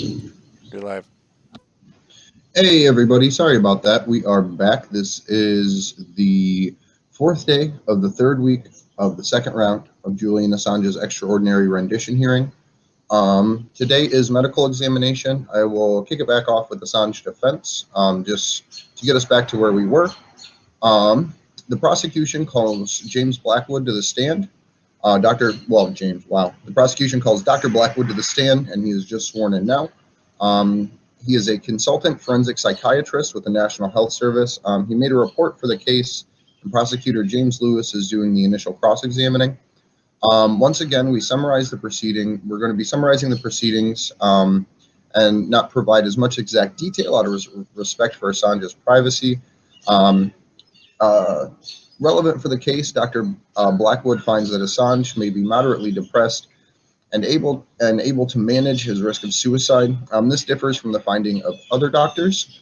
You're live. Hey everybody, sorry about that. We are back. This is the fourth day of the third week of the second round of Julian Assange's extraordinary rendition hearing. Today is medical examination. I will kick it back off with Assange defense, just to get us back to where we were. The prosecution calls James Blackwood to the stand. The prosecution calls Dr. Blackwood to the stand, and he is just sworn in now. He is a consultant forensic psychiatrist with the National Health Service. He made a report for the case, and prosecutor James Lewis is doing the initial cross-examining. Once again, we summarize the proceeding. We're going to be summarizing the proceedings and not provide as much exact detail out of respect for Assange's privacy. Relevant for the case, Dr. Blackwood finds that Assange may be moderately depressed and able to manage his risk of suicide. This differs from the finding of other doctors.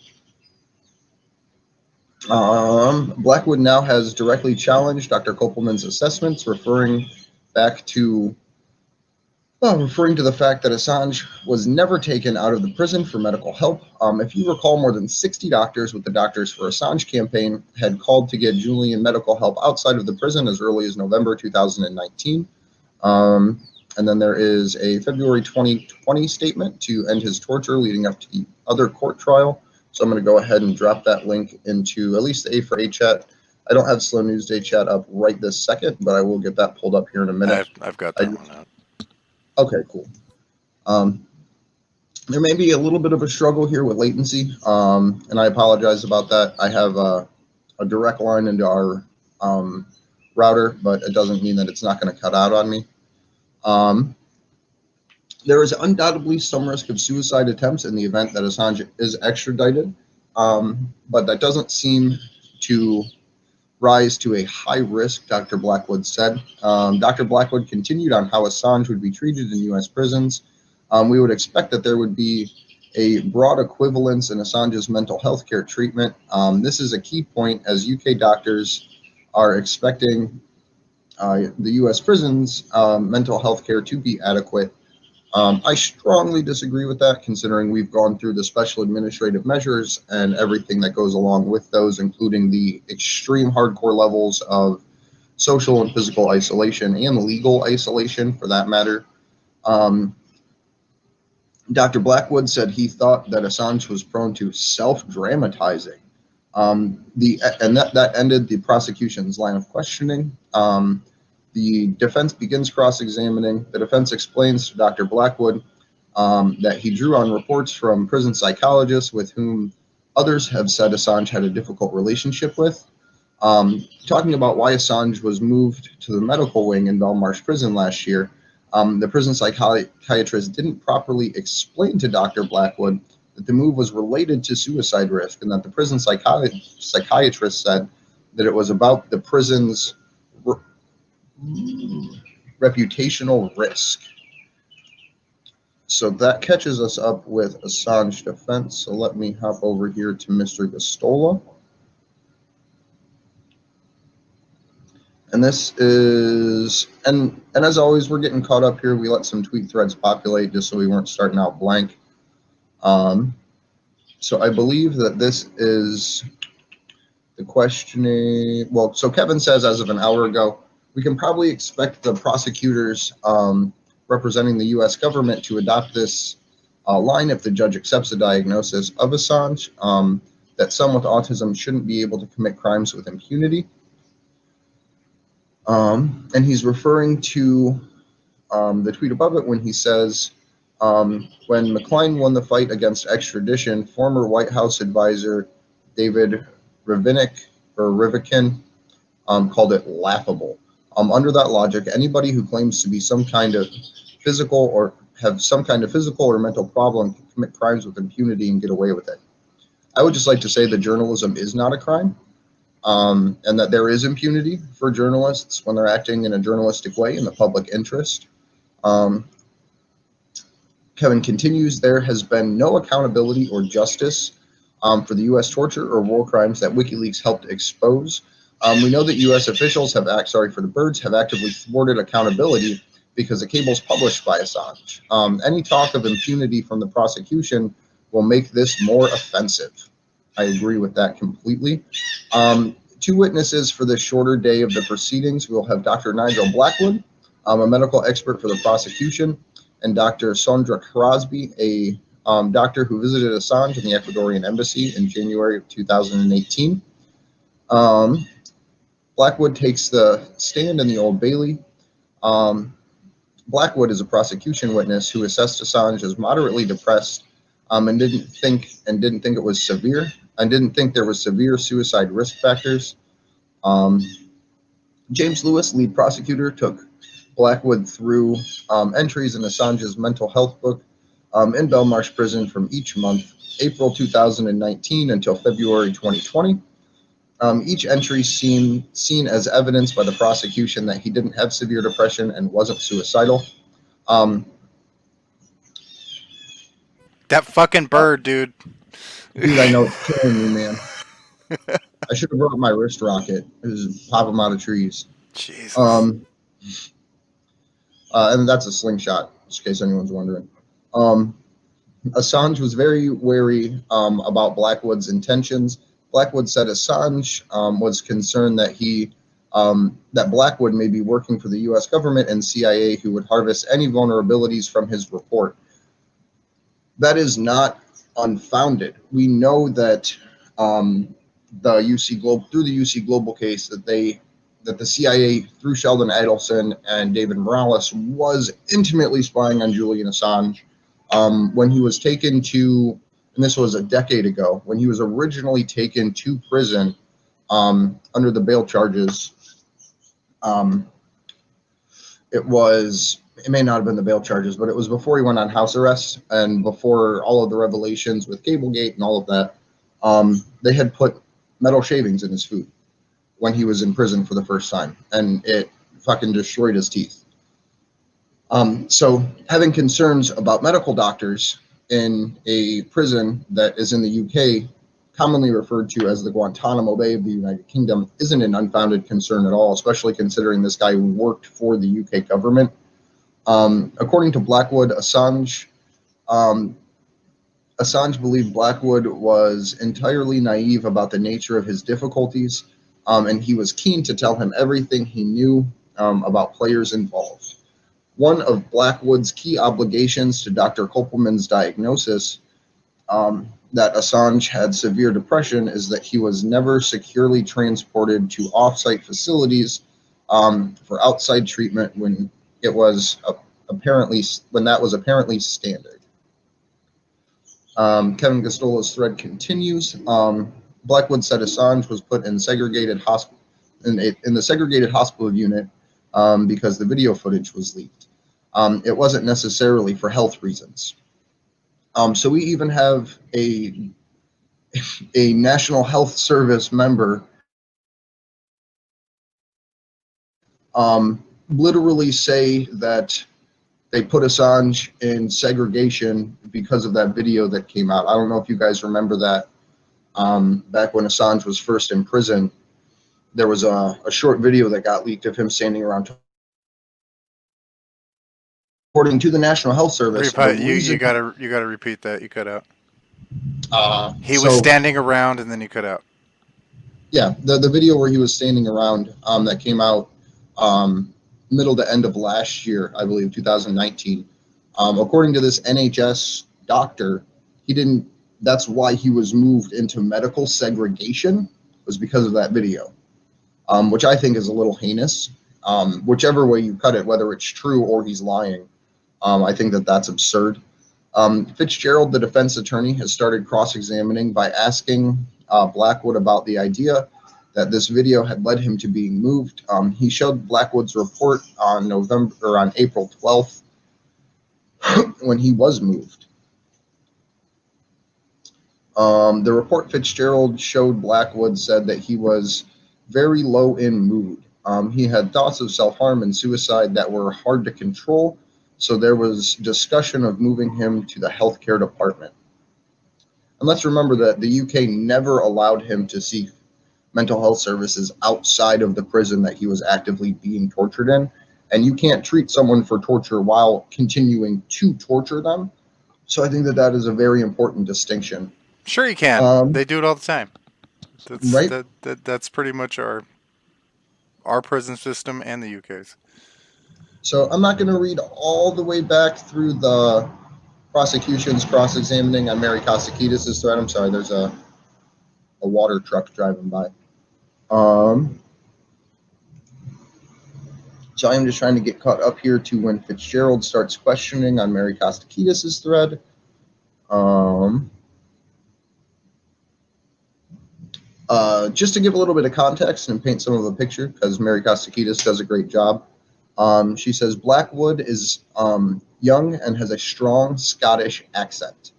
Blackwood now has directly challenged Dr. Kopelman's assessments, referring to the fact that Assange was never taken out of the prison for medical help. If you recall, more than 60 doctors with the Doctors for Assange campaign had called to get Julian medical help outside of the prison as early as November 2019. And then there is a February 2020 statement to end his torture leading up to the other court trial. So I'm going to go ahead and drop that link into at least the A4A chat. I don't have Slow News Day chat up right this second, but I will get that pulled up here in a minute. I've got that one out. Okay, cool. There may be a little bit of a struggle here with latency, and I apologize about that. I have a direct line into our router, but it doesn't mean that it's not going to cut out on me. There is undoubtedly some risk of suicide attempts in the event that Assange is extradited, but that doesn't seem to rise to a high risk, Dr. Blackwood said. Dr. Blackwood continued on how Assange would be treated in U.S. prisons. We would expect that there would be a broad equivalence in Assange's mental health care treatment. This is a key point as UK doctors are expecting the U.S. prisons' mental health care to be adequate. I strongly disagree with that, considering we've gone through the special administrative measures and everything that goes along with those, including the extreme hardcore levels of social and physical isolation and legal isolation, for that matter. Dr. Blackwood said he thought that Assange was prone to self-dramatizing. That ended the prosecution's line of questioning. The defense begins cross-examining. The defense explains to Dr. Blackwood that he drew on reports from prison psychologists with whom others have said Assange had a difficult relationship with. Talking about why Assange was moved to the medical wing in Belmarsh Prison last year, the prison psychiatrist didn't properly explain to Dr. Blackwood that the move was related to suicide risk, and that the prison psychiatrist said that it was about the prison's reputational risk. So that catches us up with Assange defense. So let me hop over here to Mr. Gastola. And this is, and as always, we're getting caught up here. We let some tweet threads populate just so we weren't starting out blank. So I believe that this is the questioning. Well, so Kevin says, as of an hour ago, we can probably expect the prosecutors representing the U.S. government to adopt this line if the judge accepts the diagnosis of Assange, that some with autism shouldn't be able to commit crimes with impunity. And he's referring to the tweet above it when he says, when McCline won the fight against extradition, former White House advisor David Rivkin called it laughable. Under that logic, anybody who claims to be some kind of physical or have some kind of physical or mental problem can commit crimes with impunity and get away with it. I would just like to say that journalism is not a crime, and that there is impunity for journalists when they're acting in a journalistic way in the public interest. Kevin continues, there has been no accountability or justice for the U.S. torture or war crimes that WikiLeaks helped expose. We know that U.S. officials have actively thwarted accountability because the cable's published by Assange. Any talk of impunity from the prosecution will make this more offensive. I agree with that completely. Two witnesses for this shorter day of the proceedings. We'll have Dr. Nigel Blackwood, a medical expert for the prosecution, and Dr. Sondra Crosby, a doctor who visited Assange in the Ecuadorian embassy in January of 2018. Blackwood takes the stand in the Old Bailey. Blackwood is a prosecution witness who assessed Assange as moderately depressed and didn't think it was severe, and didn't think there was severe suicide risk factors. James Lewis, lead prosecutor, took Blackwood through entries in Assange's mental health book in Belmarsh prison from each month, April 2019 until February 2020. Each entry seen as evidence by the prosecution that he didn't have severe depression and wasn't suicidal. That fucking bird, dude. Dude, I know it's killing me, man. I should have brought my wrist rocket. It was pop them out of trees. Jesus. And that's a slingshot, just in case anyone's wondering. Assange was very wary about Blackwood's intentions. Blackwood said Assange was concerned that that Blackwood may be working for the U.S. government and CIA, who would harvest any vulnerabilities from his report. That is not unfounded. We know that through the UC Global case, that the CIA, through Sheldon Adelson and David Morales, was intimately spying on Julian Assange when he was taken to, and this was a decade ago, when he was originally taken to prison under the bail charges. It may not have been the bail charges, but it was before he went on house arrest and before all of the revelations with Cablegate and all of that. They had put metal shavings in his food when he was in prison for the first time, and it fucking destroyed his teeth. So having concerns about medical doctors in a prison that is in the UK, commonly referred to as the Guantanamo Bay of the United Kingdom, isn't an unfounded concern at all, especially considering this guy worked for the UK government. According to Blackwood, Assange believed Blackwood was entirely naive about the nature of his difficulties, and he was keen to tell him everything he knew about players involved. One of Blackwood's key obligations to Dr. Kopelman's diagnosis that Assange had severe depression is that he was never securely transported to off-site facilities for outside treatment when that was apparently standard. Kevin Gastola's thread continues. Blackwood said Assange was put in the segregated hospital unit because the video footage was leaked. It wasn't necessarily for health reasons. So we even have a National Health Service member literally say that they put Assange in segregation because of that video that came out. I don't know if you guys remember that. Back when Assange was first in prison, there was a short video that got leaked of him standing around. According to the National Health Service, You gotta repeat that. You cut out. He was standing around, and then you cut out. Yeah, the video where he was standing around that came out middle to end of last year, I believe, 2019. According to this NHS doctor, that's why he was moved into medical segregation, was because of that video, which I think is a little heinous. Whichever way you cut it, whether it's true or he's lying, I think that's absurd. Fitzgerald, the defense attorney, has started cross-examining by asking Blackwood about the idea that this video had led him to being moved. He showed Blackwood's report on April 12th when he was moved. The report Fitzgerald showed Blackwood said that he was very low in mood. He had thoughts of self-harm and suicide that were hard to control, so there was discussion of moving him to the healthcare department. And let's remember that the UK never allowed him to seek mental health services outside of the prison that he was actively being tortured in. And you can't treat someone for torture while continuing to torture them. So I think that is a very important distinction. Sure, you can. They do it all the time. Right. That's pretty much our prison system and the UK's. So I'm not going to read all the way back through the prosecution's cross-examining on Mary Kostakidis' threat. I'm sorry, there's a water truck driving by. So I'm just trying to get caught up here to when Fitzgerald starts questioning on Mary Kostakidis' thread. Just to give a little bit of context and paint some of the picture, because Mary Kostakidis does a great job. She says Blackwood is young and has a strong Scottish accent.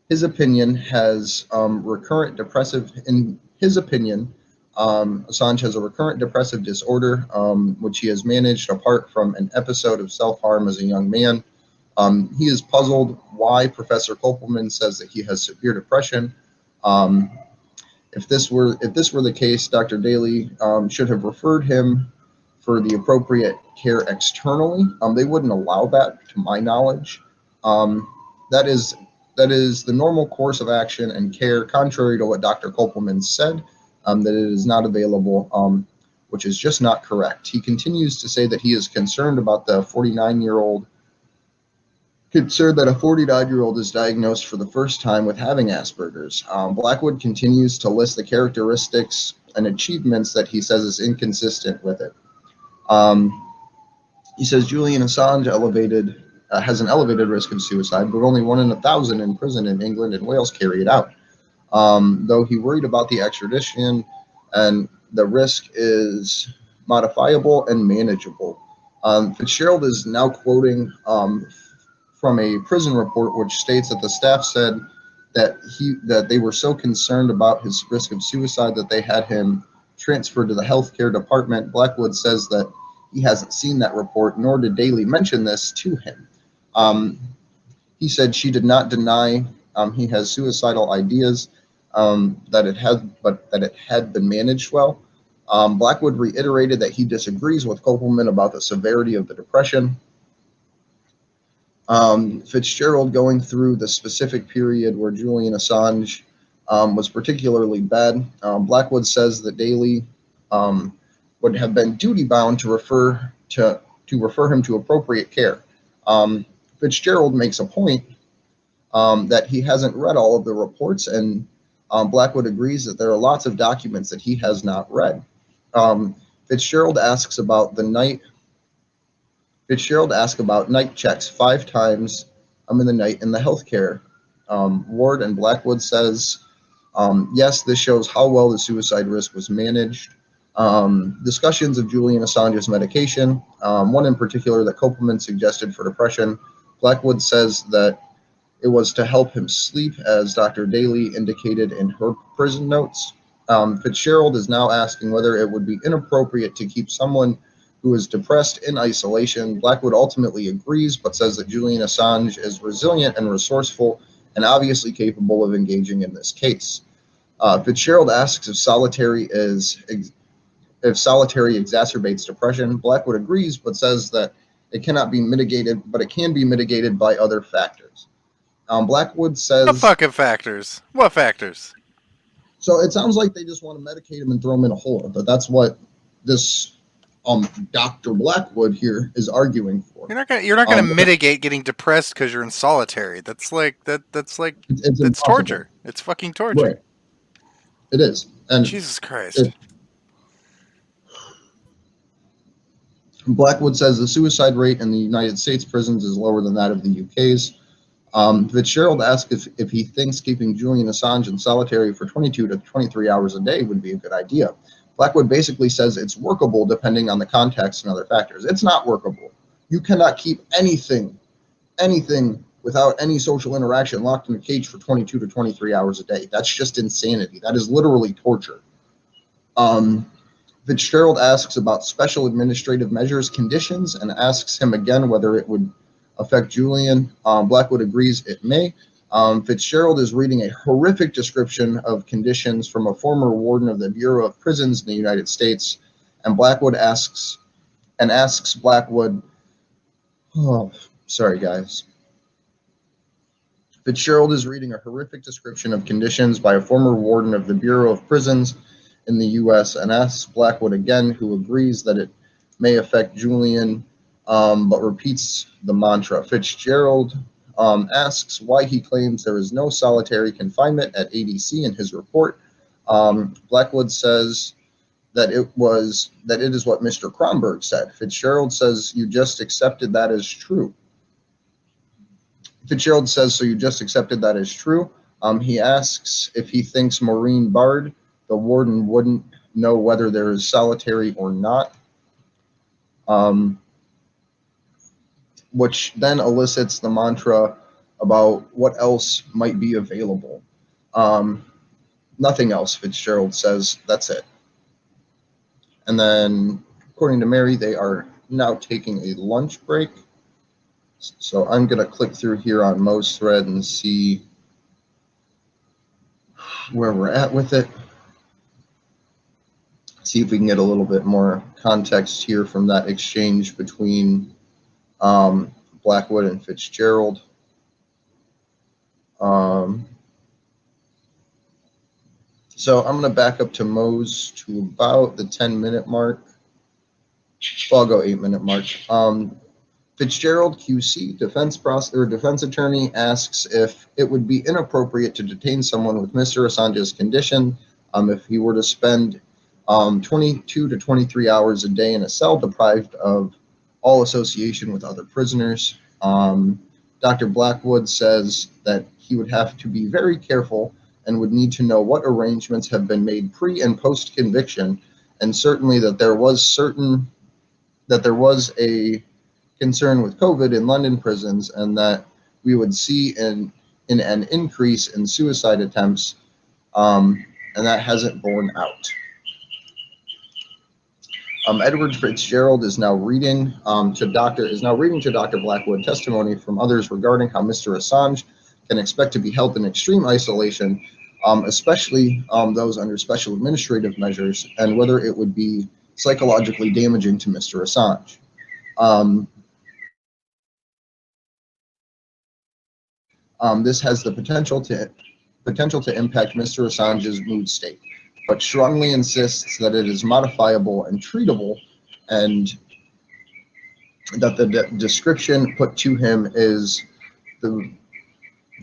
His opinion has recurrent depressive. In his opinion, Assange has a recurrent depressive disorder, which he has managed apart from an episode of self-harm as a young man. He is puzzled why Professor Kopelman says that he has severe depression. If this were the case, Dr. Daly should have referred him for the appropriate care externally. They wouldn't allow that, to my knowledge. That is the normal course of action and care, contrary to what Dr. Kopelman said, that it is not available, which is just not correct. He continues to say that he is concerned about the 49-year-old, concerned that a 49-year-old is diagnosed for the first time with having Asperger's. Blackwood continues to list the characteristics and achievements that he says is inconsistent with it. He says Julian Assange has an elevated risk of suicide, but only 1 in 1,000 in prison in England and Wales carry it out. Though he worried about the extradition, and the risk is modifiable and manageable. Fitzgerald is now quoting from a prison report, which states that the staff said that they were so concerned about his risk of suicide that they had him transferred to the healthcare department. Blackwood says that he hasn't seen that report, nor did Daly mention this to him. He said she did not deny he has suicidal ideas, that it had been managed well. Blackwood reiterated that he disagrees with Kopelman about the severity of the depression. Fitzgerald, going through the specific period where Julian Assange was particularly bad, Blackwood says that Daly would have been duty-bound to refer him to appropriate care. Fitzgerald makes a point that he hasn't read all of the reports, and Blackwood agrees that there are lots of documents that he has not read. Fitzgerald asks about night checks 5 times in the night in the healthcare ward, and Blackwood says, yes, this shows how well the suicide risk was managed. Discussions of Julian Assange's medication, one in particular that Kopelman suggested for depression. Blackwood says that it was to help him sleep, as Dr. Daly indicated in her prison notes. Fitzgerald is now asking whether it would be inappropriate to keep someone who is depressed in isolation. Blackwood ultimately agrees, but says that Julian Assange is resilient and resourceful and obviously capable of engaging in this case. Fitzgerald asks if solitary exacerbates depression. Blackwood agrees, but says that it cannot be mitigated, but it can be mitigated by other factors. Blackwood says... What fucking factors? What factors? So it sounds like they just want to medicate him and throw him in a hole, but that's what this Dr. Blackwood here is arguing for. You're not gonna mitigate getting depressed because you're in solitary. That's torture. It's fucking torture. Right. It is. And Jesus Christ. Blackwood says the suicide rate in the United States prisons is lower than that of the UK's. Fitzgerald asked if he thinks keeping Julian Assange in solitary for 22 to 23 hours a day would be a good idea. Blackwood basically says it's workable depending on the context and other factors. It's not workable. You cannot keep anything without any social interaction locked in a cage for 22 to 23 hours a day. That's just insanity. That is literally torture. Fitzgerald asks about special administrative measures conditions and asks him again whether it would affect Julian. Blackwood agrees it may. Fitzgerald is reading a horrific description of conditions from a former warden of the Bureau of Prisons in the United States, and Blackwood asks and asks Blackwood, oh, sorry guys. Fitzgerald is reading a horrific description of conditions by a former warden of the Bureau of Prisons in the U.S. and asks Blackwood again, who agrees that it may affect Julian, but repeats the mantra. Fitzgerald asks why he claims there is no solitary confinement at ADC in his report. Blackwood says that it is what Mr. Kronberg said. Fitzgerald says, you just accepted that as true. Fitzgerald says, so you just accepted that as true. He asks if he thinks Maureen Bard, the warden, wouldn't know whether there is solitary or not, which then elicits the mantra about what else might be available. Nothing else, Fitzgerald says. That's it. And then, according to Mary, they are now taking a lunch break. So I'm going to click through here on Mo's thread and see where we're at with it. See if we can get a little bit more context here from that exchange between Blackwood and Fitzgerald. So I'm going to back up to Mo's to about the 10-minute mark. Well, I'll go 8-minute mark. Fitzgerald, QC, defense attorney, asks if it would be inappropriate to detain someone with Mr. Assange's condition if he were to spend 22 to 23 hours a day in a cell deprived of all association with other prisoners. Dr. Blackwood says that he would have to be very careful and would need to know what arrangements have been made pre and post conviction, and certainly that there was a concern with COVID in London prisons, and that we would see an increase in suicide attempts, and that hasn't borne out. Edward Fitzgerald is now reading to Dr. Blackwood testimony from others regarding how Mr. Assange can expect to be held in extreme isolation, especially those under special administrative measures, and whether it would be psychologically damaging to Mr. Assange. This has the potential to impact Mr. Assange's mood state, but strongly insists that it is modifiable and treatable, and that the description put to him is the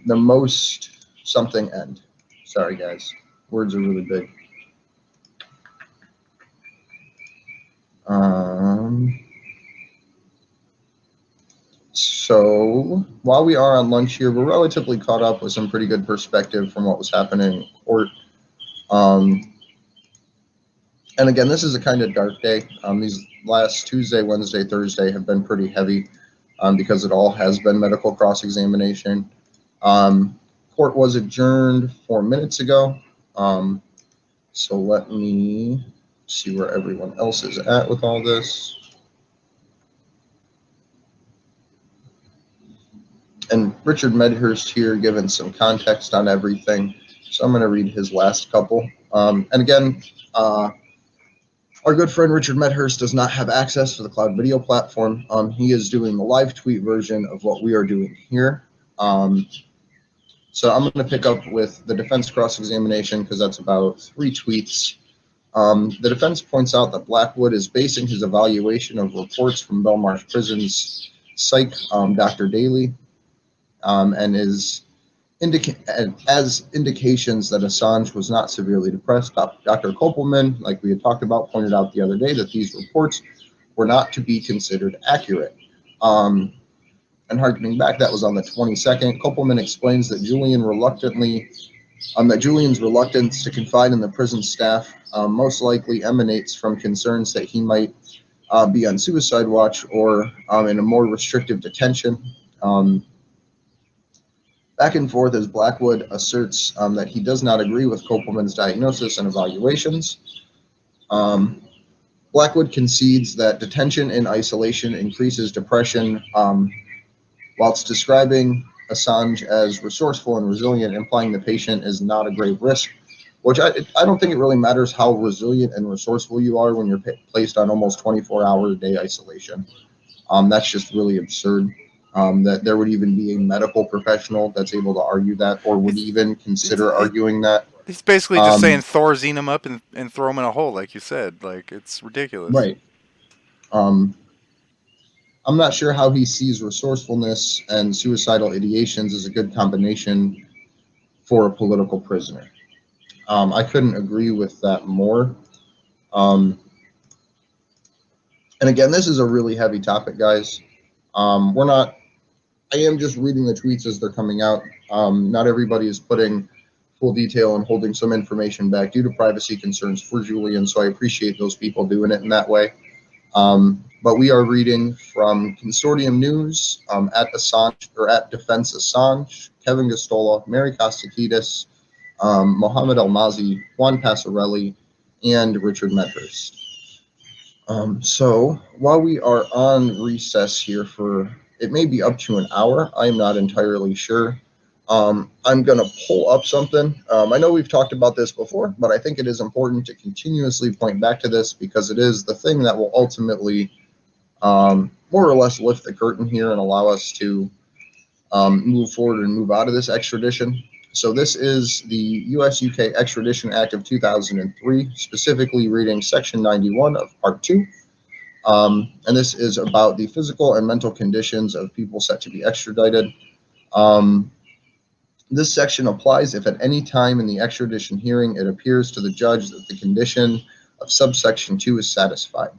most something end. Sorry, guys. Words are really big. So while we are on lunch here, we're relatively caught up with some pretty good perspective from what was happening in court. And again, this is a kind of dark day. These last Tuesday, Wednesday, Thursday have been pretty heavy because it all has been medical cross-examination. Court was adjourned 4 minutes ago. So let me see where everyone else is at with all this. And Richard Medhurst here giving some context on everything. So I'm going to read his last couple. And again, our good friend Richard Medhurst does not have access to the cloud video platform. He is doing the live tweet version of what we are doing here. So I'm going to pick up with the defense cross-examination because that's about 3 tweets. The defense points out that Blackwood is basing his evaluation of reports from Belmarsh Prison's psych, Dr. Daly, and is as indications that Assange was not severely depressed. Dr. Kopelman, like we had talked about, pointed out the other day that these reports were not to be considered accurate. And harkening back, that was on the 22nd. Kopelman explains that Julian's reluctance to confide in the prison staff most likely emanates from concerns that he might be on suicide watch or in a more restrictive detention. Back and forth as Blackwood asserts that he does not agree with Kopelman's diagnosis and evaluations. Blackwood concedes that detention in isolation increases depression, whilst describing Assange as resourceful and resilient, implying the patient is not a grave risk which I don't think it really matters how resilient and resourceful you are when you're placed on almost 24-hour-a-day isolation. That's just really absurd. That there would even be a medical professional that's able to argue that, or would even consider arguing that. He's basically just saying Thorazine him up and throw him in a hole, like you said. Like, it's ridiculous. Right. I'm not sure how he sees resourcefulness and suicidal ideations as a good combination for a political prisoner. I couldn't agree with that more. And again, this is a really heavy topic, guys. I am just reading the tweets as they're coming out. Not everybody is putting full detail and holding some information back due to privacy concerns for Julian, so I appreciate those people doing it in that way. But we are reading from Consortium News, at Assange, or at Defense Assange, Kevin Gostola, Mary Kostakidis, Mohammed Almazi, Juan Passarelli, and Richard Medhurst. So while we are on recess here for, it may be up to an hour, I'm not entirely sure. I'm going to pull up something. I know we've talked about this before, but I think it is important to continuously point back to this because it is the thing that will ultimately more or less lift the curtain here and allow us to move forward and move out of this extradition. So this is the U.S.-UK Extradition Act of 2003, specifically reading Section 91 of Part 2. And this is about the physical and mental conditions of people set to be extradited. This section applies if at any time in the extradition hearing it appears to the judge that the condition of subsection 2 is satisfied.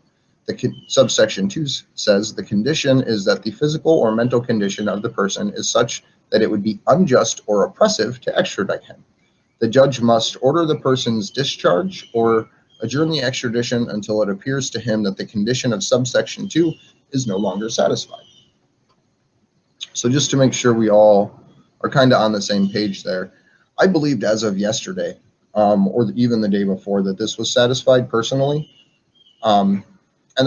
Subsection 2 says the condition is that the physical or mental condition of the person is such that it would be unjust or oppressive to extradite him. The judge must order the person's discharge or adjourn the extradition until it appears to him that the condition of subsection 2 is no longer satisfied. So just to make sure we all are kind of on the same page there, I believed as of yesterday, or even the day before, that this was satisfied personally. And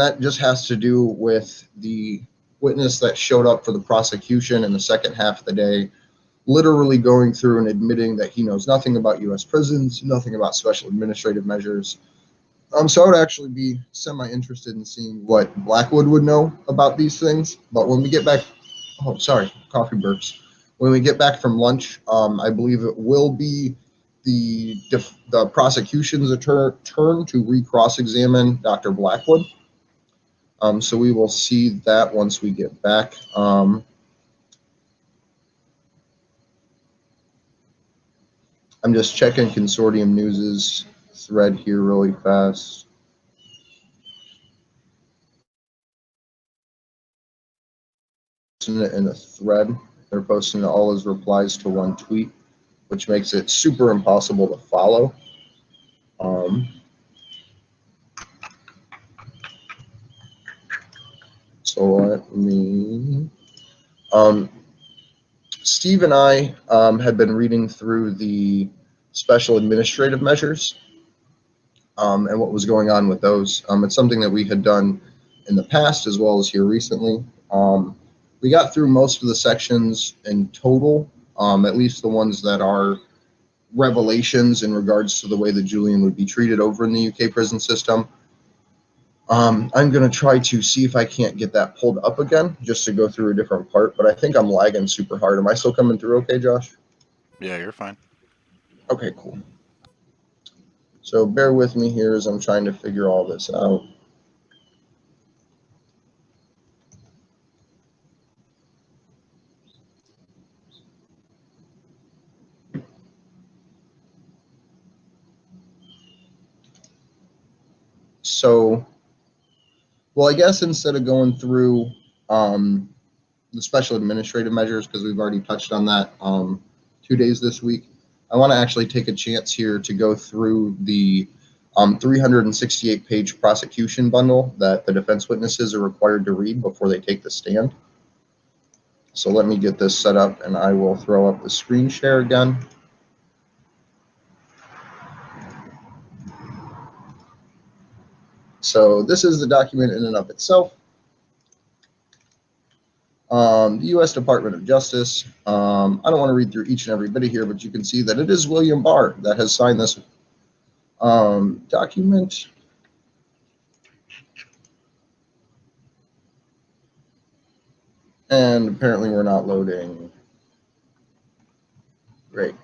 that just has to do with the witness that showed up for the prosecution in the second half of the day, literally going through and admitting that he knows nothing about U.S. prisons, nothing about special administrative measures. So I would actually be semi-interested in seeing what Blackwood would know about these things. But when we get back, oh, sorry, coffee burps. When we get back from lunch, I believe it will be the prosecution's turn to re-cross-examine Dr. Blackwood. So we will see that once we get back. I'm just checking Consortium News's thread here really fast. Posting it in a thread. They're posting all his replies to one tweet, which makes it super impossible to follow. So let me, Steve and I had been reading through the special administrative measures and what was going on with those. It's something that we had done in the past as well as here recently. We got through most of the sections in total, at least the ones that are revelations in regards to the way that Julian would be treated over in the UK prison system. I'm going to try to see if I can't get that pulled up again just to go through a different part, but I think I'm lagging super hard. Am I still coming through okay, Josh? Yeah, you're fine. Okay, cool. So bear with me here as I'm trying to figure all this out. So, well, I guess instead of going through the special administrative measures, because we've already touched on that 2 days this week, I want to actually take a chance here to go through the 368-page prosecution bundle that the defense witnesses are required to read before they take the stand. So let me get this set up, and I will throw up the screen share again. So this is the document in and of itself. The U.S. Department of Justice. I don't want to read through each and every bit of here, but you can see that it is William Barr that has signed this Document. And apparently we're not loading. Great.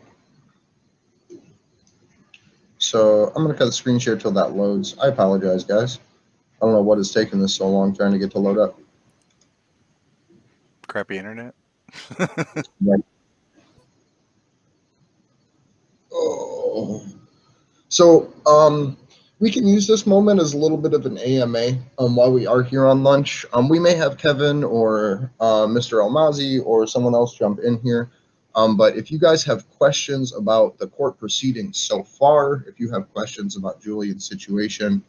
So I'm going to cut the screen share till that loads. I apologize, guys. I don't know what is taking this so long trying to get to load up. Crappy internet. Right. Oh. So we can use this moment as a little bit of an AMA while we are here on lunch. We may have Kevin or Mr. Almazi or someone else jump in here. But if you guys have questions about the court proceedings so far, if you have questions about Julian's situation,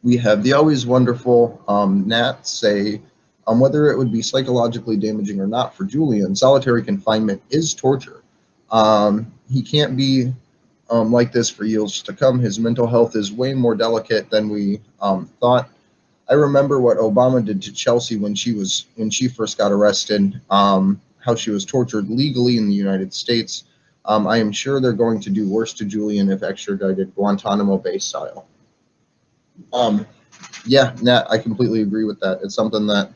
we have the always wonderful Nat say, whether it would be psychologically damaging or not for Julian, solitary confinement is torture. He can't be like this for years to come. His mental health is way more delicate than we thought. I remember what Obama did to Chelsea when she first got arrested, how she was tortured legally in the United States. I am sure they're going to do worse to Julian if extradited Guantanamo Bay style. Yeah, Nat, I completely agree with that. It's something that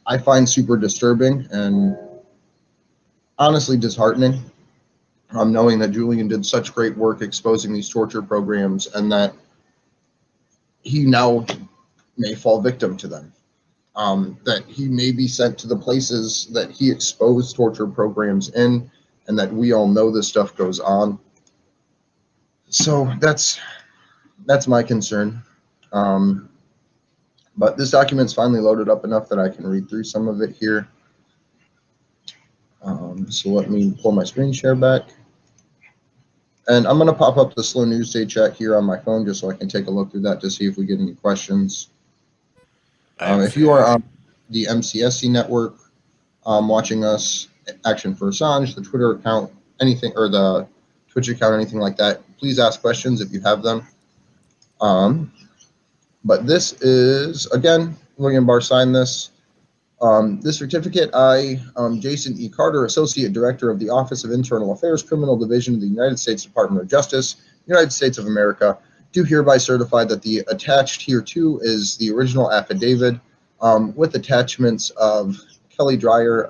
I find super disturbing and honestly disheartening. Knowing that Julian did such great work exposing these torture programs and that he now may fall victim to them. That he may be sent to the places that he exposed torture programs in, and that we all know this stuff goes on. So that's my concern. But this document's finally loaded up enough that I can read through some of it here. So let me pull my screen share back. And I'm going to pop up the Slow News Day chat here on my phone just so I can take a look through that to see if we get any questions. If you are on the MCSC network watching us, Action for Assange, the Twitter account, anything, or the Twitch account, anything like that, please ask questions if you have them. But this is, again, William Barr signed this. This certificate, Jason E. Carter, Associate Director of the Office of Internal Affairs, Criminal Division of the United States Department of Justice, United States of America, do hereby certify that the attached hereto is the original affidavit with attachments of Kelly Dreyer,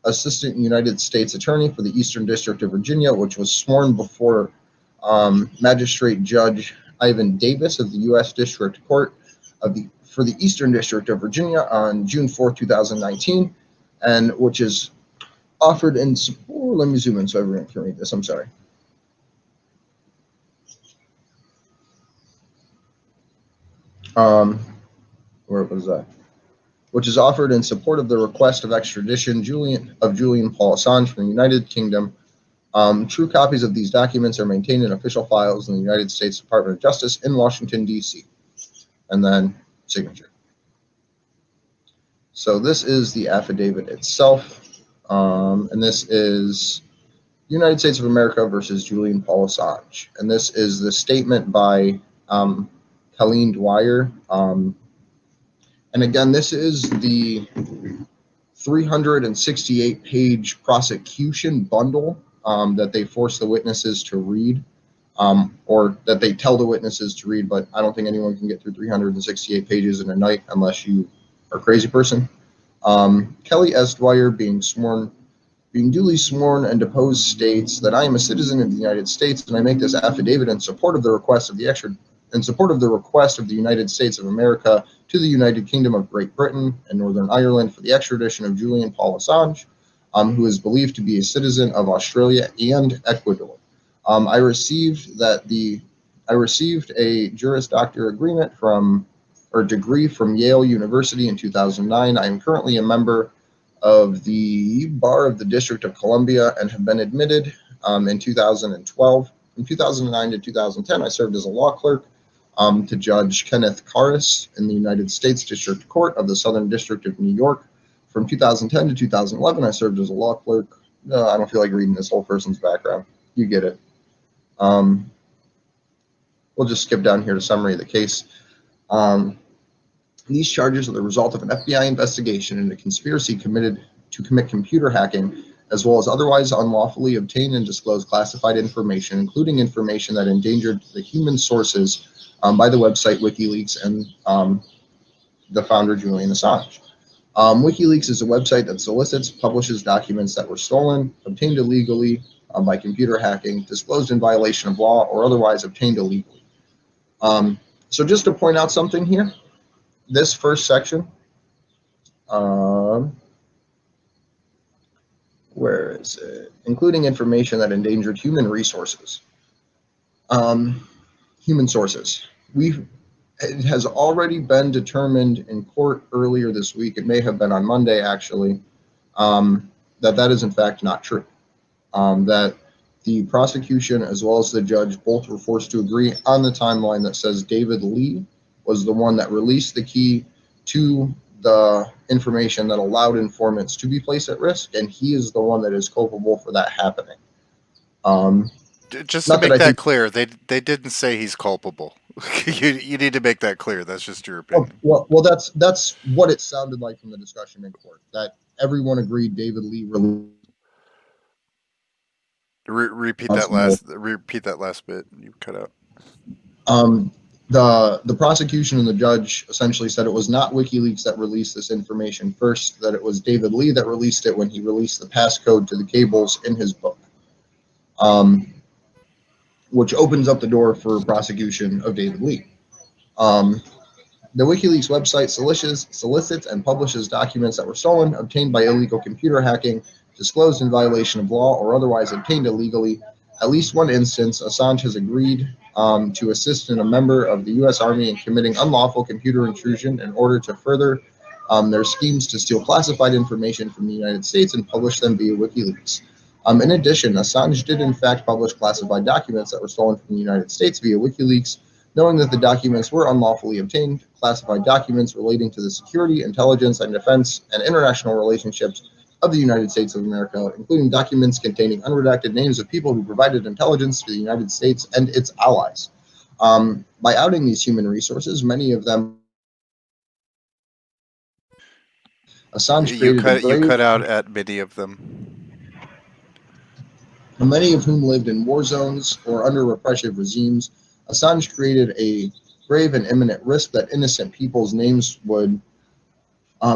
Assistant United States Attorney for the Eastern District of Virginia, which was sworn before Magistrate Judge Ivan Davis of the U.S. District Court for the Eastern District of Virginia on June 4, 2019, and which is offered in support. Let me zoom in so everyone can read this. I'm sorry. Where was that? Which is offered in support of the request of extradition Julian Paul Assange from the United Kingdom. True copies of these documents are maintained in official files in the United States Department of Justice in Washington, D.C. And then signature. So this is the affidavit itself. And this is United States of America versus Julian Paul Assange. And this is the statement by Colleen Dwyer. And again, this is the 368-page prosecution bundle that they force the witnesses to read, or that they tell the witnesses to read, but I don't think anyone can get through 368 pages in a night unless you are a crazy person. Kelly S. Dwyer, being duly sworn and deposed, states that I am a citizen of the United States, and I make this affidavit in support of the request of the United States of America to the United Kingdom of Great Britain and Northern Ireland for the extradition of Julian Paul Assange, who is believed to be a citizen of Australia and Ecuador. I received a Juris Doctor degree from Yale University in 2009. I am currently a member of the Bar of the District of Columbia and have been admitted in 2012. From 2009 to 2010, I served as a law clerk to Judge Kenneth Karras in the United States District Court of the Southern District of New York. From 2010 to 2011, I served as a law clerk. I don't feel like reading this whole person's background. You get it. We'll just skip down here to summary of the case. These charges are the result of an FBI investigation into conspiracy committed to commit computer hacking as well as otherwise unlawfully obtain and disclose classified information, including information that endangered the human sources by the website WikiLeaks and the founder, Julian Assange. WikiLeaks is a website that solicits, publishes documents that were stolen, obtained illegally by computer hacking, disclosed in violation of law, or otherwise obtained illegally. So just to point out something here, this first section, where is it? Including information that endangered human resources. Human sources. It has already been determined in court earlier this week, it may have been on Monday actually, that is in fact not true. That the prosecution as well as the judge both were forced to agree on the timeline that says David Lee was the one that released the key to the information that allowed informants to be placed at risk, and he is the one that is culpable for that happening. Just to make that clear, they didn't say he's culpable. you need to make that clear. That's just your opinion. Well, that's what it sounded like from the discussion in court, that everyone agreed David Lee repeat that last bit you cut out. The prosecution and the judge essentially said it was not WikiLeaks that released this information first, that it was David Lee that released it when he released the passcode to the cables in his book, which opens up the door for prosecution of David Lee. The WikiLeaks website solicits and publishes documents that were stolen, obtained by illegal computer hacking, disclosed in violation of law, or otherwise obtained illegally. At least one instance, Assange has agreed to assist in a member of the U.S. Army in committing unlawful computer intrusion in order to further their schemes to steal classified information from the United States and publish them via WikiLeaks. In addition, Assange did in fact publish classified documents that were stolen from the United States via WikiLeaks, knowing that the documents were unlawfully obtained. Classified documents relating to the security, intelligence, and defense and international relationships of the United States of America, including documents containing unredacted names of people who provided intelligence to the United States and its allies. By outing these human resources, many of them Assange created you cut out at many of them. Many of whom lived in war zones or under repressive regimes. Assange created a grave and imminent risk that innocent people's names would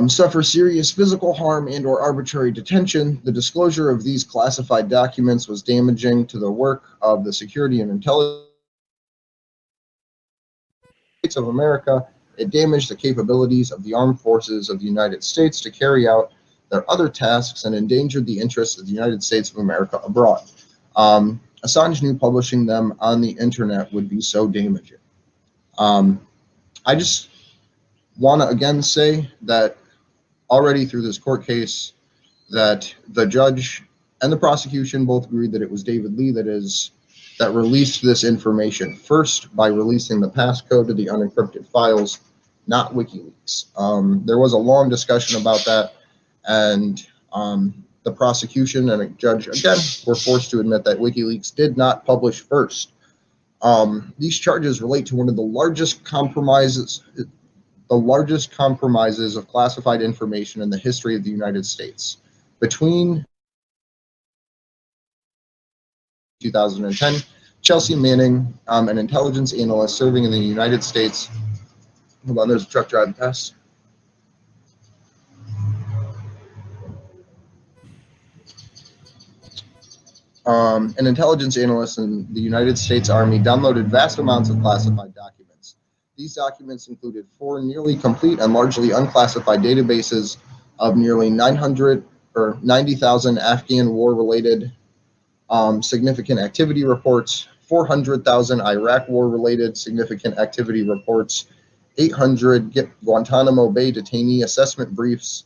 suffer serious physical harm and or arbitrary detention. The disclosure of these classified documents was damaging to the work of the security and intelligence of America. It damaged the capabilities of the armed forces of the United States to carry out their other tasks and endangered the interests of the United States of America abroad. Assange knew publishing them on the internet would be so damaging. I just want to again say that already through this court case, that the judge and the prosecution both agreed that it was David Lee that released this information first by releasing the passcode to the unencrypted files, not WikiLeaks. There was a long discussion about that, and the prosecution and a judge again were forced to admit that WikiLeaks did not publish first. These charges relate to one of the largest compromises of classified information in the history of the United States. Between 2010, Chelsea Manning, an intelligence analyst serving in the United States. Hold on, there's a truck driving past. An intelligence analyst in the United States Army downloaded vast amounts of classified documents. These documents included 4 nearly complete and largely unclassified databases of nearly 90,000 Afghan war-related significant activity reports, 400,000 Iraq war-related significant activity reports, 800 Guantanamo Bay detainee assessment briefs,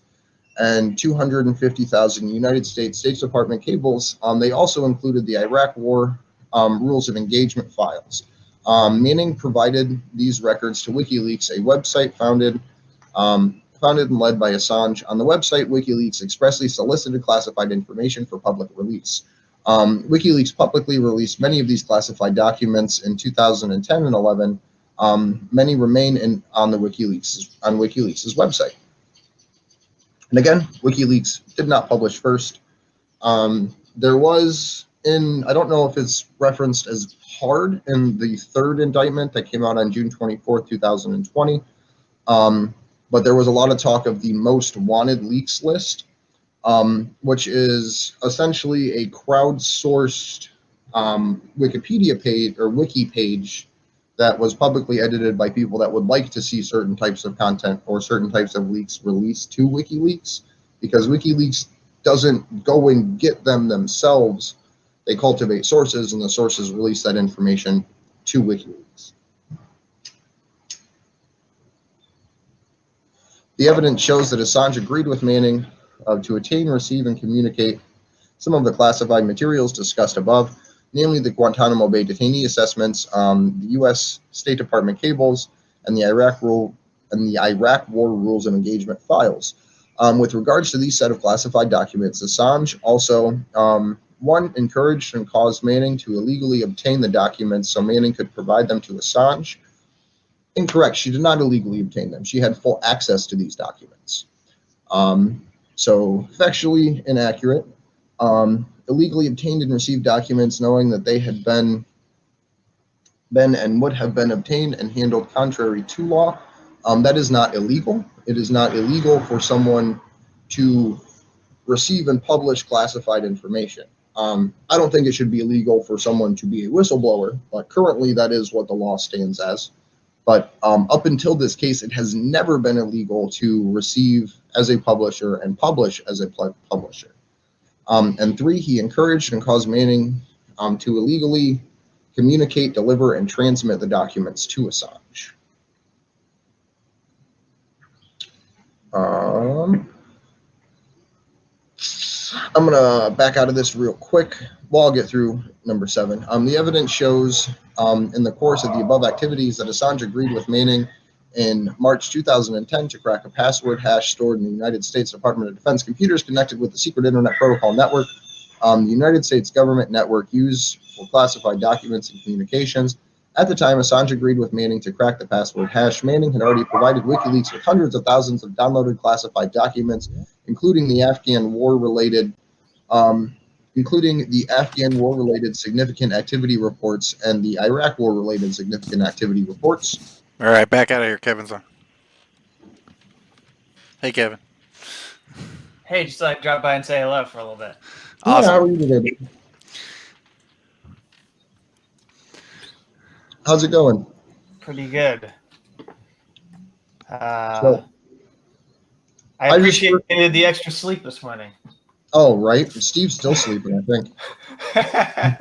and 250,000 United States State Department cables. They also included the Iraq War rules of engagement files. Manning provided these records to WikiLeaks, a website founded and led by Assange. On the website, WikiLeaks expressly solicited classified information for public release. WikiLeaks publicly released many of these classified documents in 2010 and 11. Many remain on WikiLeaks' website. And again, WikiLeaks did not publish first. There was I don't know if it's referenced as hard in the third indictment that came out on June 24th, 2020. But there was a lot of talk of the most wanted leaks list, which is essentially a crowdsourced Wikipedia page or wiki page that was publicly edited by people that would like to see certain types of content or certain types of leaks released to WikiLeaks, because WikiLeaks doesn't go and get them themselves. They cultivate sources, and the sources release that information to WikiLeaks. The evidence shows that Assange agreed with Manning to attain, receive, and communicate some of the classified materials discussed above, namely the Guantanamo Bay detainee assessments, the U.S. State Department cables, and the Iraq War Rules of Engagement files. With regards to these set of classified documents, Assange also, one, encouraged and caused Manning to illegally obtain the documents so Manning could provide them to Assange. Incorrect. She did not illegally obtain them. She had full access to these documents. So factually inaccurate. Illegally obtained and received documents knowing that they had been and would have been obtained and handled contrary to law. That is not illegal. It is not illegal for someone to receive and publish classified information. I don't think it should be illegal for someone to be a whistleblower, but currently that is what the law stands as. But up until this case, it has never been illegal to receive as a publisher and publish as a publisher. And three, he encouraged and caused Manning to illegally communicate, deliver, and transmit the documents to Assange. I'm going to back out of this real quick. Well, I'll get through number 7. The evidence shows in the course of the above activities that Assange agreed with Manning in March 2010 to crack a password hash stored in the United States Department of Defense computers connected with the secret Internet Protocol network, the United States government network used for classified documents and communications. At the time, Assange agreed with Manning to crack the password hash. Manning had already provided WikiLeaks with hundreds of thousands of downloaded classified documents, including the Afghan war-related significant activity reports and the Iraq war-related significant activity reports. All right, back out of here. Kevin's on. Hey, Kevin. Hey, just like drop by and say hello for a little bit. Awesome. Yeah, how are you today? How's it going? Pretty good. So, I appreciated the extra sleep this morning. Oh, right. Steve's still sleeping, I think.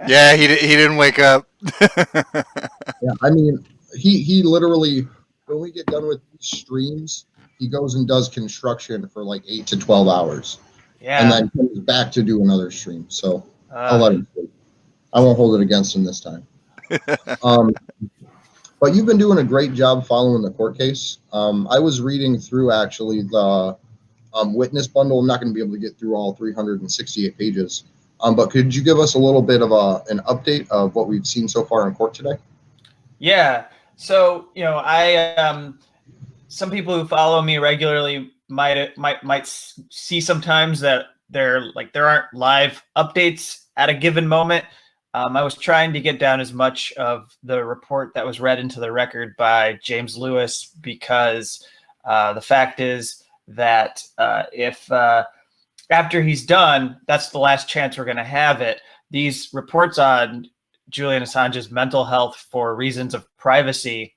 Yeah, he didn't wake up. Yeah, I mean, he literally, when we get done with these streams, he goes and does construction for like 8 to 12 hours. Yeah. And then comes back to do another stream. So I'll let him sleep. I won't hold it against him this time. But you've been doing a great job following the court case. I was reading through actually the witness bundle. I'm not going to be able to get through all 368 pages. But could you give us a little bit of an update of what we've seen so far in court today? Yeah. So, I some people who follow me regularly might see sometimes that there aren't live updates at a given moment. I was trying to get down as much of the report that was read into the record by James Lewis because the fact is that if after he's done, that's the last chance we're going to have it. These reports on Julian Assange's mental health for reasons of privacy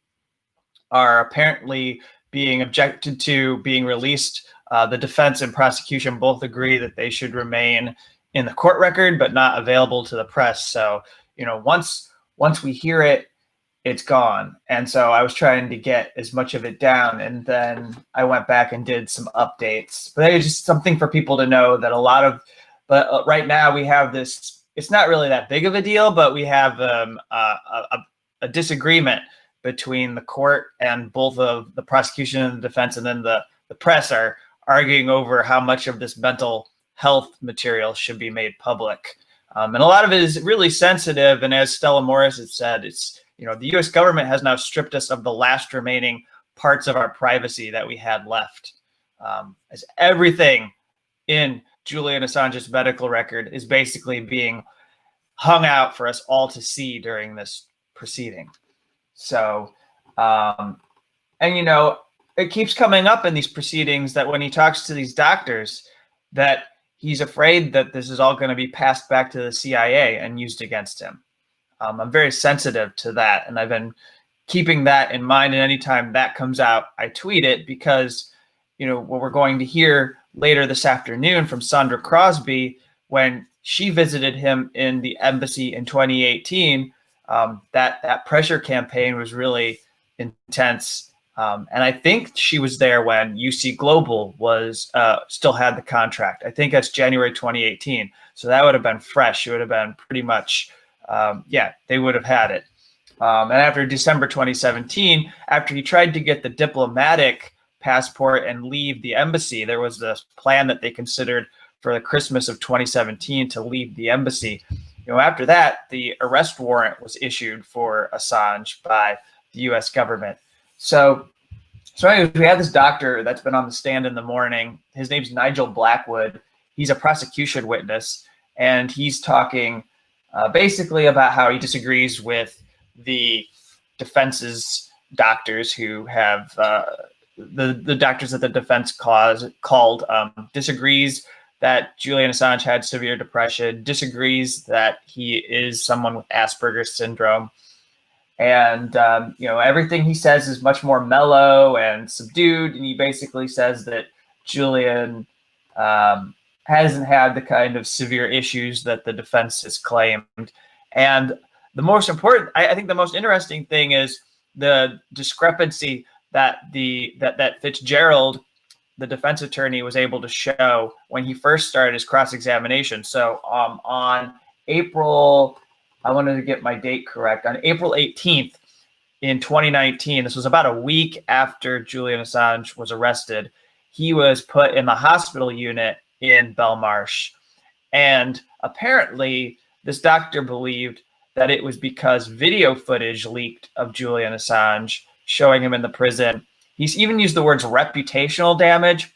are apparently being objected to being released. The defense and prosecution both agree that they should remain in the court record, but not available to the press. So, once we hear it, it's gone. And so I was trying to get as much of it down. And then I went back and did some updates. But it's just something for people to know that but right now we have this, it's not really that big of a deal, but we have a disagreement between the court and both of the prosecution and the defense. And then the press are arguing over how much of this mental health material should be made public. And a lot of it is really sensitive. And as Stella Morris has said, it's, the U.S. government has now stripped us of the last remaining parts of our privacy that we had left. As everything in Julian Assange's medical record is basically being hung out for us all to see during this proceeding. So, and you know, it keeps coming up in these proceedings that when he talks to these doctors, that he's afraid that this is all going to be passed back to the CIA and used against him. I'm very sensitive to that, and I've been keeping that in mind. And anytime that comes out, I tweet it, because, you know, what we're going to hear later this afternoon from Sandra Crosby, when she visited him in the embassy in 2018, that pressure campaign was really intense. And I think she was there when UC Global was still had the contract. I think that's January 2018. So that would have been fresh. It would have been pretty much, they would have had it. And after December 2017, after he tried to get the diplomatic passport and leave the embassy, there was this plan that they considered for the Christmas of 2017 to leave the embassy. You know, after that, the arrest warrant was issued for Assange by the U.S. government. So anyways, we had this doctor that's been on the stand in the morning. His name's Nigel Blackwood. He's a prosecution witness, and he's talking basically about how he disagrees with the defense's doctors who have the doctors that the defense called disagrees that Julian Assange had severe depression, disagrees that he is someone with Asperger's syndrome. And, you know, everything he says is much more mellow and subdued. And he basically says that Julian hasn't had the kind of severe issues that the defense has claimed. And the most important, I think the most interesting thing is the discrepancy that that Fitzgerald, the defense attorney, was able to show when he first started his cross-examination. So on April, I wanted to get my date correct, on April 18th in 2019, this was about a week after Julian Assange was arrested, he was put in the hospital unit in Belmarsh. And apparently this doctor believed that it was because video footage leaked of Julian Assange showing him in the prison. He's even used the words reputational damage,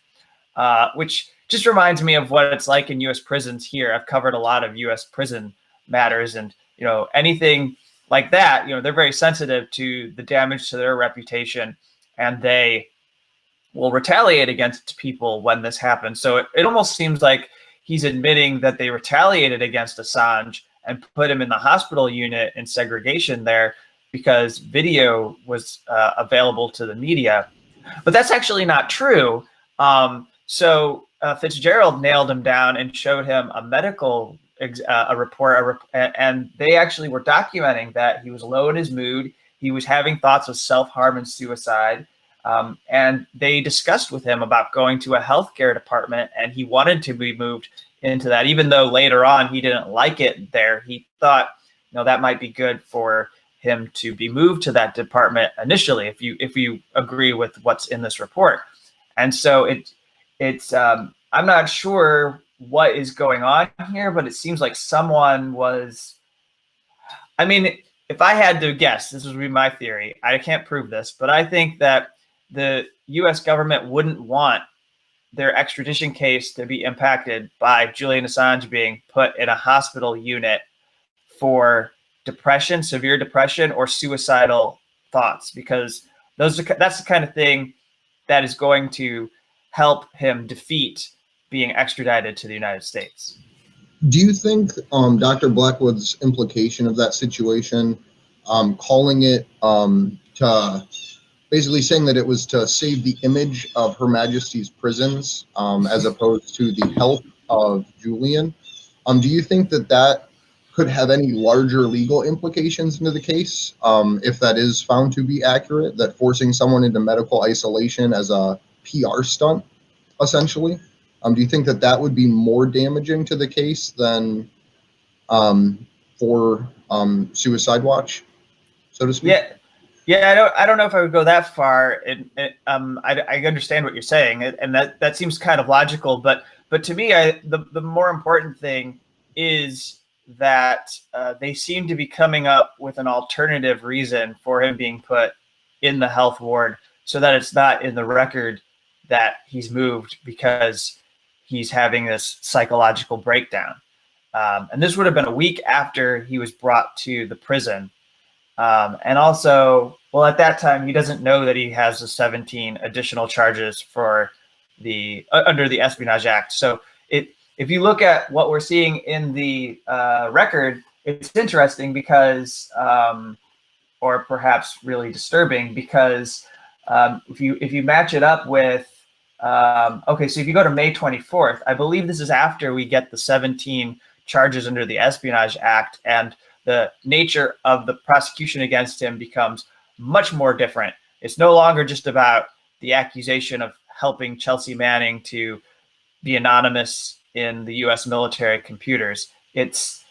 which just reminds me of what it's like in U.S. prisons here. I've covered a lot of U.S. prison matters, and, you know, anything like that, you know, they're very sensitive to the damage to their reputation, and they will retaliate against people when this happens. So it almost seems like he's admitting that they retaliated against Assange and put him in the hospital unit in segregation there because video was available to the media. But that's actually not true. So Fitzgerald nailed him down and showed him a medical report, and they actually were documenting that he was low in his mood. He was having thoughts of self-harm and suicide. And they discussed with him about going to a healthcare department, and he wanted to be moved into that, even though later on he didn't like it there. He thought, you know, that might be good for him to be moved to that department initially, if you agree with what's in this report. And so it's I'm not sure what is going on here, but it seems like someone was, I mean, if I had to guess, this would be my theory. I can't prove this, but I think that the U.S. government wouldn't want their extradition case to be impacted by Julian Assange being put in a hospital unit for depression, severe depression, or suicidal thoughts, because that's the kind of thing that is going to help him defeat being extradited to the United States. Do you think Dr. Blackwood's implication of that situation, calling it to basically saying that it was to save the image of Her Majesty's prisons as opposed to the health of Julian, do you think that could have any larger legal implications into the case if that is found to be accurate, that forcing someone into medical isolation as a PR stunt, essentially? Do you think that would be more damaging to the case than for Suicide Watch, so to speak? Yeah, I don't know if I would go that far. I understand what you're saying, and that seems kind of logical. But to me, the more important thing is that they seem to be coming up with an alternative reason for him being put in the health ward, so that it's not in the record that he's moved because he's having this psychological breakdown. And this would have been a week after he was brought to the prison. And also, well, at that time, he doesn't know that he has the 17 additional charges for the under the Espionage Act. So if you look at what we're seeing in the record, it's interesting because, or perhaps really disturbing, because if you match it up with, okay, so if you go to May 24th, I believe this is after we get the 17 charges under the Espionage Act, and the nature of the prosecution against him becomes much more different. It's no longer just about the accusation of helping Chelsea Manning to be anonymous in the U.S. military computers. It's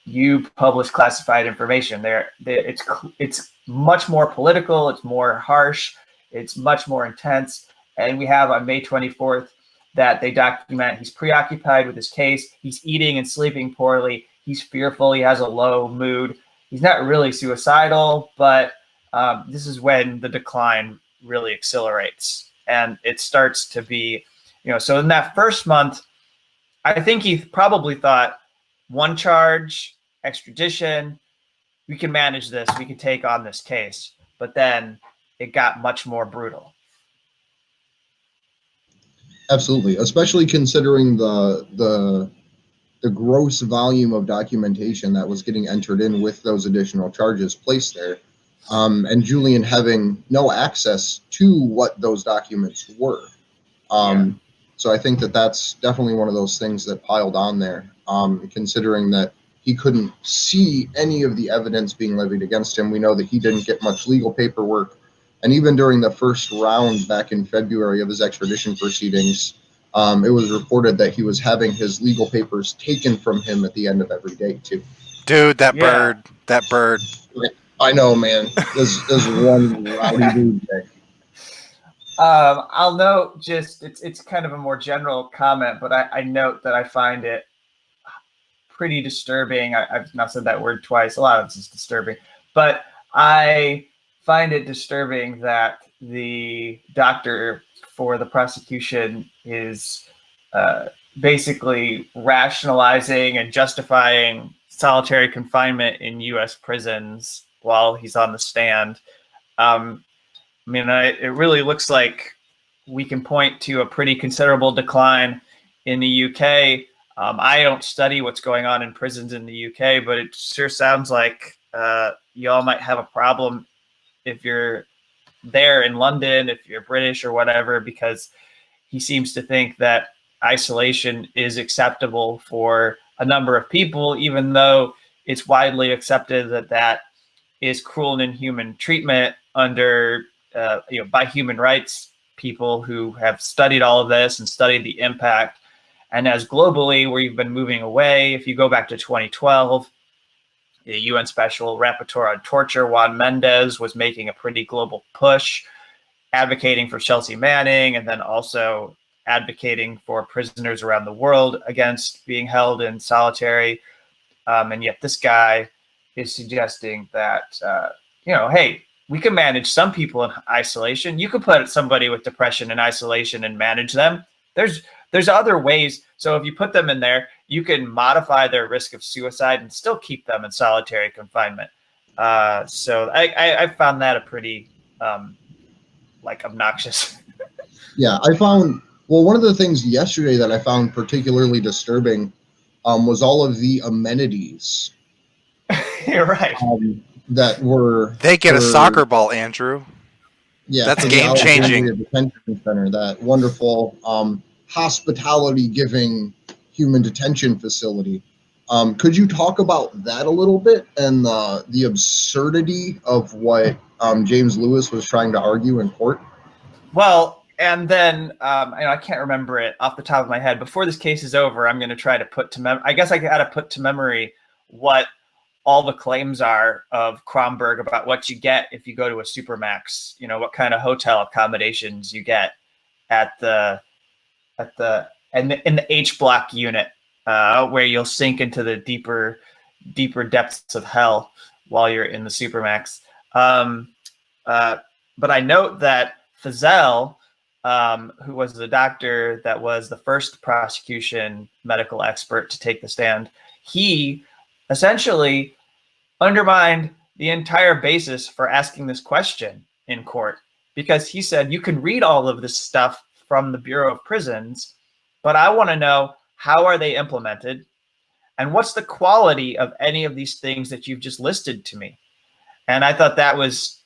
you publish classified information. It's much more political. It's more harsh. It's much more intense. And we have on May 24th that they document he's preoccupied with his case. He's eating and sleeping poorly. He's fearful. He has a low mood. He's not really suicidal, but this is when the decline really accelerates. And it starts to be, so in that first month, I think he probably thought one charge, extradition, we can manage this. We can take on this case. But then it got much more brutal. Absolutely, especially considering the gross volume of documentation that was getting entered in with those additional charges placed there, and Julian having no access to what those documents were. So I think that's definitely one of those things that piled on there, considering that he couldn't see any of the evidence being levied against him. We know that he didn't get much legal paperwork. And even during the first round back in February of his extradition proceedings, it was reported that he was having his legal papers taken from him at the end of every day, too. Dude, that bird. I know, man. This is one rowdy dude day. I'll note it's kind of a more general comment, but I note that I find it pretty disturbing. I've not said that word twice. A lot of this is disturbing, but I find it disturbing that the doctor for the prosecution is basically rationalizing and justifying solitary confinement in U.S. prisons while he's on the stand. It really looks like we can point to a pretty considerable decline in the UK. I don't study what's going on in prisons in the UK, but it sure sounds like y'all might have a problem if you're there in London, if you're British or whatever, because he seems to think that isolation is acceptable for a number of people, even though it's widely accepted that is cruel and inhuman treatment under by human rights people who have studied all of this and studied the impact. And as globally, where you've been moving away, if you go back to 2012, the UN Special Rapporteur on Torture, Juan Mendez, was making a pretty global push, advocating for Chelsea Manning, and then also advocating for prisoners around the world against being held in solitary. And yet this guy is suggesting that, hey, we can manage some people in isolation. You could put somebody with depression in isolation and manage them. There's other ways. So if you put them in there, you can modify their risk of suicide and still keep them in solitary confinement. So I found that a pretty obnoxious. Yeah, I found, one of the things yesterday that I found particularly disturbing was all of the amenities. You're right. That were They get a soccer ball, Andrew. Yeah, that's game changing. Detention center, that wonderful hospitality giving human detention facility. Could you talk about that a little bit and the absurdity of what James Lewis was trying to argue in court? Well, and then I can't remember it off the top of my head. Before this case is over, I'm going to try to put to I guess I got to put to memory what all the claims are of Kromberg about what you get if you go to a supermax. What kind of hotel accommodations you get in the H block unit, where you'll sink into the deeper depths of hell while you're in the supermax. But I note that Fazel who was the doctor that was the first prosecution medical expert to take the stand, he essentially undermined the entire basis for asking this question in court, because he said, you can read all of this stuff from the Bureau of Prisons, but I want to know, how are they implemented? And what's the quality of any of these things that you've just listed to me? And I thought that was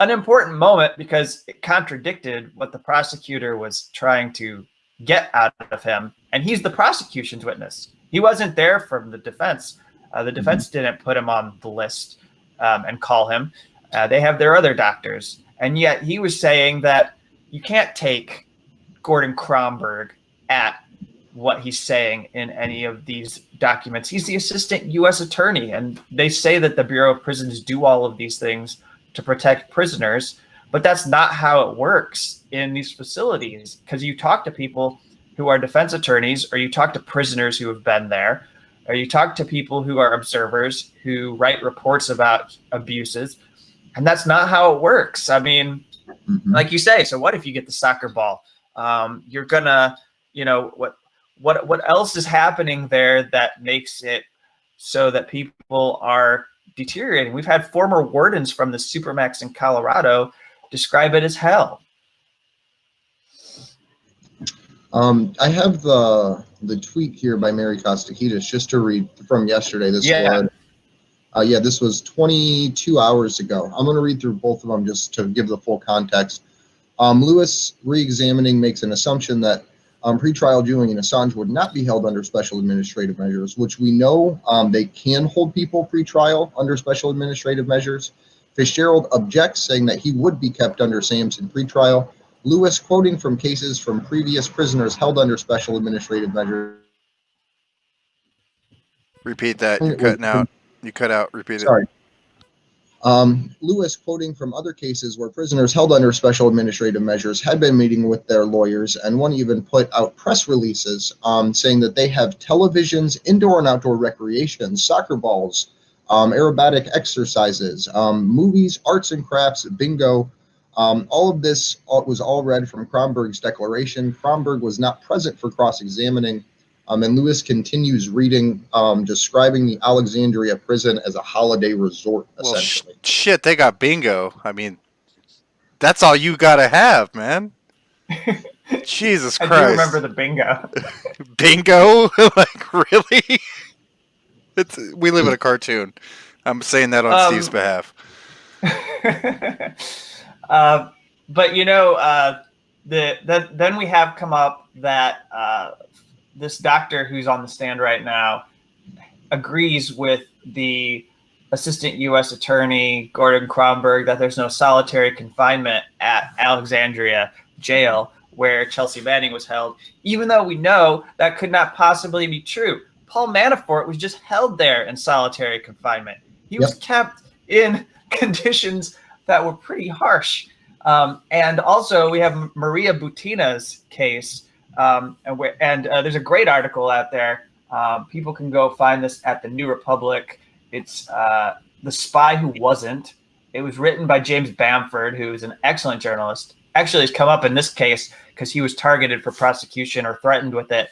an important moment, because it contradicted what the prosecutor was trying to get out of him. And he's the prosecution's witness. He wasn't there from the defense. The defense didn't put him on the list and call him. They have their other doctors. And yet he was saying that you can't take Gordon Kromberg at what he's saying in any of these documents. He's the assistant U.S. attorney, and they say that the Bureau of Prisons do all of these things to protect prisoners, but that's not how it works in these facilities, because you talk to people who are defense attorneys, or you talk to prisoners who have been there, or you talk to people who are observers who write reports about abuses, and that's not how it works. I mean, like you say, so what if you get the soccer ball? You're gonna, what else is happening there that makes it so that people are deteriorating? We've had former wardens from the Supermax in Colorado describe it as hell. I have the tweet here by Mary Costakidas just to read from yesterday. This this was 22 hours ago. I'm going to read through both of them just to give the full context. Lewis, re-examining, makes an assumption that pretrial Julian Assange would not be held under special administrative measures, which we know they can hold people pretrial under special administrative measures. Fitzgerald objects, saying that he would be kept under Sampson pretrial. Lewis, quoting from cases from previous prisoners held under special administrative measures. Repeat that. You're cutting out. You cut out. Repeat it. Sorry. Lewis, quoting from other cases where prisoners held under special administrative measures had been meeting with their lawyers, and one even put out press releases saying that they have televisions, indoor and outdoor recreation, soccer balls, aerobatic exercises, movies, arts and crafts, bingo. All of this was all read from Kromberg's declaration. Kromberg was not present for cross-examining. And Lewis continues reading, describing the Alexandria prison as a holiday resort, essentially. Well, shit, they got bingo. I mean, that's all you gotta have, man. Jesus Christ. I do remember the bingo. Bingo? Like, really? We live in a cartoon. I'm saying that on Steve's behalf. But, then we have come up that this doctor who's on the stand right now agrees with the assistant U.S. attorney, Gordon Kromberg, that there's no solitary confinement at Alexandria jail where Chelsea Manning was held, even though we know that could not possibly be true. Paul Manafort was just held there in solitary confinement. He was kept in conditions that were pretty harsh. And also we have Maria Butina's case. And there's a great article out there. People can go find this at the New Republic. It's The Spy Who Wasn't. It was written by James Bamford, who is an excellent journalist. Actually, he's come up in this case because he was targeted for prosecution or threatened with it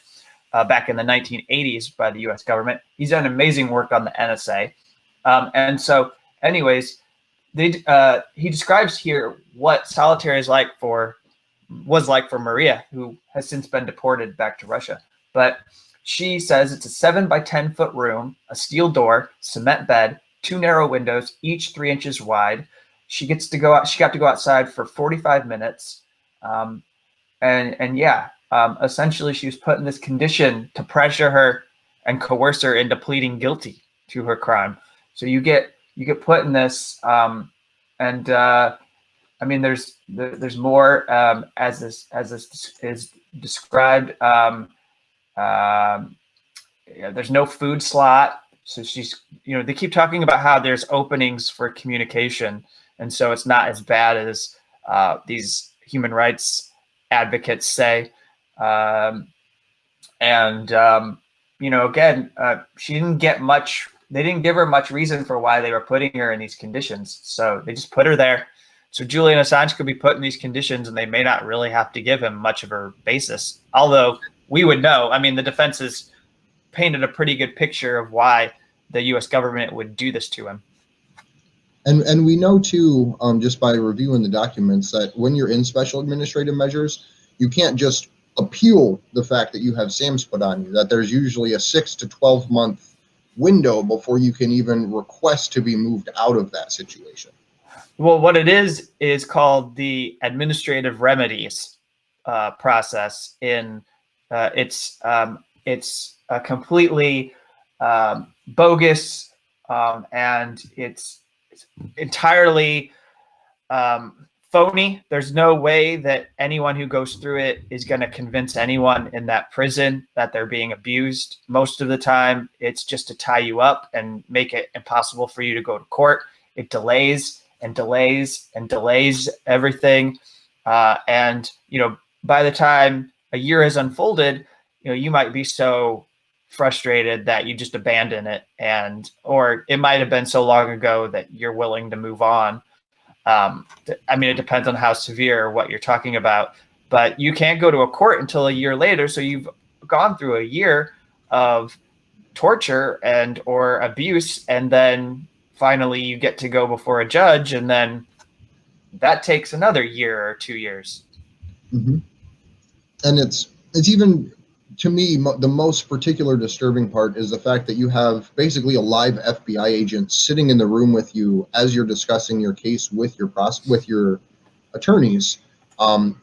back in the 1980s by the U.S. government. He's done amazing work on the NSA. And so, anyways, he describes here what solitary was like for Maria, who has since been deported back to Russia. But she says it's a 7 by 10 foot room, a steel door, cement bed, 2 narrow windows, each 3 inches wide. She got to go outside for 45 minutes. Essentially she was put in this condition to pressure her and coerce her into pleading guilty to her crime. So you get put in this, I mean, there's more as this is described. There's no food slot, so she's they keep talking about how there's openings for communication, and so it's not as bad as these human rights advocates say. She didn't get much. They didn't give her much reason for why they were putting her in these conditions, so they just put her there. So Julian Assange could be put in these conditions, and they may not really have to give him much of a basis. Although we would know. I mean, the defense has painted a pretty good picture of why the U.S. government would do this to him. And we know too, just by reviewing the documents, that when you're in special administrative measures, you can't just appeal the fact that you have SAMs put on you. That there's usually a 6 to 12 month window before you can even request to be moved out of that situation. Well, what it is called the administrative remedies process. It's a completely bogus, and it's entirely phony. There's no way that anyone who goes through it is going to convince anyone in that prison that they're being abused. Most of the time, it's just to tie you up and make it impossible for you to go to court. It delays and delays and delays everything. And, by the time a year has unfolded, you might be so frustrated that you just abandon it, or it might have been so long ago that you're willing to move on. I mean, it depends on how severe what you're talking about, but you can't go to a court until a year later. So you've gone through a year of torture and or abuse, and then finally you get to go before a judge, and then that takes another year or 2 years. Mm-hmm. And it's even, to me, the most particular disturbing part is the fact that you have basically a live FBI agent sitting in the room with you as you're discussing your case with your attorneys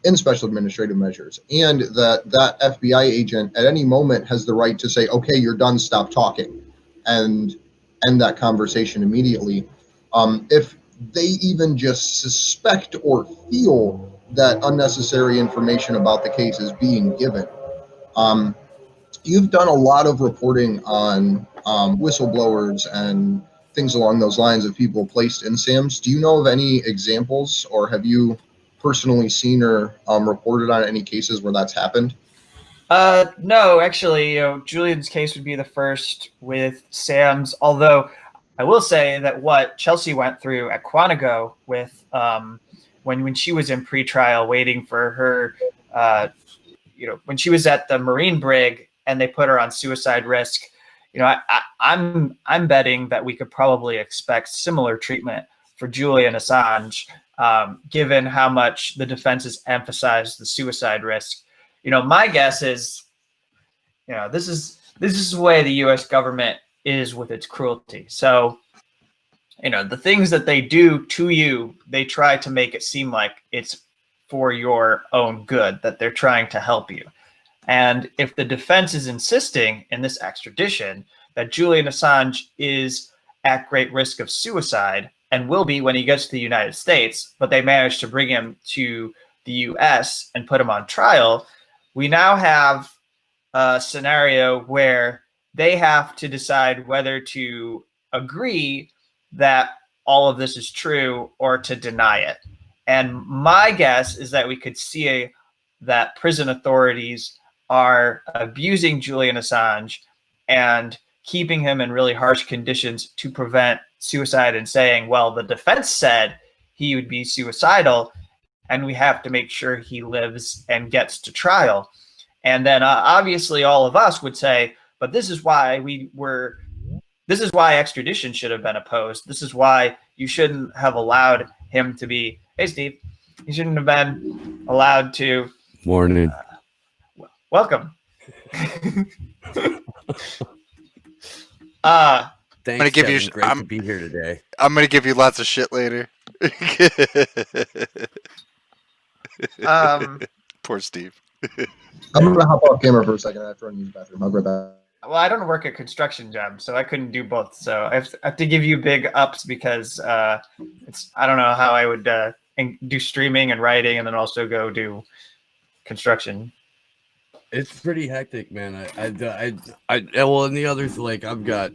in special administrative measures, and that FBI agent at any moment has the right to say, "Okay, you're done. Stop talking," and end that conversation immediately. If they even just suspect or feel that unnecessary information about the case is being given. You've done a lot of reporting on whistleblowers and things along those lines of people placed in SAMs. Do you know of any examples, or have you personally seen or reported on any cases where that's happened? No, actually, Julian's case would be the first with SAMs, although I will say that what Chelsea went through at Quantico with when she was in pretrial waiting for her, when she was at the Marine brig and they put her on suicide risk, I'm betting that we could probably expect similar treatment for Julian Assange, given how much the defense has emphasized the suicide risk. My guess is, this is the way the U.S. government is with its cruelty. So, the things that they do to you, they try to make it seem like it's for your own good, that they're trying to help you. And if the defense is insisting in this extradition that Julian Assange is at great risk of suicide and will be when he gets to the United States, but they managed to bring him to the U.S. and put him on trial, we now have a scenario where they have to decide whether to agree that all of this is true or to deny it. And my guess is that we could see that prison authorities are abusing Julian Assange and keeping him in really harsh conditions to prevent suicide, and saying, well, the defense said he would be suicidal, and we have to make sure he lives and gets to trial. And then obviously all of us would say, but this is why this is why extradition should have been opposed. This is why you shouldn't have allowed him to be, hey, Steve, you shouldn't have been allowed to. Morning. Welcome. Thanks, gonna give you. Great to be here today. I'm gonna give you lots of shit later. Poor Steve. I'm gonna hop off camera for a second. I have to run to use the bathroom. I'll be right back. Well, I don't work a construction job, so I couldn't do both. So I have to give you big ups because I don't know how I would do streaming and writing and then also go do construction. It's pretty hectic, man. Well, and the others, like, I've got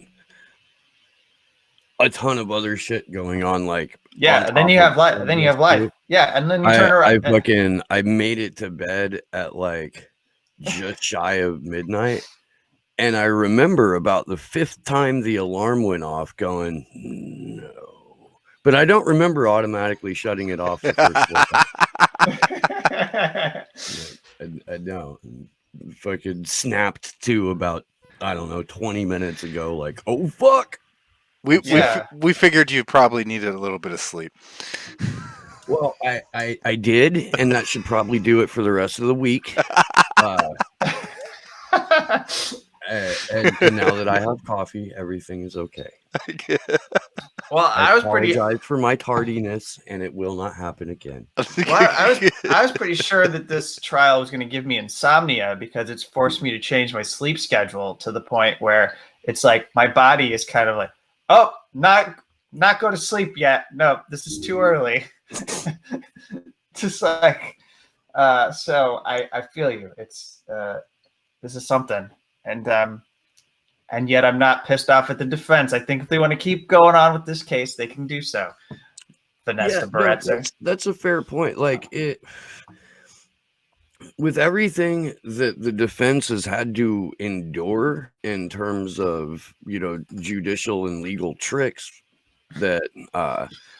a ton of other shit going on, like, yeah. And then you have life. Then you have life. Yeah, and then you turn around. I made it to bed at like just shy of midnight, and I remember about the fifth time the alarm went off, going, no, But I don't remember automatically shutting it off the first 4 times. I don't. Fucking snapped to about, I don't know, 20 minutes ago. Like, oh fuck. We Yeah. we figured you probably needed a little bit of sleep. Well, I did, and that should probably do it for the rest of the week. And now that I have coffee, everything is okay. Well, I was pretty. apologize for my tardiness, and it will not happen again. Well, I was pretty sure that this trial was going to give me insomnia because it's forced me to change my sleep schedule to the point where it's like my body is kind of like, oh, not go to sleep yet. No, this is too early. Just like, so I feel you. It's this is something, and yet I'm not pissed off at the defense. I think if they want to keep going on with this case, they can do so. Vanessa Baretzer. That's a fair point. Like it, with everything that the defense has had to endure in terms of, you know, judicial and legal tricks that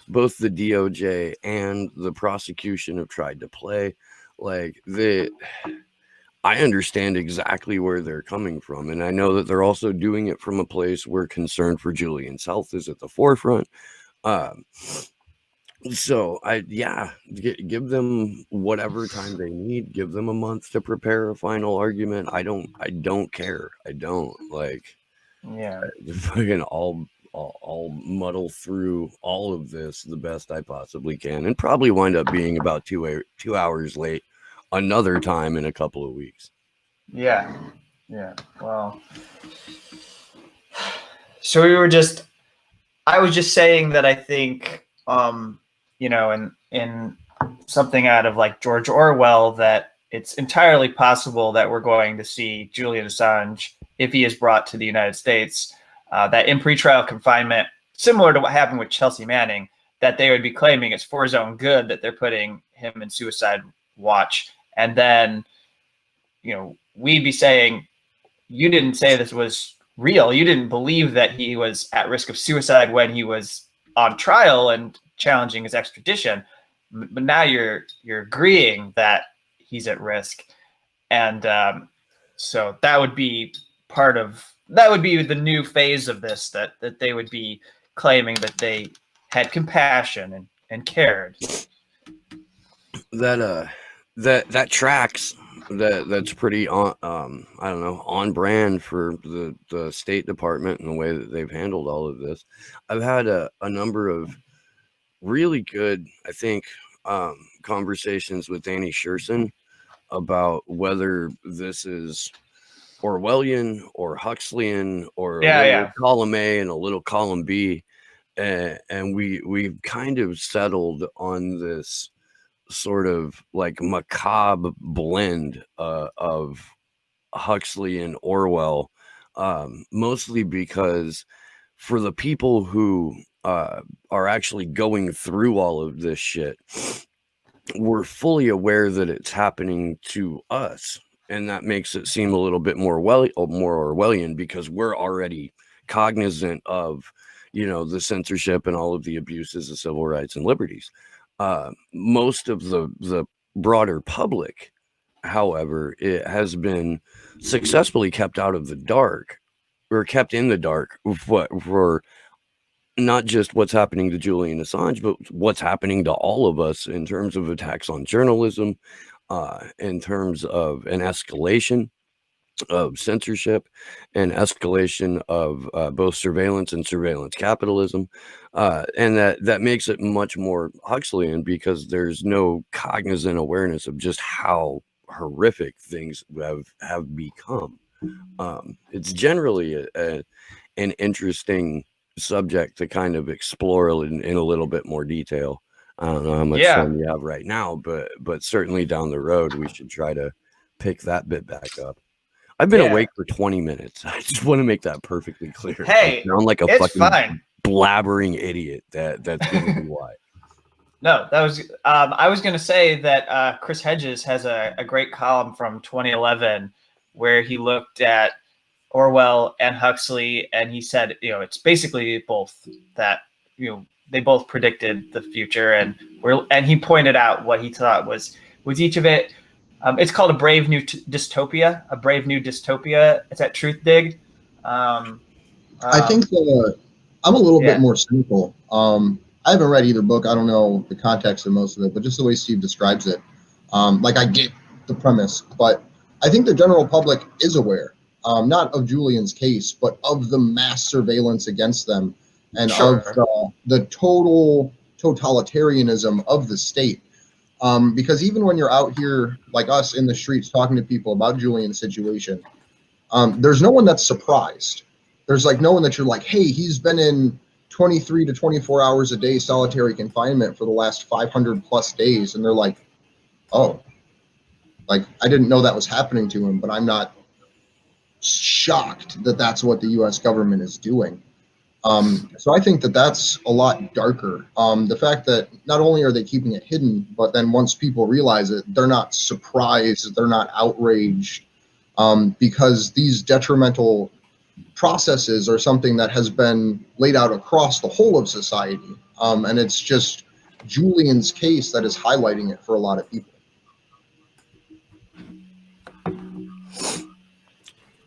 both the DOJ and the prosecution have tried to play, like I understand exactly where they're coming from, and I know that they're also doing it from a place where concern for Julian's health is at the forefront. So give them whatever time they need. Give them a month to prepare a final argument. I don't care. I don't like. Yeah. Fucking I'll muddle through all of this the best I possibly can, and probably wind up being about 2 hours late another time in a couple of weeks. Yeah. Well, so I was just saying that I think, you know, in something out of like George Orwell, that it's entirely possible that we're going to see Julian Assange, if he is brought to the United States, that in pretrial confinement, similar to what happened with Chelsea Manning, that they would be claiming it's for his own good that they're putting him in suicide watch. And then, you know, we'd be saying, you didn't say this was real. You didn't believe that he was at risk of suicide when he was on trial and challenging his extradition. But now you're agreeing that he's at risk. And so that would be the new phase of this, that they would be claiming that they had compassion and cared. That tracks. That's pretty on I don't know, on brand for the State Department and the way that they've handled all of this. I've had a number of really good, I think, conversations with Danny Sherson about whether this is Orwellian or Huxleyan or a little column A and a little column B, and we've kind of settled on this sort of like macabre blend of Huxley and Orwell, mostly because for the people who are actually going through all of this shit, we're fully aware that it's happening to us, and that makes it seem a little bit more Orwellian because we're already cognizant of, you know, the censorship and all of the abuses of civil rights and liberties. Most of the broader public, however, it has been successfully kept out of the dark, or kept in the dark for not just what's happening to Julian Assange, but what's happening to all of us in terms of attacks on journalism, in terms of an escalation of censorship, and escalation of both surveillance and surveillance capitalism, and that makes it much more Huxleyan because there's no cognizant awareness of just how horrific things have become. It's generally an interesting subject to kind of explore in a little bit more detail. I don't know how much time you have right now, but certainly down the road we should try to pick that bit back up. I've been awake for 20 minutes. I just want to make that perfectly clear. Hey, I sound like a fucking fine. blabbering idiot. That's gonna be why. No, that was I was going to say that Chris Hedges has a great column from 2011 where he looked at Orwell and Huxley, and he said, you know, it's basically both, that, you know, they both predicted the future, and he pointed out what he thought was each of it. It's called A Brave New Dystopia. A Brave New Dystopia. It's at Truthdig. I think I'm a little bit more cynical. I haven't read either book. I don't know the context of most of it, but just the way Steve describes it, like I get the premise, but I think the general public is aware, not of Julian's case, but of the mass surveillance against them and of the total totalitarianism of the state. Because even when you're out here, like us in the streets, talking to people about Julian's situation, there's no one that's surprised. There's like no one that you're like, hey, he's been in 23 to 24 hours a day solitary confinement for the last 500 plus days. And they're like, oh, like, I didn't know that was happening to him, but I'm not shocked that that's what the U.S. government is doing. So I think that that's a lot darker. The fact that not only are they keeping it hidden, but then once people realize it, they're not surprised, they're not outraged, because these detrimental processes are something that has been laid out across the whole of society. And it's just Julian's case that is highlighting it for a lot of people.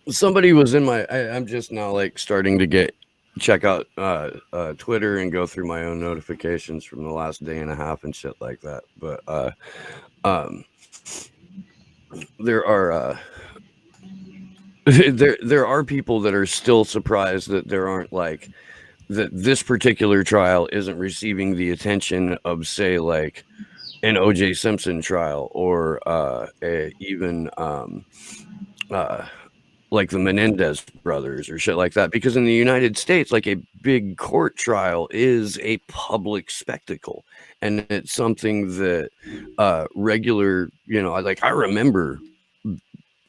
Somebody was in I'm just now like starting to check out Twitter and go through my own notifications from the last day and a half and shit like that. But there are there are people that are still surprised that there aren't like that this particular trial isn't receiving the attention of, say, like an O.J. Simpson trial or even like the Menendez brothers or shit like that, because in the United States, like, a big court trial is a public spectacle, and it's something that regular, like, I remember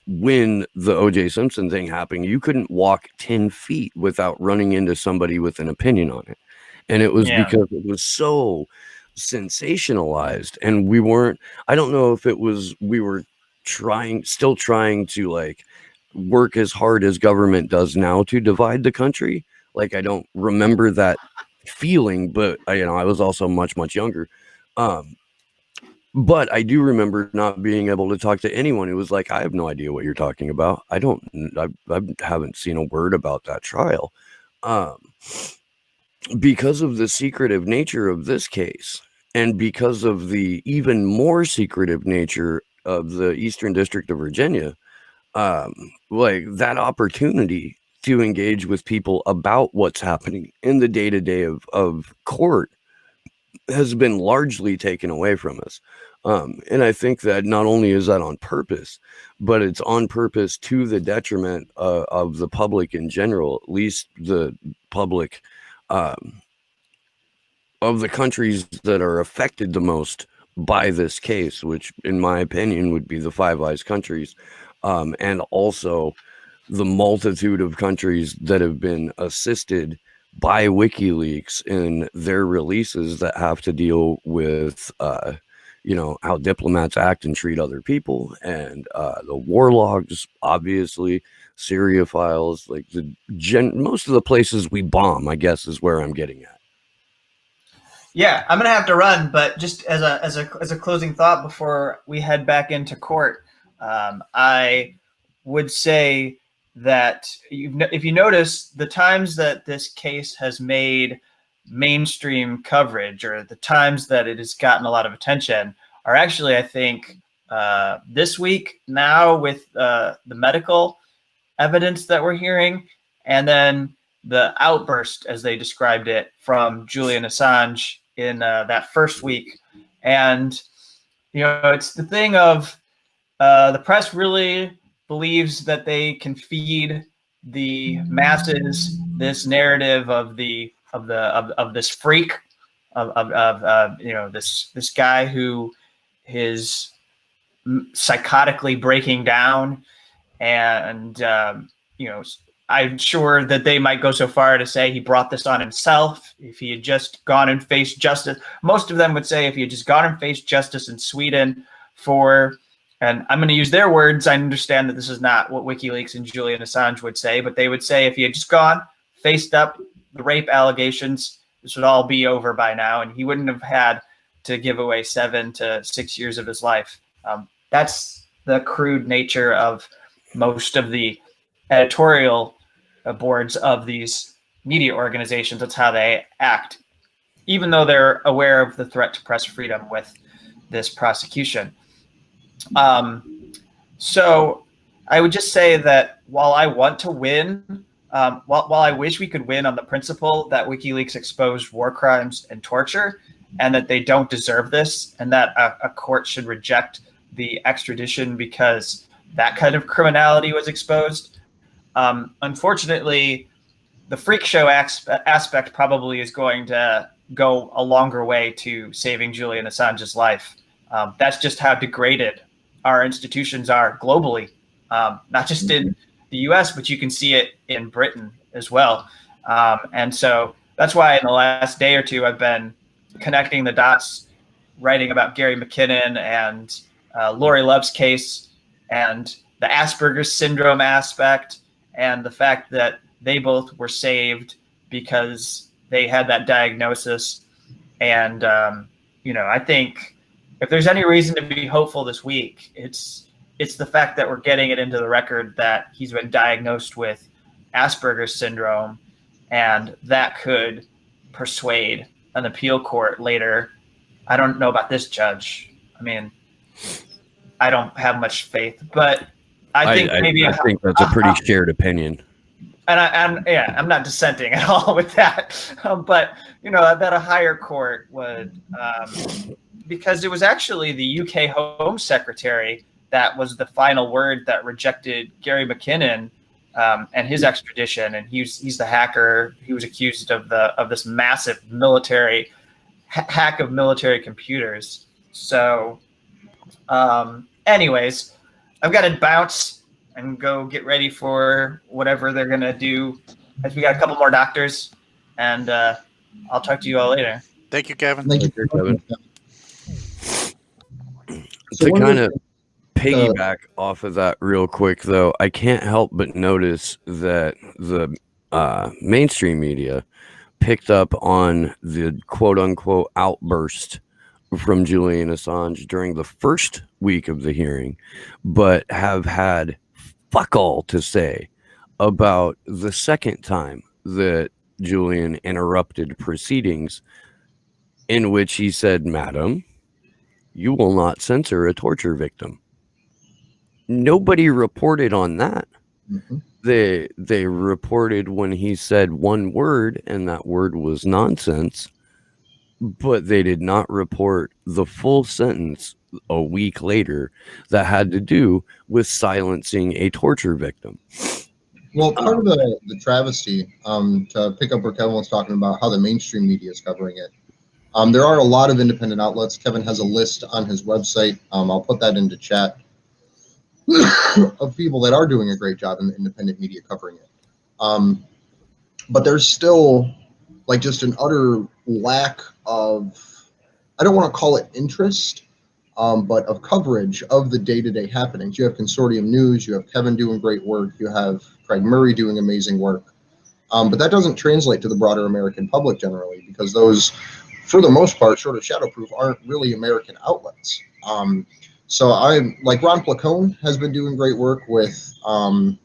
when the O.J. Simpson thing happened, you couldn't walk 10 feet without running into somebody with an opinion on it, and it was because it was so sensationalized, and I don't know if it was we were still trying to like work as hard as government does now to divide the country. Like, I don't remember that feeling, but I was also much younger. But I do remember not being able to talk to anyone who was like, I have no idea what you're talking about. I haven't seen a word about that trial. Because of the secretive nature of this case, and because of the even more secretive nature of the Eastern District of Virginia, like, that opportunity to engage with people about what's happening in the day-to-day of court has been largely taken away from us. And I think that not only is that on purpose, but it's on purpose to the detriment of the public in general, at least the public of the countries that are affected the most by this case, which in my opinion would be the Five Eyes countries. And also the multitude of countries that have been assisted by WikiLeaks in their releases that have to deal with, how diplomats act and treat other people, and the war logs, obviously, Syria files, like most of the places we bomb, I guess, is where I'm getting at. Yeah, I'm gonna have to run, but just as a closing thought before we head back into court. I would say that if you notice, the times that this case has made mainstream coverage, or the times that it has gotten a lot of attention, are actually, I think, this week now with the medical evidence that we're hearing, and then the outburst, as they described it, from Julian Assange in that first week. And, it's the thing of, the press really believes that they can feed the masses this narrative of this freak of this guy who is psychotically breaking down, and I'm sure that they might go so far to say he brought this on himself. If he had just gone and faced justice, most of them would say if he had just gone and faced justice in Sweden for. And I'm going to use their words. I understand that this is not what WikiLeaks and Julian Assange would say, but they would say if he had just gone, faced up the rape allegations this would all be over by now, and he wouldn't have had to give away 7 to 6 years of his life. That's the crude nature of most of the editorial boards of these media organizations. That's how they act, even though they're aware of the threat to press freedom with this prosecution. So I would just say that while I want to win, while I wish we could win on the principle that WikiLeaks exposed war crimes and torture, and that they don't deserve this, and that a court should reject the extradition because that kind of criminality was exposed. Unfortunately, the freak show aspect probably is going to go a longer way to saving Julian Assange's life. That's just how degraded our institutions are globally, not just in the US, but you can see it in Britain as well. And so that's why in the last day or two, I've been connecting the dots, writing about Gary McKinnon and Lori Love's case, and the Asperger's syndrome aspect, and the fact that they both were saved because they had that diagnosis. And, I think if there's any reason to be hopeful this week, it's the fact that we're getting it into the record that he's been diagnosed with Asperger's syndrome, and that could persuade an appeal court later. I don't know about this judge. I mean, I don't have much faith, but I think I think that's a pretty shared opinion. And I'm not dissenting at all with that. But that a higher court would, because it was actually the UK Home Secretary that was the final word that rejected Gary McKinnon and his extradition. And he's the hacker. He was accused of this massive military hack of military computers. So, anyways, I've got to bounce and go get ready for whatever they're going to do. As we got a couple more doctors, and I'll talk to you all later. Thank you, Kevin. Thank you, Kevin. So To one of kind the- of piggyback off of that real quick, though, I can't help but notice that the mainstream media picked up on the quote-unquote outburst from Julian Assange during the first week of the hearing, but have had fuck all to say about the second time that Julian interrupted proceedings, in which he said, "Madam, you will not censor a torture victim." Nobody reported on that. Mhm. They reported when he said one word, and that word was nonsense, but they did not report the full sentence a week later that had to do with silencing a torture victim. Well, part of the travesty, to pick up where Kevin was talking about how the mainstream media is covering it, there are a lot of independent outlets. Kevin has a list on his website. I'll put that into chat of people that are doing a great job in the independent media covering it. But there's still like just an utter lack of, I don't want to call it interest, but of coverage of the day-to-day happenings. You have Consortium News, you have Kevin doing great work, you have Craig Murray doing amazing work. But that doesn't translate to the broader American public generally, because those, for the most part, short of Shadowproof, aren't really American outlets. So I'm like Ron Placone has been doing great work with Graham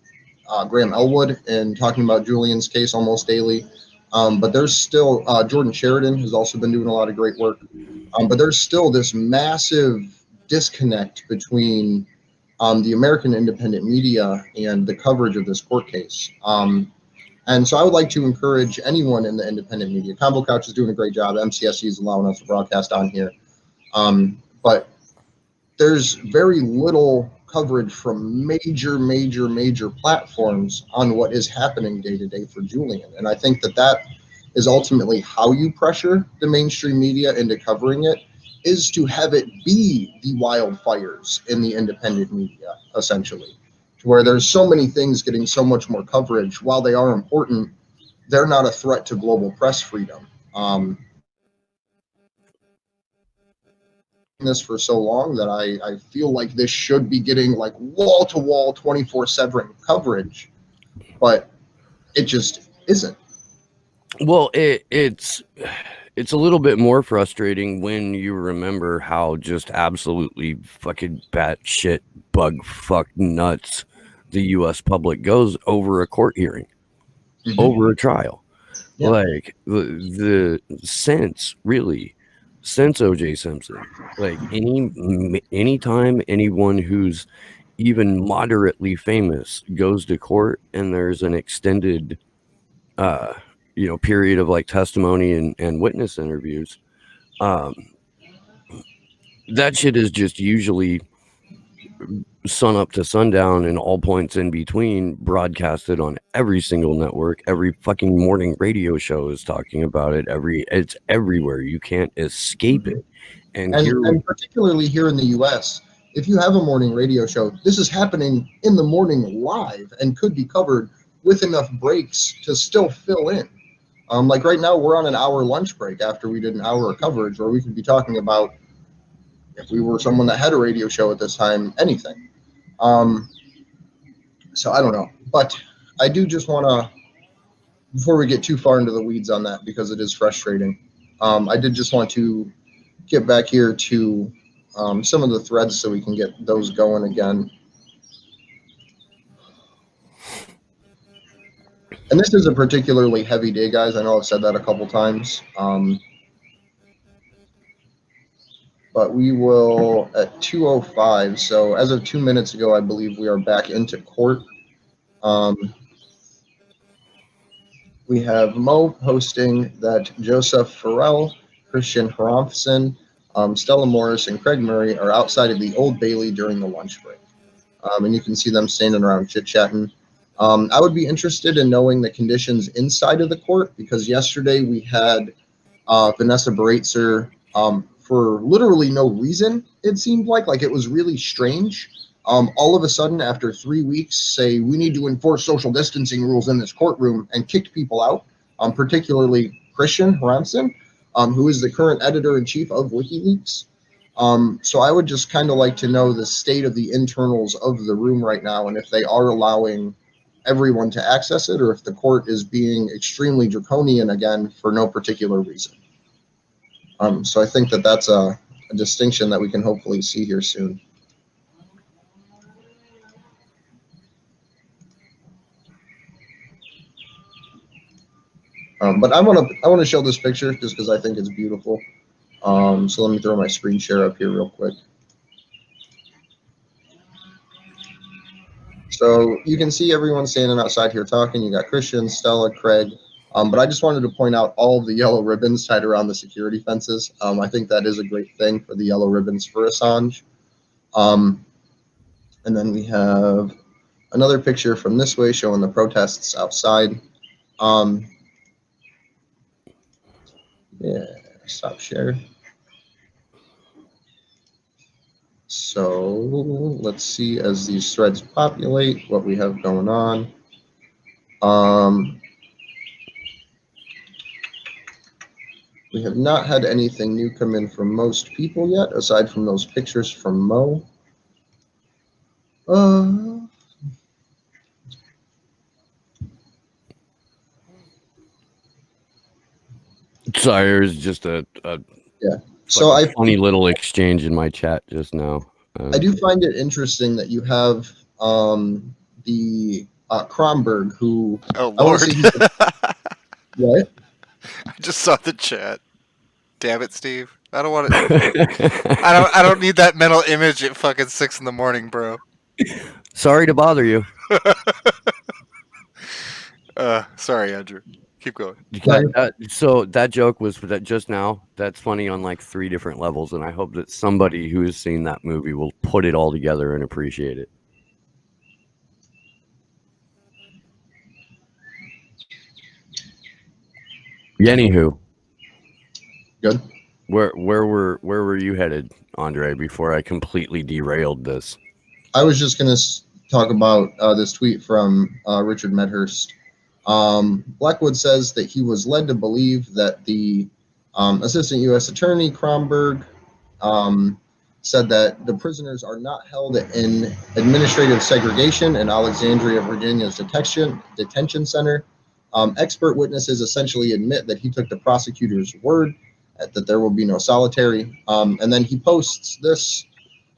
Elwood and talking about Julian's case almost daily. But there's still Jordan Sheridan has also been doing a lot of great work. But there's still this massive disconnect between the American independent media and the coverage of this court case. And so I would like to encourage anyone in the independent media. Combo Couch is doing a great job. MCSC is allowing us to broadcast on here. But there's very little coverage from major platforms on what is happening day to day for Julian. And I think that is ultimately how you pressure the mainstream media into covering it, is to have it be the wildfires in the independent media, essentially, to where there's so many things getting so much more coverage. While they are important, they're not a threat to global press freedom. This for so long that I feel like this should be getting like wall-to-wall 24/7 coverage, but it just isn't. Well, it's a little bit more frustrating when you remember how just absolutely fucking batshit bug fuck nuts the U.S. public goes over a court hearing, over a trial. Yeah. Like the since O.J. Simpson, like anytime anyone who's even moderately famous goes to court and there's an extended period of like testimony and witness interviews, that shit is just usually sun up to sundown and all points in between, broadcasted on every single network. Every fucking morning radio show is talking about it. It's everywhere. You can't escape it. And particularly here in the US, if you have a morning radio show, this is happening in the morning live and could be covered with enough breaks to still fill in. Like right now, we're on an hour lunch break after we did an hour of coverage, where we could be talking about, if we were someone that had a radio show at this time, anything. So I don't know, but I do just want to, before we get too far into the weeds on that, because it is frustrating, I did just want to get back here to some of the threads so we can get those going again. And this is a particularly heavy day, guys. I know I've said that a couple times. But we will at 2:05. So as of 2 minutes ago, I believe we are back into court. We have Mo posting that Joseph Farrell, Christian Hrompson, Stella Morris, and Craig Murray are outside of the Old Bailey during the lunch break. And you can see them standing around chit-chatting. I would be interested in knowing the conditions inside of the court, because yesterday we had Vanessa Baratzer for literally no reason, it seemed like it was really strange. All of a sudden, after 3 weeks, say we need to enforce social distancing rules in this courtroom, and kicked people out, particularly Christian Hrompson, who is the current editor-in-chief of WikiLeaks. So I would just kind of like to know the state of the internals of the room right now, and if they are allowing everyone to access it, or if the court is being extremely draconian again for no particular reason. So I think that that's a distinction that we can hopefully see here soon. But I want to show this picture just because I think it's beautiful. So let me throw my screen share up here real quick. So you can see everyone standing outside here talking. You got Christian, Stella, Craig. But I just wanted to point out all of the yellow ribbons tied around the security fences. I think that is a great thing for the yellow ribbons for Assange. And then we have another picture from this way showing the protests outside. Yeah, stop share. So let's see, as these threads populate, what we have going on. We have not had anything new come in from most people yet, aside from those pictures from Mo. Sorry, there's just a yeah. So funny little exchange in my chat just now. I do find it interesting that you have the Kronberg, who. Oh Lord! What? I just saw the chat. Damn it, Steve! I don't want it. I don't need that mental image at fucking 6 a.m, bro. Sorry to bother you. Sorry, Andrew. Keep going. So that joke was that just now. That's funny on like 3 different levels, and I hope that somebody who has seen that movie will put it all together and appreciate it. Anywho, good. Where were you headed, Andre? Before I completely derailed this, I was just gonna talk about this tweet from Richard Medhurst. Blackwood says that he was led to believe that the Assistant U.S. Attorney Kronberg said that the prisoners are not held in administrative segregation in Alexandria, Virginia's detention center. Expert witnesses essentially admit that he took the prosecutor's word that there will be no solitary. And then he posts this,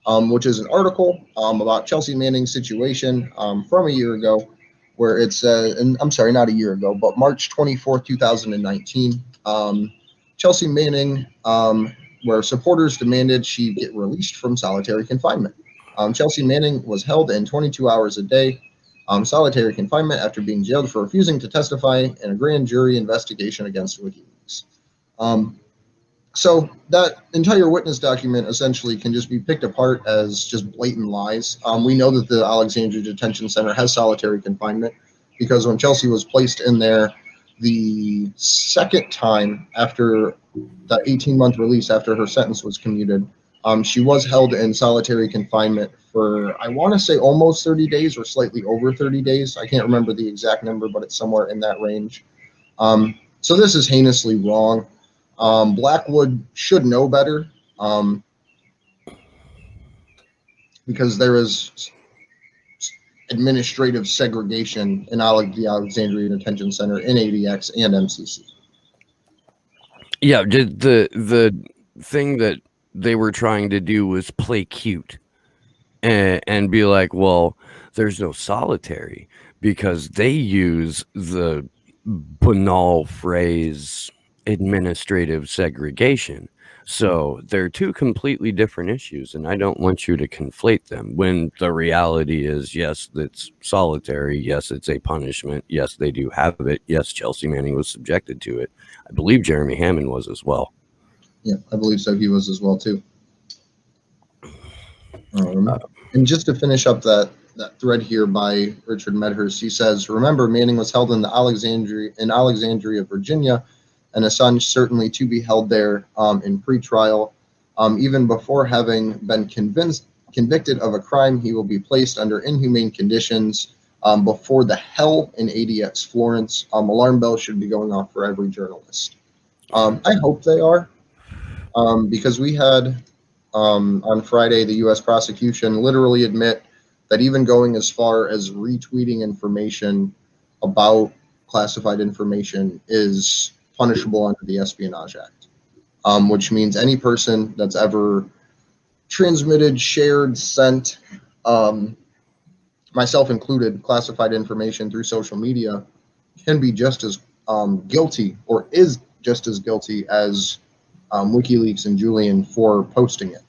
which is an article about Chelsea Manning's situation from a year ago, where it says, and I'm sorry, not a year ago, but March 24th, 2019. Chelsea Manning, where supporters demanded she get released from solitary confinement. Chelsea Manning was held in 22 hours a day, solitary confinement after being jailed for refusing to testify in a grand jury investigation against WikiLeaks. So that entire witness document essentially can just be picked apart as just blatant lies. We know that the Alexandria Detention Center has solitary confinement because when Chelsea was placed in there the second time after the 18-month release after her sentence was commuted, she was held in solitary confinement for, I want to say, almost 30 days or slightly over 30 days. I can't remember the exact number, but it's somewhere in that range. So this is heinously wrong. Blackwood should know better because there is administrative segregation in the Alexandria Detention Center in ADX and MCC. Yeah, the thing that they were trying to do was play cute and be like, well, there's no solitary because they use the banal phrase administrative segregation. So they're two completely different issues, and I don't want you to conflate them when the reality is, yes, it's solitary. Yes, it's a punishment. Yes, they do have it. Yes, Chelsea Manning was subjected to it. I believe Jeremy Hammond was as well. Yeah, I believe so. He was as well, too. And just to finish up that thread here by Richard Medhurst, he says, remember, Manning was held in Alexandria, Virginia, and Assange certainly to be held there in pretrial. Even before having been convicted of a crime, he will be placed under inhumane conditions before the hell in ADX Florence. Alarm bells should be going off for every journalist. I hope they are, because we had on Friday the U.S. prosecution literally admit that even going as far as retweeting information about classified information is punishable under the Espionage Act, which means any person that's ever transmitted, shared, sent, myself included, classified information through social media can be just as guilty or is just as guilty as WikiLeaks and Julian for posting it.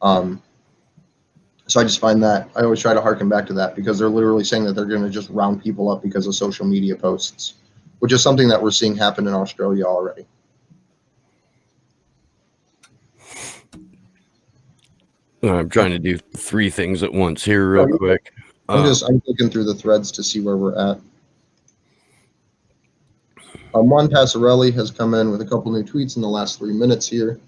So I just find that I always try to harken back to that because they're literally saying that they're going to just round people up because of social media posts, which is something that we're seeing happen in Australia already. I'm trying to do three things at once here real quick. I'm looking through the threads to see where we're at. Juan Passarelli has come in with a couple new tweets in the last 3 minutes here.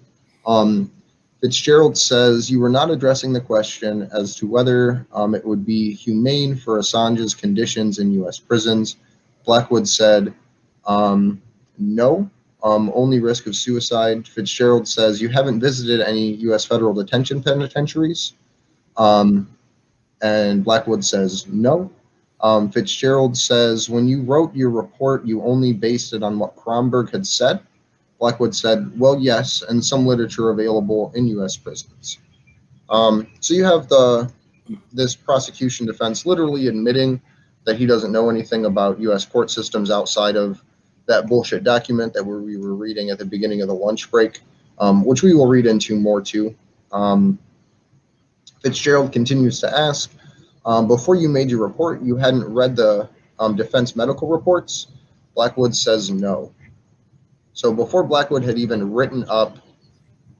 Fitzgerald says, you were not addressing the question as to whether it would be humane for Assange's conditions in U.S. prisons. Blackwood said, no, only risk of suicide. Fitzgerald says, you haven't visited any U.S. federal detention penitentiaries. And Blackwood says, no. Fitzgerald says, when you wrote your report, you only based it on what Kromberg had said. Blackwood said, well, yes, and some literature available in U.S. prisons. So you have this prosecution defense literally admitting that he doesn't know anything about U.S. court systems outside of that bullshit document that we were reading at the beginning of the lunch break, which we will read into more too. Fitzgerald continues to ask, before you made your report, you hadn't read the defense medical reports? Blackwood says no. So before Blackwood had even written up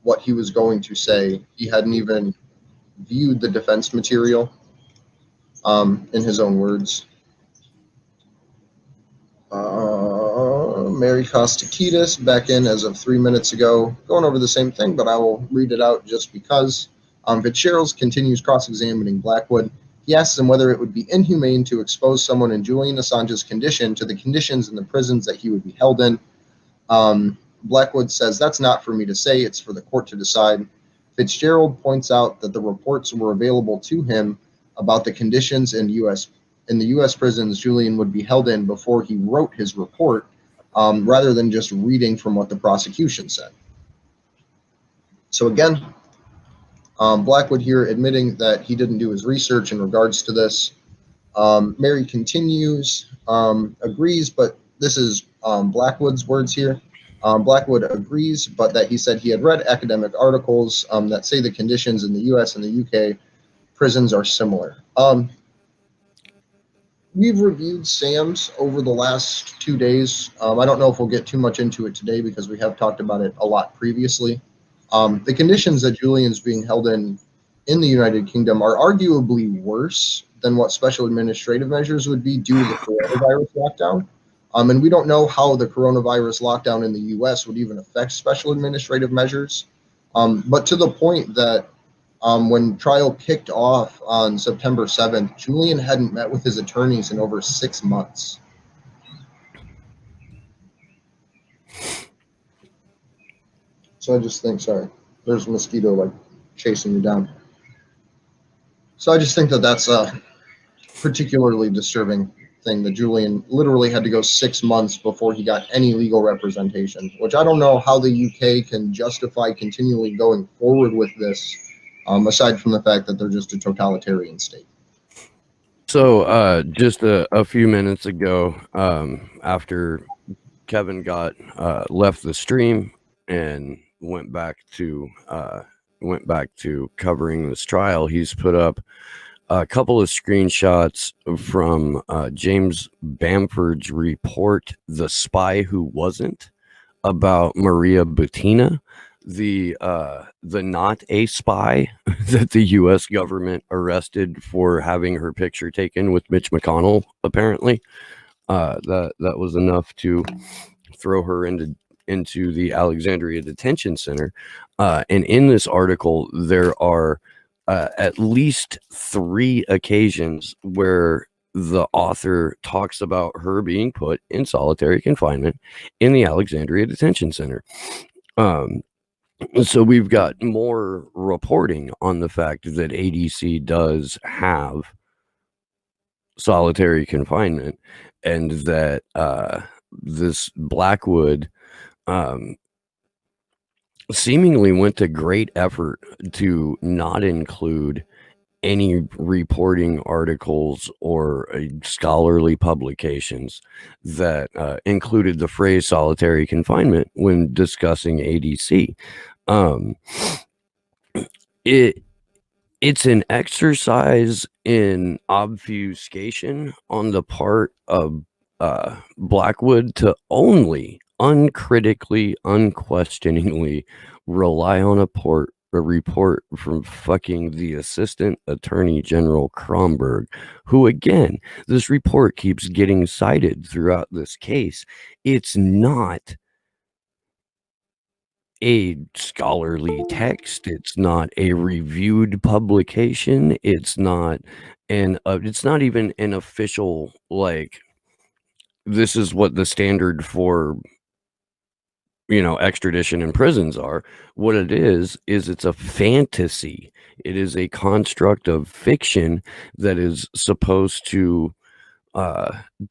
what he was going to say, he hadn't even viewed the defense material, in his own words. Mary Kostakidis back in as of 3 minutes ago, going over the same thing, but I will read it out just because. Fitzgerald continues cross-examining Blackwood. He asks him whether it would be inhumane to expose someone in Julian Assange's condition to the conditions in the prisons that he would be held in. Blackwood says, that's not for me to say, it's for the court to decide. Fitzgerald points out that the reports were available to him about the conditions in in the U.S. prisons Julian would be held in before he wrote his report, rather than just reading from what the prosecution said. So again, Blackwood here admitting that he didn't do his research in regards to this. Mary continues, agrees, but this is Blackwood's words here. Blackwood agrees, but that he said he had read academic articles that say the conditions in the U.S. and the UK prisons are similar. We've reviewed SAMS over the last 2 days. I don't know if we'll get too much into it today because we have talked about it a lot previously. The conditions that Julian's being held in the United Kingdom are arguably worse than what special administrative measures would be due to the coronavirus lockdown. And we don't know how the coronavirus lockdown in the U.S. would even affect special administrative measures. But to the point that when trial kicked off on September 7th, Julian hadn't met with his attorneys in over 6 months. So I just think, sorry, there's a mosquito like chasing me down. So I just think that that's a particularly disturbing thing, that Julian literally had to go 6 months before he got any legal representation, which I don't know how the UK can justify continually going forward with this, aside from the fact that they're just a totalitarian state. So just a few minutes ago, after Kevin got left the stream and went back to covering this trial, he's put up a couple of screenshots from James Bamford's report, "The Spy Who Wasn't," about Maria Butina, the not a spy that the U.S. government arrested for having her picture taken with Mitch McConnell. Apparently, that was enough to throw her into the Alexandria Detention Center. And in this article, there are at least 3 occasions where the author talks about her being put in solitary confinement in the Alexandria Detention Center. So we've got more reporting on the fact that ADC does have solitary confinement, and that this Blackwood seemingly went to great effort to not include any reporting articles or scholarly publications that included the phrase solitary confinement when discussing ADC. It's an exercise in obfuscation on the part of Blackwood to only uncritically, unquestioningly rely on a report from fucking the Assistant Attorney General Kronberg, who, again, this report keeps getting cited throughout this case. It's not a scholarly text. It's not a reviewed publication. It's not even an official, like, this is what the standard for extradition in prisons are. What it is it's a fantasy. It is a construct of fiction that is supposed to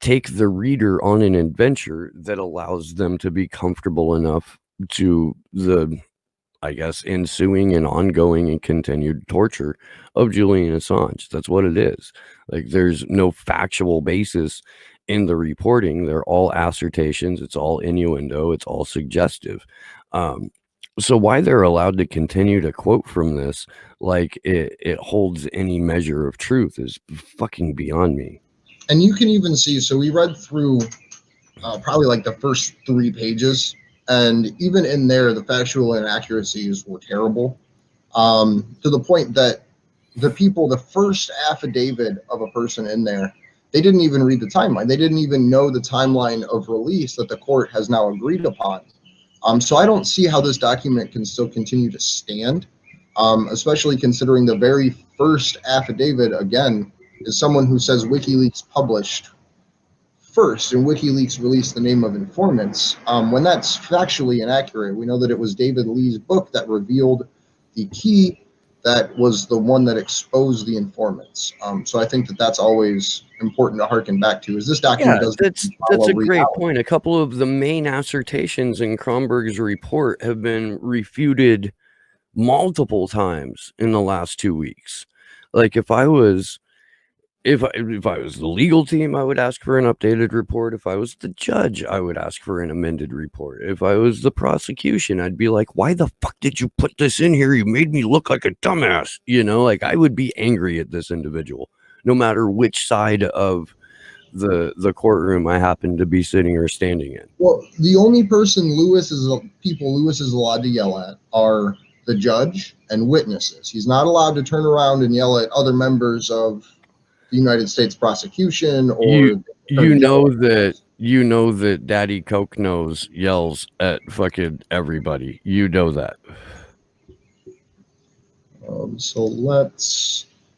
take the reader on an adventure that allows them to be comfortable enough to the, I guess, ensuing and ongoing and continued torture of Julian Assange. That's what it is. Like, there's no factual basis in the reporting. They're all assertions. It's all innuendo. It's all suggestive. So why they're allowed to continue to quote from this like it holds any measure of truth is fucking beyond me. And you can even see, so we read through probably like the first 3 pages, and even in there, the factual inaccuracies were terrible, to the point that the first affidavit of a person in there, they didn't even read the timeline. They didn't even know the timeline of release that the court has now agreed upon. So I don't see how this document can still continue to stand, especially considering the very first affidavit, again, is someone who says WikiLeaks published first, and WikiLeaks released the name of informants, when that's factually inaccurate. We know that it was David Lee's book that revealed the key that was the one that exposed the informants. So I think that that's always important to harken back to. Is this document Yeah, doesn't that's follow a great reality. point. A couple of the main assertions in Kronberg's report have been refuted multiple times in the last 2 weeks. Like if I was the legal team, I would ask for an updated report. If I was the judge, I would ask for an amended report. If I was the prosecution, I'd be like, why the fuck did you put this in here? You made me look like a dumbass. You know, like I would be angry at this individual, no matter which side of the courtroom I happen to be sitting or standing in. Well, the only person Lewis is allowed to yell at are the judge and witnesses. He's not allowed to turn around and yell at other members of the United States prosecution or You know that Daddy Coke Nose yells at fucking everybody. You know that. So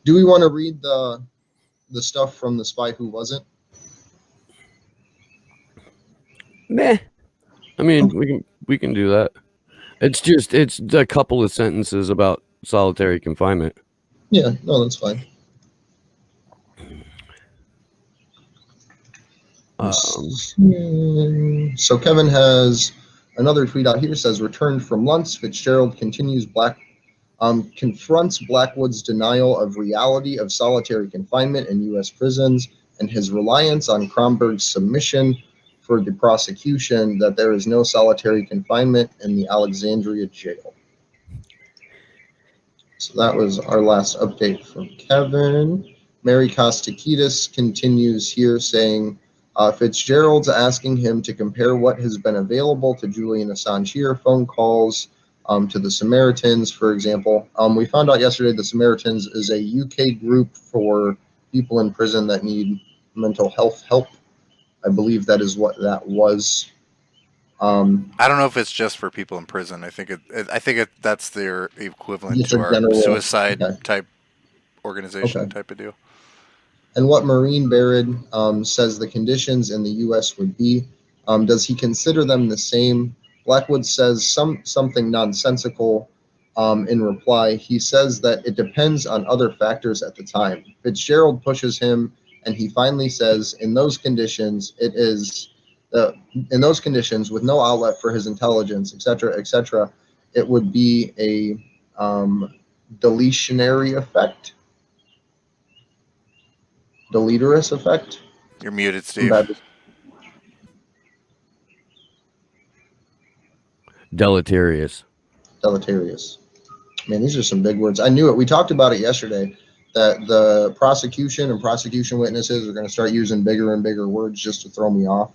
do we want to read the stuff from The Spy Who Wasn't? Meh. I mean, we can do that. It's a couple of sentences about solitary confinement. Yeah, no, that's fine. So Kevin has another tweet out here, says, returned from Luntz, Fitzgerald confronts Blackwood's denial of reality of solitary confinement in U.S. prisons and his reliance on Kronberg's submission for the prosecution that there is no solitary confinement in the Alexandria jail. So that was our last update from Kevin. Mary Kostakidis continues here saying, Fitzgerald's asking him to compare what has been available to Julian Assange here, phone calls to the Samaritans, for example. We found out yesterday the Samaritans is a UK group for people in prison that need mental health help. I believe that is what that was. I don't know if it's just for people in prison. I think that's their equivalent to our suicide type organization type of deal. And what Maureen Barrett says the conditions in the U.S. would be, does he consider them the same? Blackwood says something nonsensical in reply. He says that it depends on other factors at the time. Fitzgerald pushes him, and he finally says, in those conditions, in those conditions, with no outlet for his intelligence, etc., it would be a deletionary effect. Deleterious effect. You're muted, Steve. Deleterious. Man, these are some big words. I knew it. We talked about it yesterday, that the prosecution and prosecution witnesses are going to start using bigger and bigger words just to throw me off.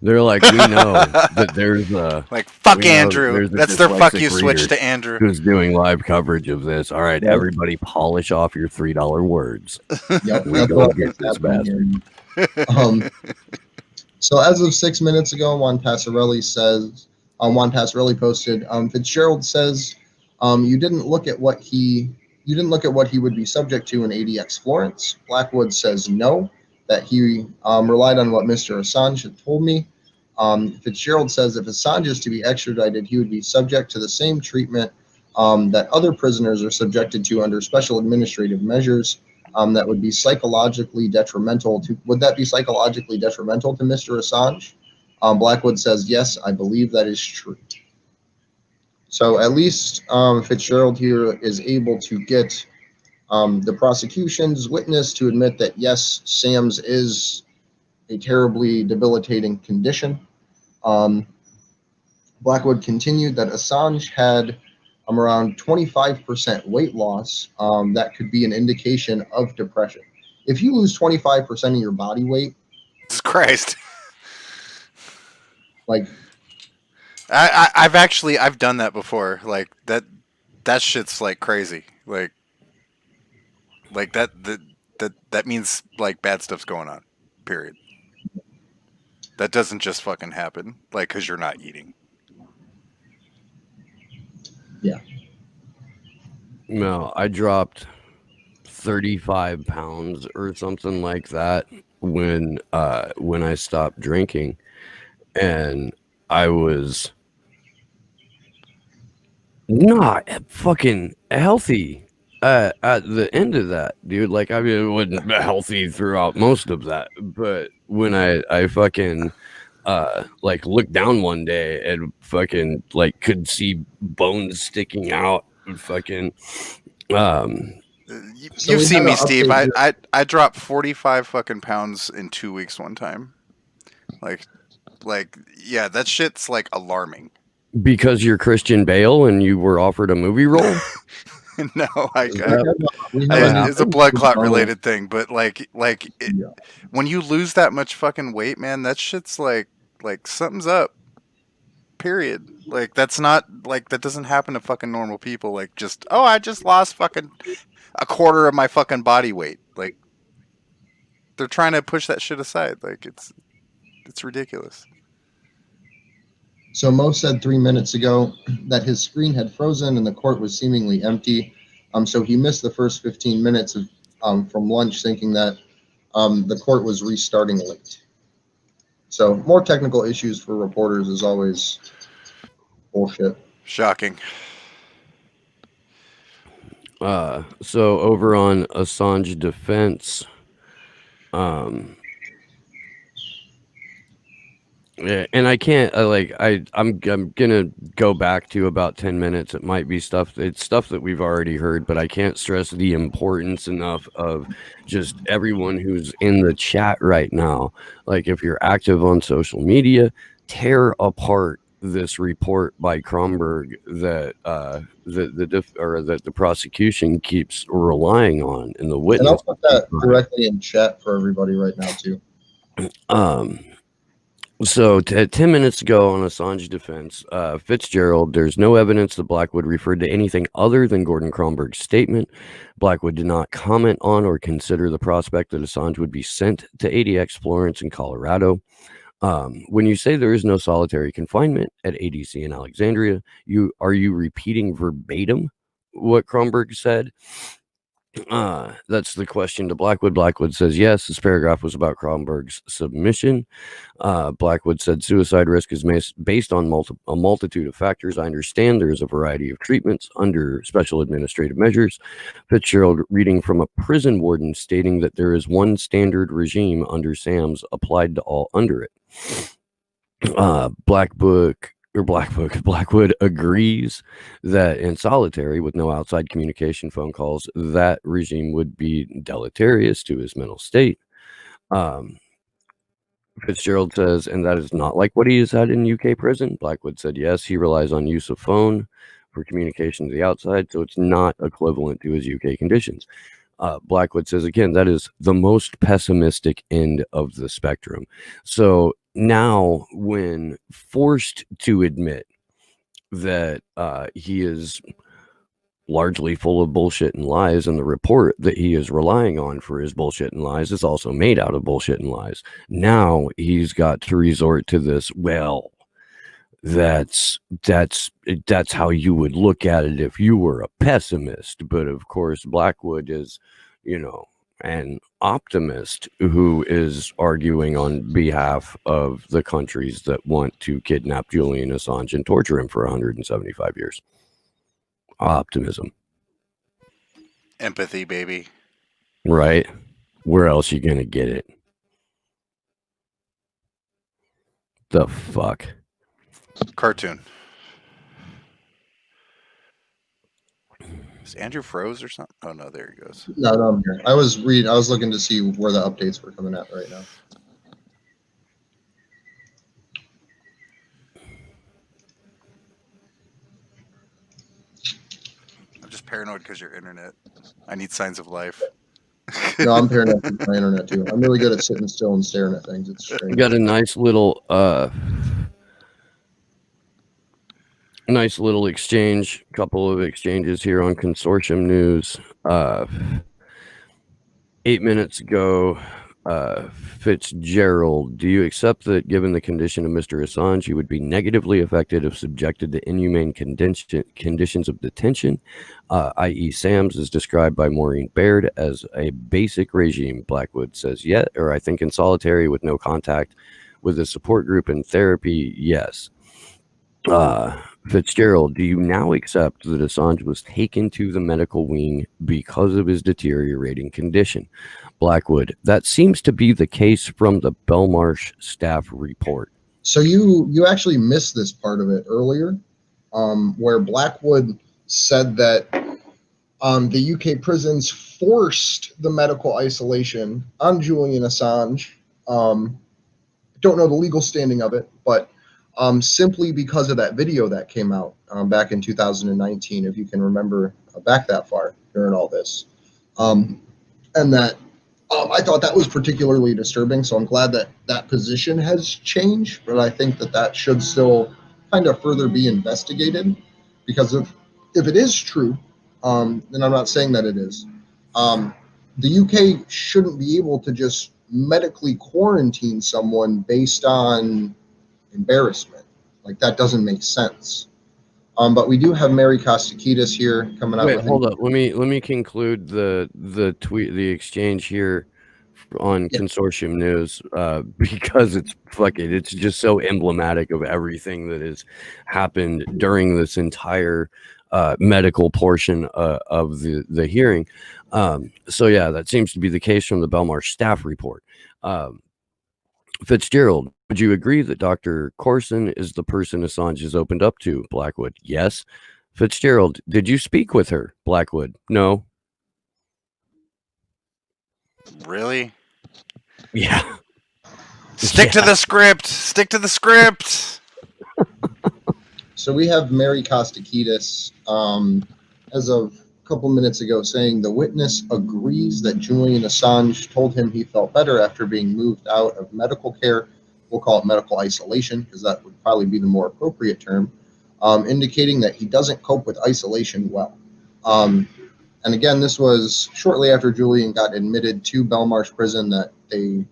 They're like, we know that there's like fuck Andrew. That's their fuck you switch to Andrew, who's doing live coverage of this. All right, everybody, polish off your $3 words. Yep, we go get this bastard. So as of 6 minutes ago, Juan Passarelli posted, Fitzgerald says, you didn't look at what he would be subject to in ADX Florence. Blackwood says no, that he relied on what Mr. Assange had told me. Fitzgerald says if Assange is to be extradited, he would be subject to the same treatment that other prisoners are subjected to under special administrative measures. That would be psychologically detrimental to. Would that be psychologically detrimental to Mr. Assange? Blackwood says yes, I believe that is true. So at least Fitzgerald here is able to get the prosecution's witness to admit that yes, Sam's is a terribly debilitating condition. Blackwood continued that Assange had around 25% weight loss. That could be an indication of depression. If you lose 25% of your body weight, Jesus Christ. Like, I've done that before. Like that shit's like crazy. Like that means like bad stuff's going on. Period. That doesn't just fucking happen. Like, cause you're not eating. Yeah. No, I dropped 35 pounds or something like that when I stopped drinking, and I was not fucking healthy at the end of that, dude. Like, I mean, it wasn't healthy throughout most of that, but when I fucking like looked down one day and fucking like could see bones sticking out and fucking you've seen me, Steve. I dropped 45 fucking pounds in 2 weeks one time. Like yeah, that shit's like alarming. Because you're Christian Bale and you were offered a movie role. No, it's a blood clot related thing, but when you lose that much fucking weight, man, that shit's like something's up. Period. Like, that's not like, that doesn't happen to fucking normal people. Like, just, oh, I just lost fucking a quarter of my fucking body weight. Like, they're trying to push that shit aside. Like, it's ridiculous. So Mo said 3 minutes ago that his screen had frozen and the court was seemingly empty. So he missed the first 15 minutes of from lunch, thinking that the court was restarting late. So more technical issues for reporters is always bullshit. Shocking. So over on Assange defense, yeah, and I can't I'm gonna go back to about 10 minutes. It might be stuff. It's stuff that we've already heard, but I can't stress the importance enough of just everyone who's in the chat right now. Like, if you're active on social media, tear apart this report by Kronberg that that the prosecution keeps relying on in the witness. And I'll put that directly in chat for everybody right now too. So 10 minutes ago on Assange defense, Fitzgerald, there's no evidence that Blackwood referred to anything other than Gordon Kronberg's statement. Blackwood did not comment on or consider the prospect that Assange would be sent to ADX Florence in Colorado. When you say there is no solitary confinement at ADC in Alexandria, are you repeating verbatim what Kronberg said? That's the question to Blackwood. Blackwood says yes. This paragraph was about Kronberg's submission. Blackwood said suicide risk is based on a multitude of factors. I understand there is a variety of treatments under special administrative measures. Fitzgerald, reading from a prison warden, stating that there is one standard regime under SAMS applied to all under it. Blackwood agrees that in solitary, with no outside communication, phone calls, that regime would be deleterious to his mental state. Fitzgerald says, and that is not like what he has had in UK prison. Blackwood said, yes, he relies on use of phone for communication to the outside, so it's not equivalent to his UK conditions. Blackwood says, again, that is the most pessimistic end of the spectrum. So now, when forced to admit that he is largely full of bullshit and lies, and the report that he is relying on for his bullshit and lies is also made out of bullshit and lies, now he's got to resort to this, well, that's how you would look at it if you were a pessimist. But of course, Blackwood is, an optimist who is arguing on behalf of the countries that want to kidnap Julian Assange and torture him for 175 years. Optimism. Empathy, baby. Right? Where else you gonna get it? The fuck? Cartoon. Is Andrew froze or something? Oh no, there he goes. No, I'm here. I was looking to see where the updates were coming at right now. I'm just paranoid because your internet. I need signs of life. No, I'm paranoid with my internet too. I'm really good at sitting still and staring at things. It's strange. We got a nice little exchange, couple of exchanges here on Consortium News. 8 minutes ago, Fitzgerald, do you accept that given the condition of Mr. Assange, you would be negatively affected if subjected to inhumane conditions of detention, i.e. SAMS is described by Maureen Baird as a basic regime? Blackwood says yes, or I think in solitary with no contact with a support group and therapy, yes. Fitzgerald, do you now accept that Assange was taken to the medical wing because of his deteriorating condition? Blackwood, that seems to be the case from the Belmarsh staff report. So you actually missed this part of it earlier, where Blackwood said that the UK prisons forced the medical isolation on Julian Assange. Don't know the legal standing of it, but simply because of that video that came out back in 2019, if you can remember back that far during all this. And that I thought that was particularly disturbing, so I'm glad that that position has changed, but I think that that should still kind of further be investigated, because if it is true, and I'm not saying that it is, the UK shouldn't be able to just medically quarantine someone based on embarrassment. Like, that doesn't make sense. But we do have Mary Kostakidis here coming out. Wait, hold up. Let me conclude the tweet, the exchange here on Consortium News, because it's just so emblematic of everything that has happened during this entire medical portion of the hearing. So yeah, that seems to be the case from the Belmarsh staff report. Fitzgerald, would you agree that Dr. Corson is the person Assange has opened up to? Blackwood, yes. Fitzgerald, did you speak with her? Blackwood, no. Really? Yeah. Stick to the script. Stick to the script. So we have Mary Kostakidis, as of a couple minutes ago, saying the witness agrees that Julian Assange told him he felt better after being moved out of medical care. We'll call it medical isolation, because that would probably be the more appropriate term, indicating that he doesn't cope with isolation well. And again, this was shortly after Julian got admitted to Belmarsh prison that they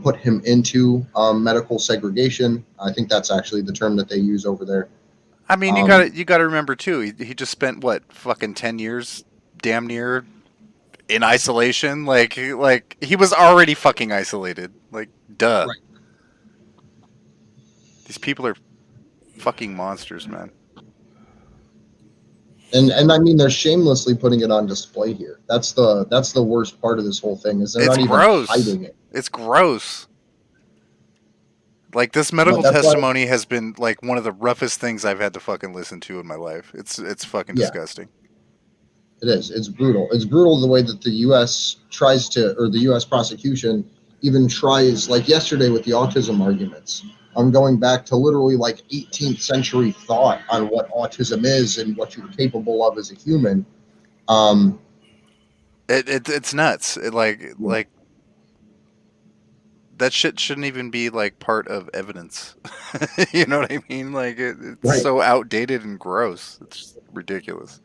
put him into medical segregation. I think that's actually the term that they use over there. I mean, you got to remember too. He just spent what, fucking 10 years, damn near, in isolation. Like he was already fucking isolated. Like, duh. Right. These people are fucking monsters, man. And I mean, they're shamelessly putting it on display here. That's the worst part of this whole thing, is they're not even hiding it. It's gross. Like, this medical testimony has been like one of the roughest things I've had to fucking listen to in my life. It's fucking disgusting. It is. It's brutal. It's brutal the way that the U.S. tries to, or the U.S. prosecution even tries, like yesterday with the autism arguments. I'm going back to literally like 18th century thought on what autism is and what you're capable of as a human. It's nuts. Like that shit shouldn't even be like part of evidence. You know what I mean? Like it's so outdated and gross. It's ridiculous.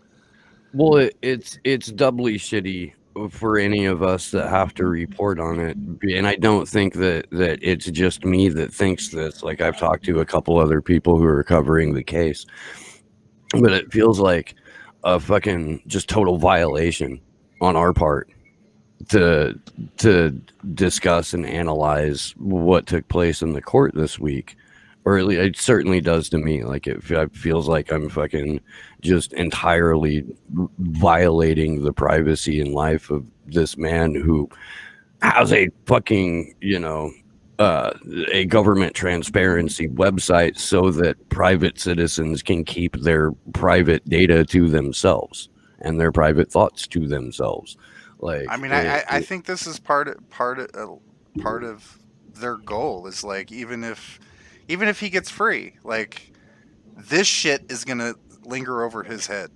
Well, it's doubly shitty for any of us that have to report on it, and I don't think that it's just me that thinks this. Like, I've talked to a couple other people who are covering the case, but it feels like a fucking just total violation on our part to discuss and analyze what took place in the court this week. Or at least it certainly does to me. Like, it feels like I'm fucking just entirely violating the privacy and life of this man who has a fucking, a government transparency website so that private citizens can keep their private data to themselves and their private thoughts to themselves. Like, I mean, I think this is part of their goal is, like, even if he gets free, like, this shit is gonna linger over his head.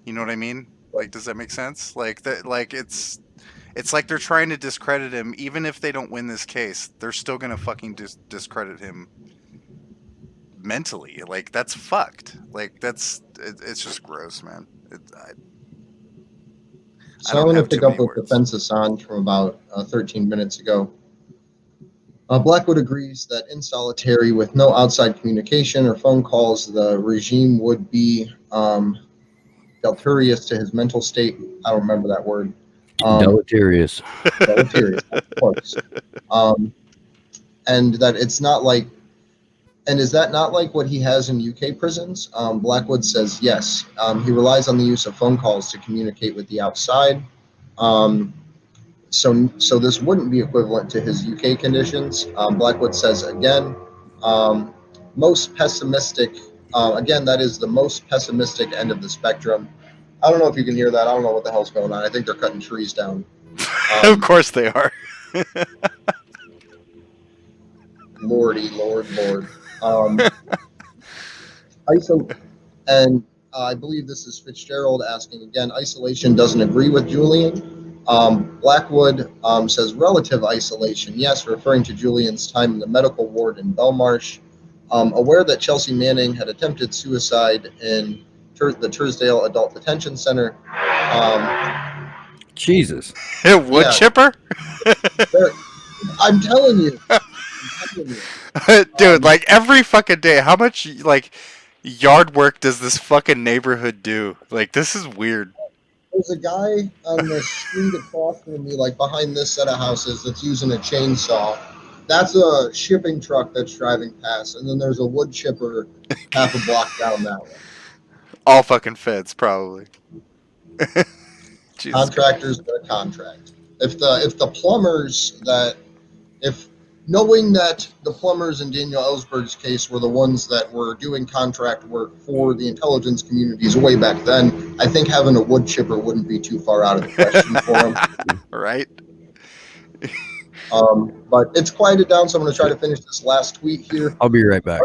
You know what I mean? Like, does that make sense? Like that, like it's like they're trying to discredit him. Even if they don't win this case, they're still gonna fucking discredit him mentally. Like, that's fucked. Like, it's just gross, man. So I want to pick up with Defense Assange from about 13 minutes ago. Blackwood agrees that in solitary, with no outside communication or phone calls, the regime would be deleterious to his mental state. I don't remember that word. Deleterious. Deleterious, of course. And that it's not like And is that not like what he has in UK prisons? Blackwood says yes. He relies on the use of phone calls to communicate with the outside. So this wouldn't be equivalent to his UK conditions. Blackwood says again, most pessimistic. Again, that is the most pessimistic end of the spectrum. I don't know if you can hear that. I don't know what the hell's going on. I think they're cutting trees down. Of course they are. Lordy, Lord. And I believe this is Fitzgerald asking again, isolation doesn't agree with Julian. Blackwood says relative isolation, yes, referring to Julian's time in the medical ward in Belmarsh. Aware that Chelsea Manning had attempted suicide in the Truesdale Adult Detention Center. Jesus. Wood chipper? I'm telling you. Dude, like every fucking day, how much like yard work does this fucking neighborhood do? Like, this is weird. There's a guy on the street across from me, like behind this set of houses, that's using a chainsaw. That's a shipping truck that's driving past, and then there's a wood chipper half a block down that way. All fucking feds, probably. Contractors get a contract. If the plumbers knowing that the plumbers in Daniel Ellsberg's case were the ones that were doing contract work for the intelligence communities way back then, I think having a wood chipper wouldn't be too far out of the question for them. Right. But it's quieted down, so I'm going to try to finish this last tweet here. I'll be right back.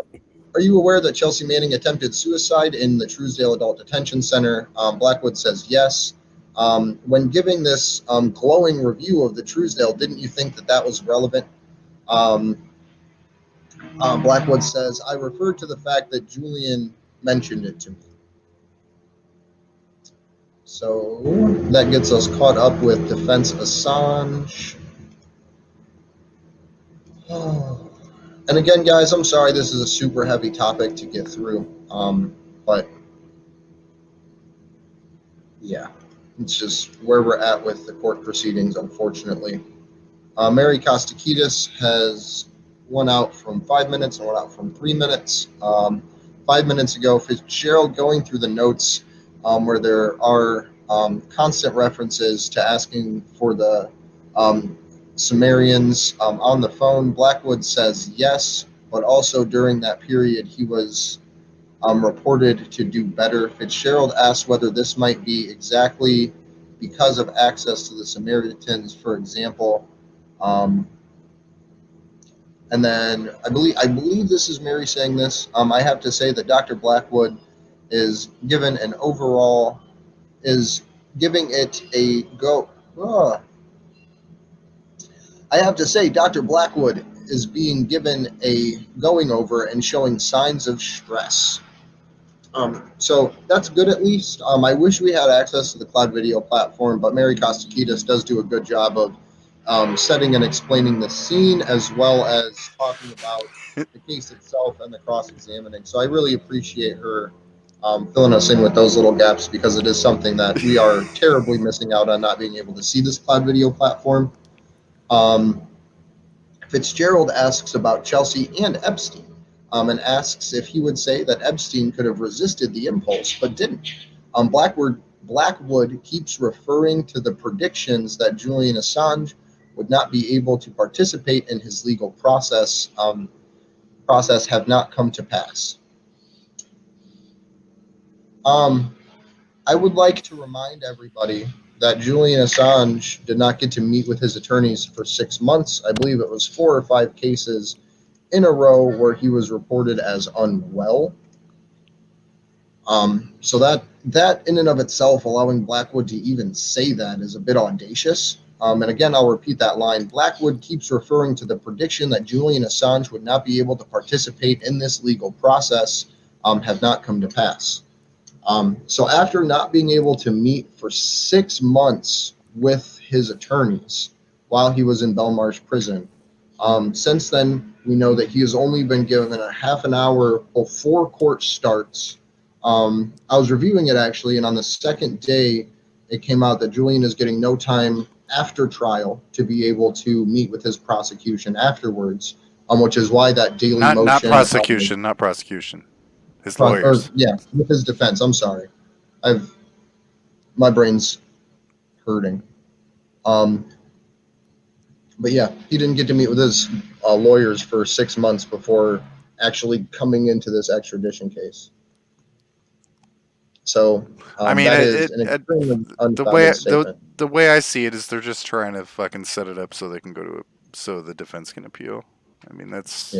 Are you aware that Chelsea Manning attempted suicide in the Truesdale Adult Detention Center? Blackwood says yes. When giving this glowing review of the Truesdale, didn't you think that was relevant? Blackwood says, I referred to the fact that Julian mentioned it to me. So that gets us caught up with defense Assange. And again, guys, I'm sorry this is a super heavy topic to get through. But yeah, it's just where we're at with the court proceedings, unfortunately. Mary Kostakidis has one out from 5 minutes and one out from 3 minutes. 5 minutes ago, Fitzgerald going through the notes where there are constant references to asking for the Sumerians on the phone. Blackwood says yes, but also during that period he was reported to do better. Fitzgerald asks whether this might be exactly because of access to the Samaritans, for example. And then I believe this is Mary saying this. I have to say that Dr. Blackwood is giving it a go. I have to say Dr. Blackwood is being given a going over and showing signs of stress. So that's good at least. I wish we had access to the cloud video platform, but Mary Kostakidis does do a good job of setting and explaining the scene as well as talking about the case itself and the cross-examining. So I really appreciate her filling us in with those little gaps, because it is something that we are terribly missing out on, not being able to see this cloud video platform. Fitzgerald asks about Chelsea and Epstein, and asks if he would say that Epstein could have resisted the impulse but didn't. Blackwood keeps referring to the predictions that Julian Assange would not be able to participate in his legal process have not come to pass. I would like to remind everybody that Julian Assange did not get to meet with his attorneys for 6 months. I believe it was 4 or 5 cases in a row where he was reported as unwell. So that in and of itself, allowing Blackwood to even say that is a bit audacious. And again, I'll repeat that line. Blackwood keeps referring to the prediction that Julian Assange would not be able to participate in this legal process have not come to pass. So after not being able to meet for 6 months with his attorneys while he was in Belmarsh prison, since then, we know that he has only been given a half an hour before court starts. I was reviewing it actually, and on the second day, it came out that Julian is getting no time after trial to be able to meet with his prosecution afterwards, which is why that daily motion. Not prosecution, not prosecution. His lawyers. Yeah, with his defense. I'm sorry. My brain's hurting. But yeah, he didn't get to meet with his lawyers for 6 months before actually coming into this extradition case. So I mean, that is an extremely unfounded statement. The way I see it is they're just trying to fucking set it up so they can so the defense can appeal. I mean, that's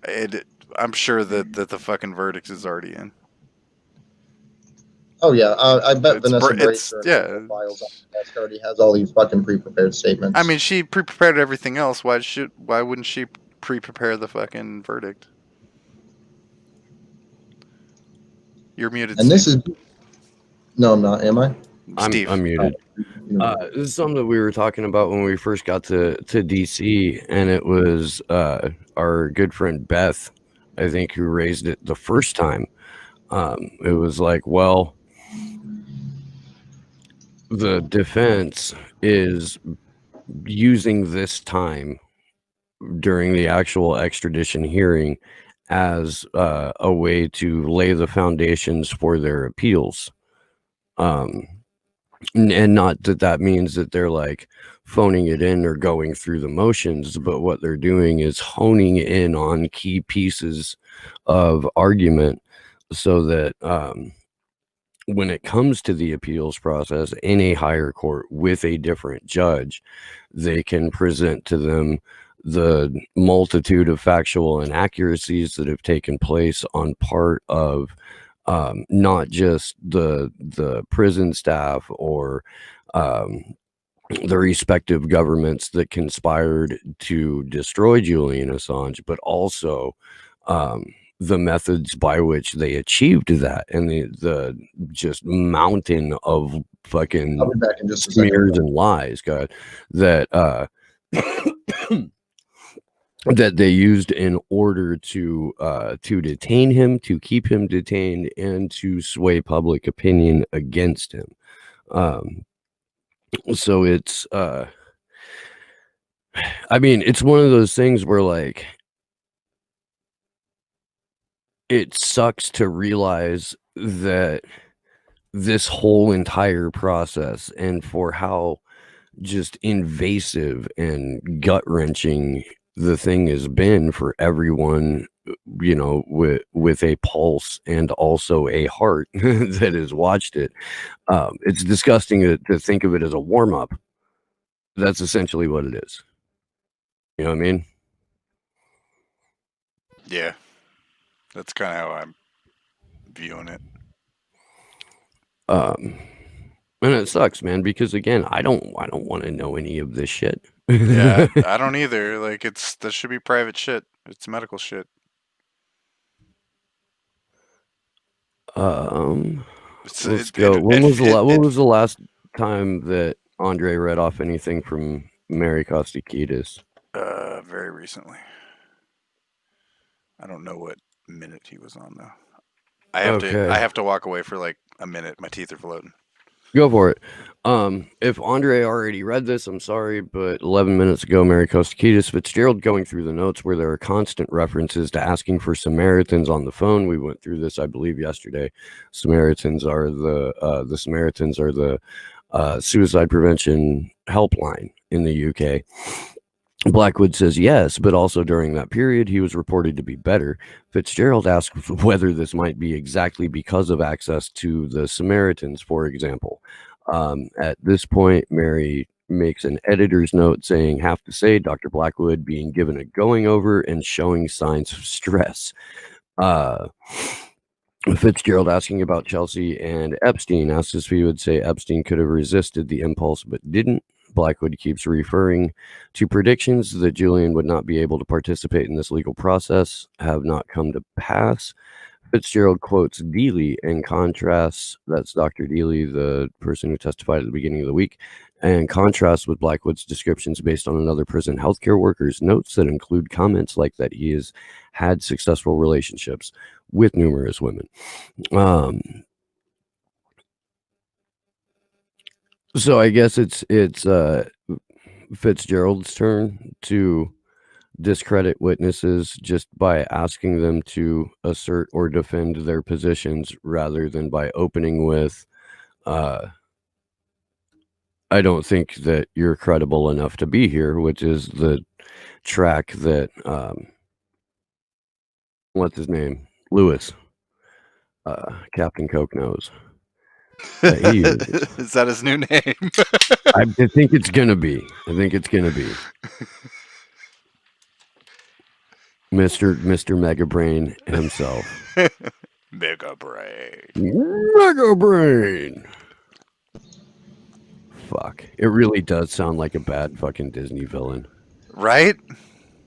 it. I'm sure that the fucking verdict is already in. Oh yeah, I bet Vanessa Bracer files already has all these fucking pre-prepared statements. I mean, she pre-prepared everything else. Why wouldn't she pre-prepare the fucking verdict? You're muted. And Steve. This is no, I'm not. Am I? Steve. I'm muted. This is something that we were talking about when we first got to DC, and it was our good friend Beth, I think, who raised it the first time. It was like, well, the defense is using this time during the actual extradition hearing as a way to lay the foundations for their appeals. And not that means that they're like phoning it in or going through the motions, but what they're doing is honing in on key pieces of argument so that when it comes to the appeals process in a higher court with a different judge, they can present to them the multitude of factual inaccuracies that have taken place on part of not just the prison staff or the respective governments that conspired to destroy Julian Assange, but also the methods by which they achieved that, and the just mountain of fucking smears and lies, God, that that they used in order to detain him, to keep him detained, and to sway public opinion against him. So it's I mean, it's one of those things where, like, it sucks to realize that this whole entire process, and for how just invasive and gut-wrenching the thing has been for everyone, you know, with a pulse and also a heart that has watched it. It's disgusting to think of it as a warm-up. That's essentially what it is. You know what I mean? Yeah. That's kind of how I'm viewing it. And it sucks, man, because again, I don't want to know any of this shit. Yeah, I don't either. Like, this should be private shit. It's medical shit. Let's go. When was the last time that Andre read off anything from Mary Kostakidis? Very recently. I don't know what minute he was on though. I have to walk away for like a minute. My teeth are floating. Go for it. If Andre already read this, I'm sorry, but 11 minutes ago, Mary Kostakidis Fitzgerald going through the notes where there are constant references to asking for Samaritans on the phone. We went through this, I believe, yesterday. Samaritans are the suicide prevention helpline in the UK. Blackwood says yes, but also during that period, he was reported to be better. Fitzgerald asks whether this might be exactly because of access to the Samaritans, for example. At this point, Mary makes an editor's note saying, have to say, Dr. Blackwood being given a going over and showing signs of stress. Fitzgerald asking about Chelsea and Epstein, asks if he would say Epstein could have resisted the impulse but didn't. Blackwood keeps referring to predictions that Julian would not be able to participate in this legal process have not come to pass. Fitzgerald quotes Dealey and contrasts, that's Dr. Dealey, the person who testified at the beginning of the week, and contrasts with Blackwood's descriptions based on another prison healthcare worker's notes that include comments like that he has had successful relationships with numerous women. So I guess it's Fitzgerald's turn to discredit witnesses just by asking them to assert or defend their positions rather than by opening with, I don't think that you're credible enough to be here, which is the track that, what's his name? Lewis, Captain Coke knows. Is that his new name? I think it's gonna be. I think it's gonna be Mr. Mega Brain himself. Mega Brain. Mega Brain. Fuck! It really does sound like a bad fucking Disney villain, right?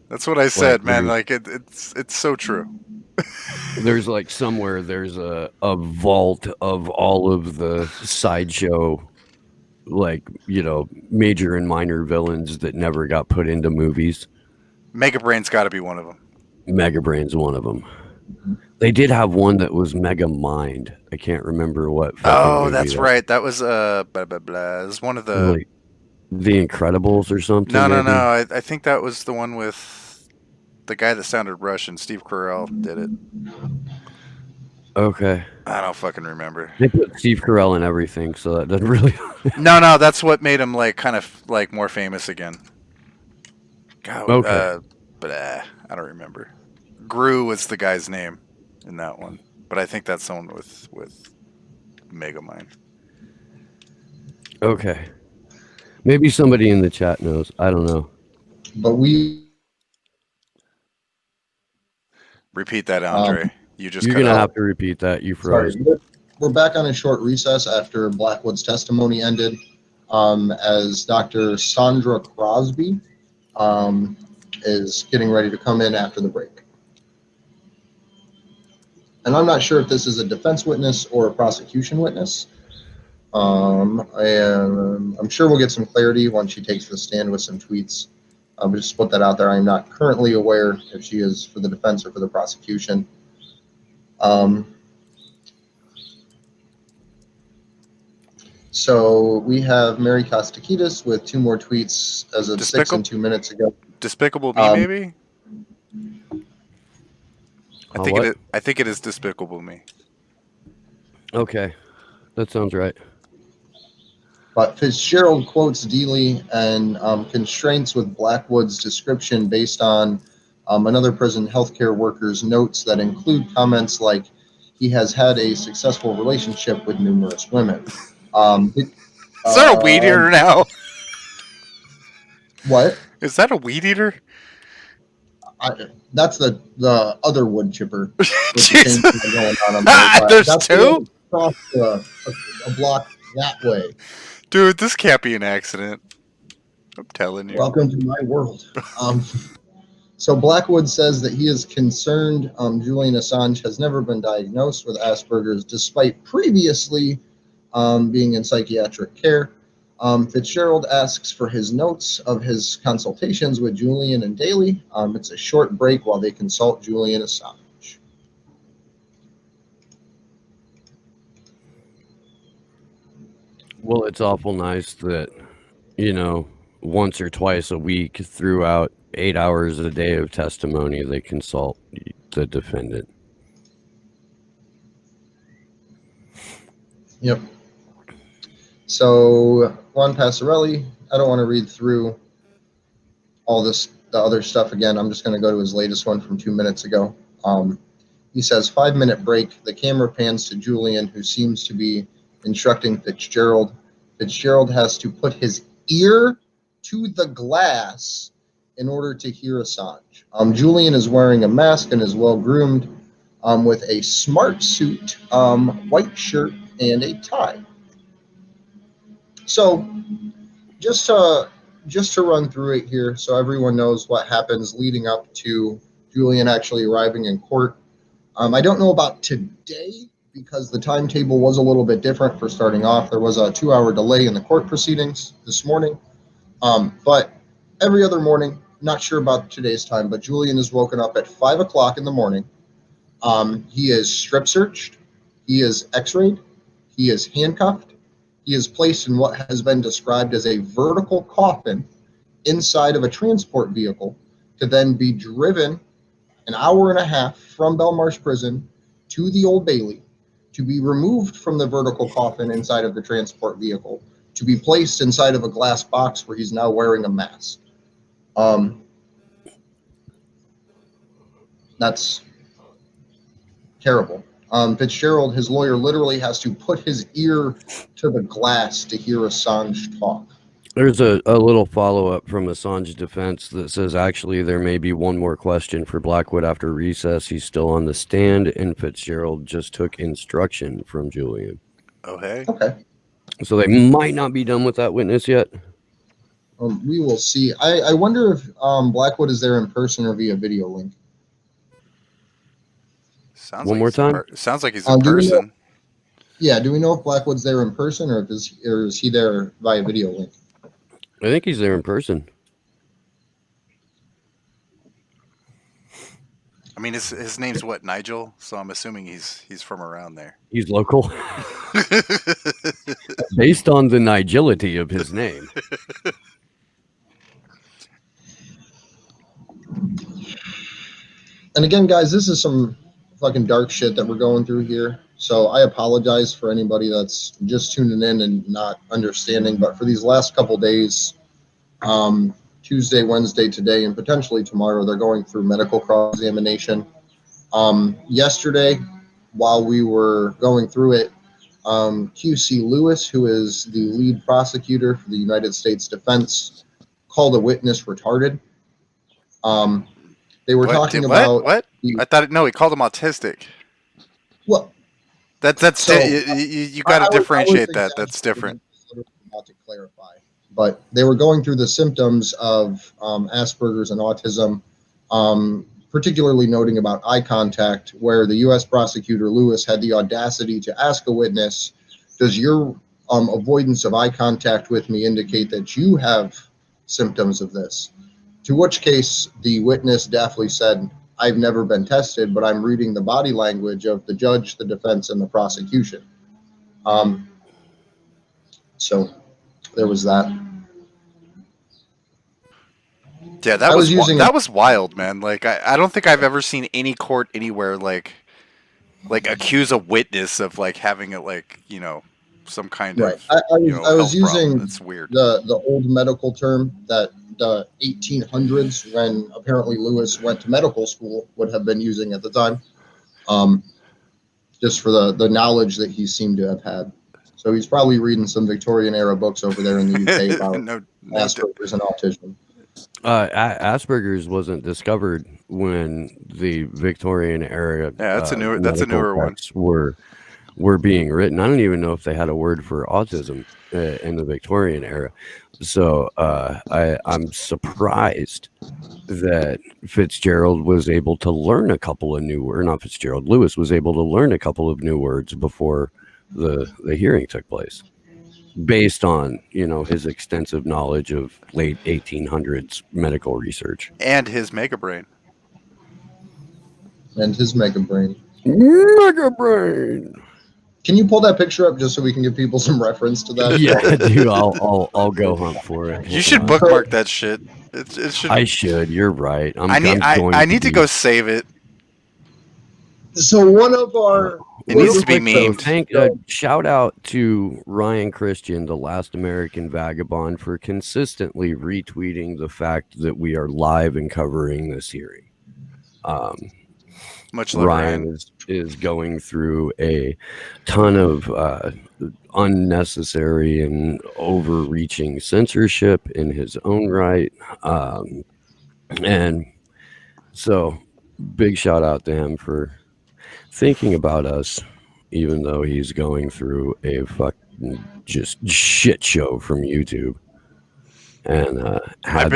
That's what I said, like, man. Like it's so true. There's like somewhere there's a vault of all of the sideshow, like, you know, major and minor villains that never got put into movies. Mega Brain's got to be one of them. Mega Brain's one of them. They did have one that was Mega Mind. I can't remember what. Oh, that's right. That was blah blah blah. It was one of the like The Incredibles or something. No. I think that was the one with the guy that sounded Russian. Steve Carell did it. Okay. I don't fucking remember. They put Steve Carell in everything, so that doesn't really. No, that's what made him like kind of like more famous again. God, Okay. I don't remember. Gru was the guy's name in that one, but I think that's the one with Megamind. Okay. Maybe somebody in the chat knows. I don't know. But repeat that, Andre. You're gonna have to repeat that. You froze. Sorry, we're back on a short recess after Blackwood's testimony ended, as Dr. Sandra Crosby is getting ready to come in after the break. And I'm not sure if this is a defense witness or a prosecution witness. And I'm sure we'll get some clarity once she takes the stand with some tweets. But just put that out there. I'm not currently aware if she is for the defense or for the prosecution. So we have Mary Kostakidis with 2 more tweets as of 6 and 2 minutes ago. Despicable Me, maybe? I think it is Despicable Me. Okay. That sounds right. But Fitzgerald quotes Dealey and constraints with Blackwood's description based on another prison healthcare worker's notes that include comments like he has had a successful relationship with numerous women. Is that a weed eater now? What? Is that a weed eater? That's the other wood chipper. Jesus. Going on There's that's 2? Across a block that way. Dude, this can't be an accident. I'm telling you. Welcome to my world. So Blackwood says that he is concerned Julian Assange has never been diagnosed with Asperger's despite previously being in psychiatric care. Fitzgerald asks for his notes of his consultations with Julian and Daley. It's a short break while they consult Julian Assange. Well, it's awful nice that, you know, once or twice a week throughout 8 hours a day of testimony, they consult the defendant. Yep. So Juan Passarelli, I don't want to read through all the other stuff again. I'm just going to go to his latest one from 2 minutes ago. He says, 5-minute break. The camera pans to Julian, who seems to be instructing Fitzgerald. Fitzgerald has to put his ear to the glass in order to hear Assange. Julian is wearing a mask and is well groomed with a smart suit, white shirt, and a tie. So just to run through it here so everyone knows what happens leading up to Julian actually arriving in court. I don't know about today because the timetable was a little bit different for starting off. There was a 2-hour delay in the court proceedings this morning. But every other morning, not sure about today's time, but Julian is woken up at 5 o'clock in the morning. He is strip searched. He is x-rayed. He is handcuffed. He is placed in what has been described as a vertical coffin inside of a transport vehicle to then be driven an hour and a half from Belmarsh Prison to the Old Bailey, to be removed from the vertical coffin inside of the transport vehicle, to be placed inside of a glass box where he's now wearing a mask. That's terrible. Fitzgerald, his lawyer, literally has to put his ear to the glass to hear Assange talk. There's a little follow-up from Assange's defense that says, actually, there may be one more question for Blackwood after recess. He's still on the stand, and Fitzgerald just took instruction from Julian. Oh, hey. Okay. So they might not be done with that witness yet. We will see. I wonder if Blackwood is there in person or via video link. Sounds One like more time? Sounds like he's in person. Do we know if Blackwood's there in person or is he there via video link? I think he's there in person. I mean, his name's what, Nigel? So I'm assuming he's from around there. He's local. Based on the Nigility of his name. And again, guys, this is some fucking dark shit that we're going through here. So I apologize for anybody that's just tuning in and not understanding. But for these last couple days, Tuesday, Wednesday, today, and potentially tomorrow, they're going through medical cross-examination. Yesterday, while we were going through it, QC Lewis, who is the lead prosecutor for the United States Defense, called a witness retarded. They were talking about what? I thought he called him autistic. Well, that's so, you got to differentiate that. That's different. Not to clarify, but they were going through the symptoms of Asperger's and autism, particularly noting about eye contact, where the U.S. prosecutor Lewis had the audacity to ask a witness, "Does your avoidance of eye contact with me indicate that you have symptoms of this?" To which case the witness definitely said, "I've never been tested, but I'm reading the body language of the judge, the defense, and the prosecution." So there was that. Yeah, that was wild, man. Like I don't think I've ever seen any court anywhere like accuse a witness of like having a some kind of I was using It's weird. the old medical term that the 1800s, when apparently Lewis went to medical school, would have been using at the time, just for the knowledge that he seemed to have had. So he's probably reading some Victorian era books over there in the UK about Asperger's and autism. Asperger's wasn't discovered when the Victorian era. Yeah, that's a newer one. Were being written. I don't even know if they had a word for autism in the Victorian era. So I'm surprised that Fitzgerald was able to learn a couple of new words. Not Fitzgerald. Lewis was able to learn a couple of new words before the hearing took place, based on his extensive knowledge of late 1800s medical research and his mega brain. Can you pull that picture up just so we can give people some reference to that? Yeah, dude, I'll go hunt for it. You should bookmark that shit. It should. I should. You're right. I need to go save it. So one of our it needs to be memed. Shout out to Ryan Christian, the last American vagabond, for consistently retweeting the fact that we are live and covering this hearing. Much love, Ryan is going through a ton of unnecessary and overreaching censorship in his own right. And so big shout out to him for thinking about us, even though he's going through a fucking just shit show from YouTube. And I've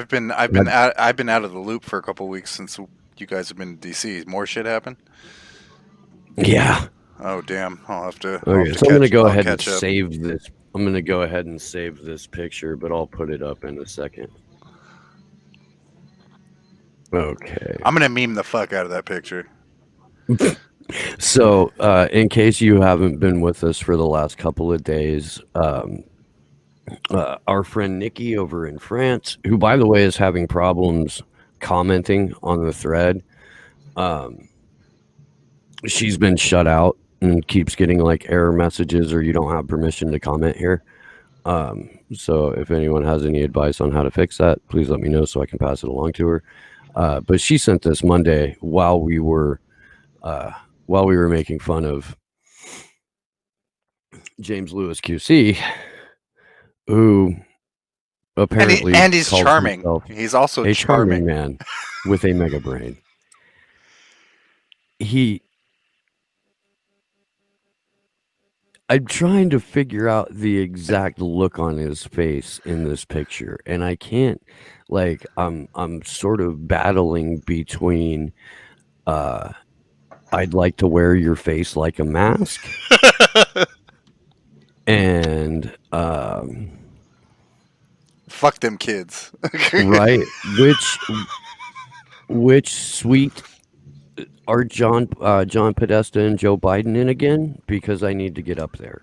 been out of the loop for a couple weeks since you guys have been in DC. More shit happened? Yeah. Oh damn! I'll have to. Okay, so I'm gonna go ahead and save this. I'm gonna go ahead and save this picture, but I'll put it up in a second. Okay. I'm gonna meme the fuck out of that picture. So, in case you haven't been with us for the last couple of days, our friend Nikki over in France, who, by the way, is having problems commenting on the thread. She's been shut out and keeps getting like error messages or you don't have permission to comment here. So if anyone has any advice on how to fix that, please let me know so I can pass it along to her. But she sent this Monday while we were making fun of James Lewis QC, who apparently and he's calls charming. himself He's also a charming man with a mega brain. I'm trying to figure out the exact look on his face in this picture, and I can't. Like, I'm sort of battling between I'd like to wear your face like a mask and fuck them kids. Right, which suite are John Podesta and Joe Biden in again? Because I need to get up there.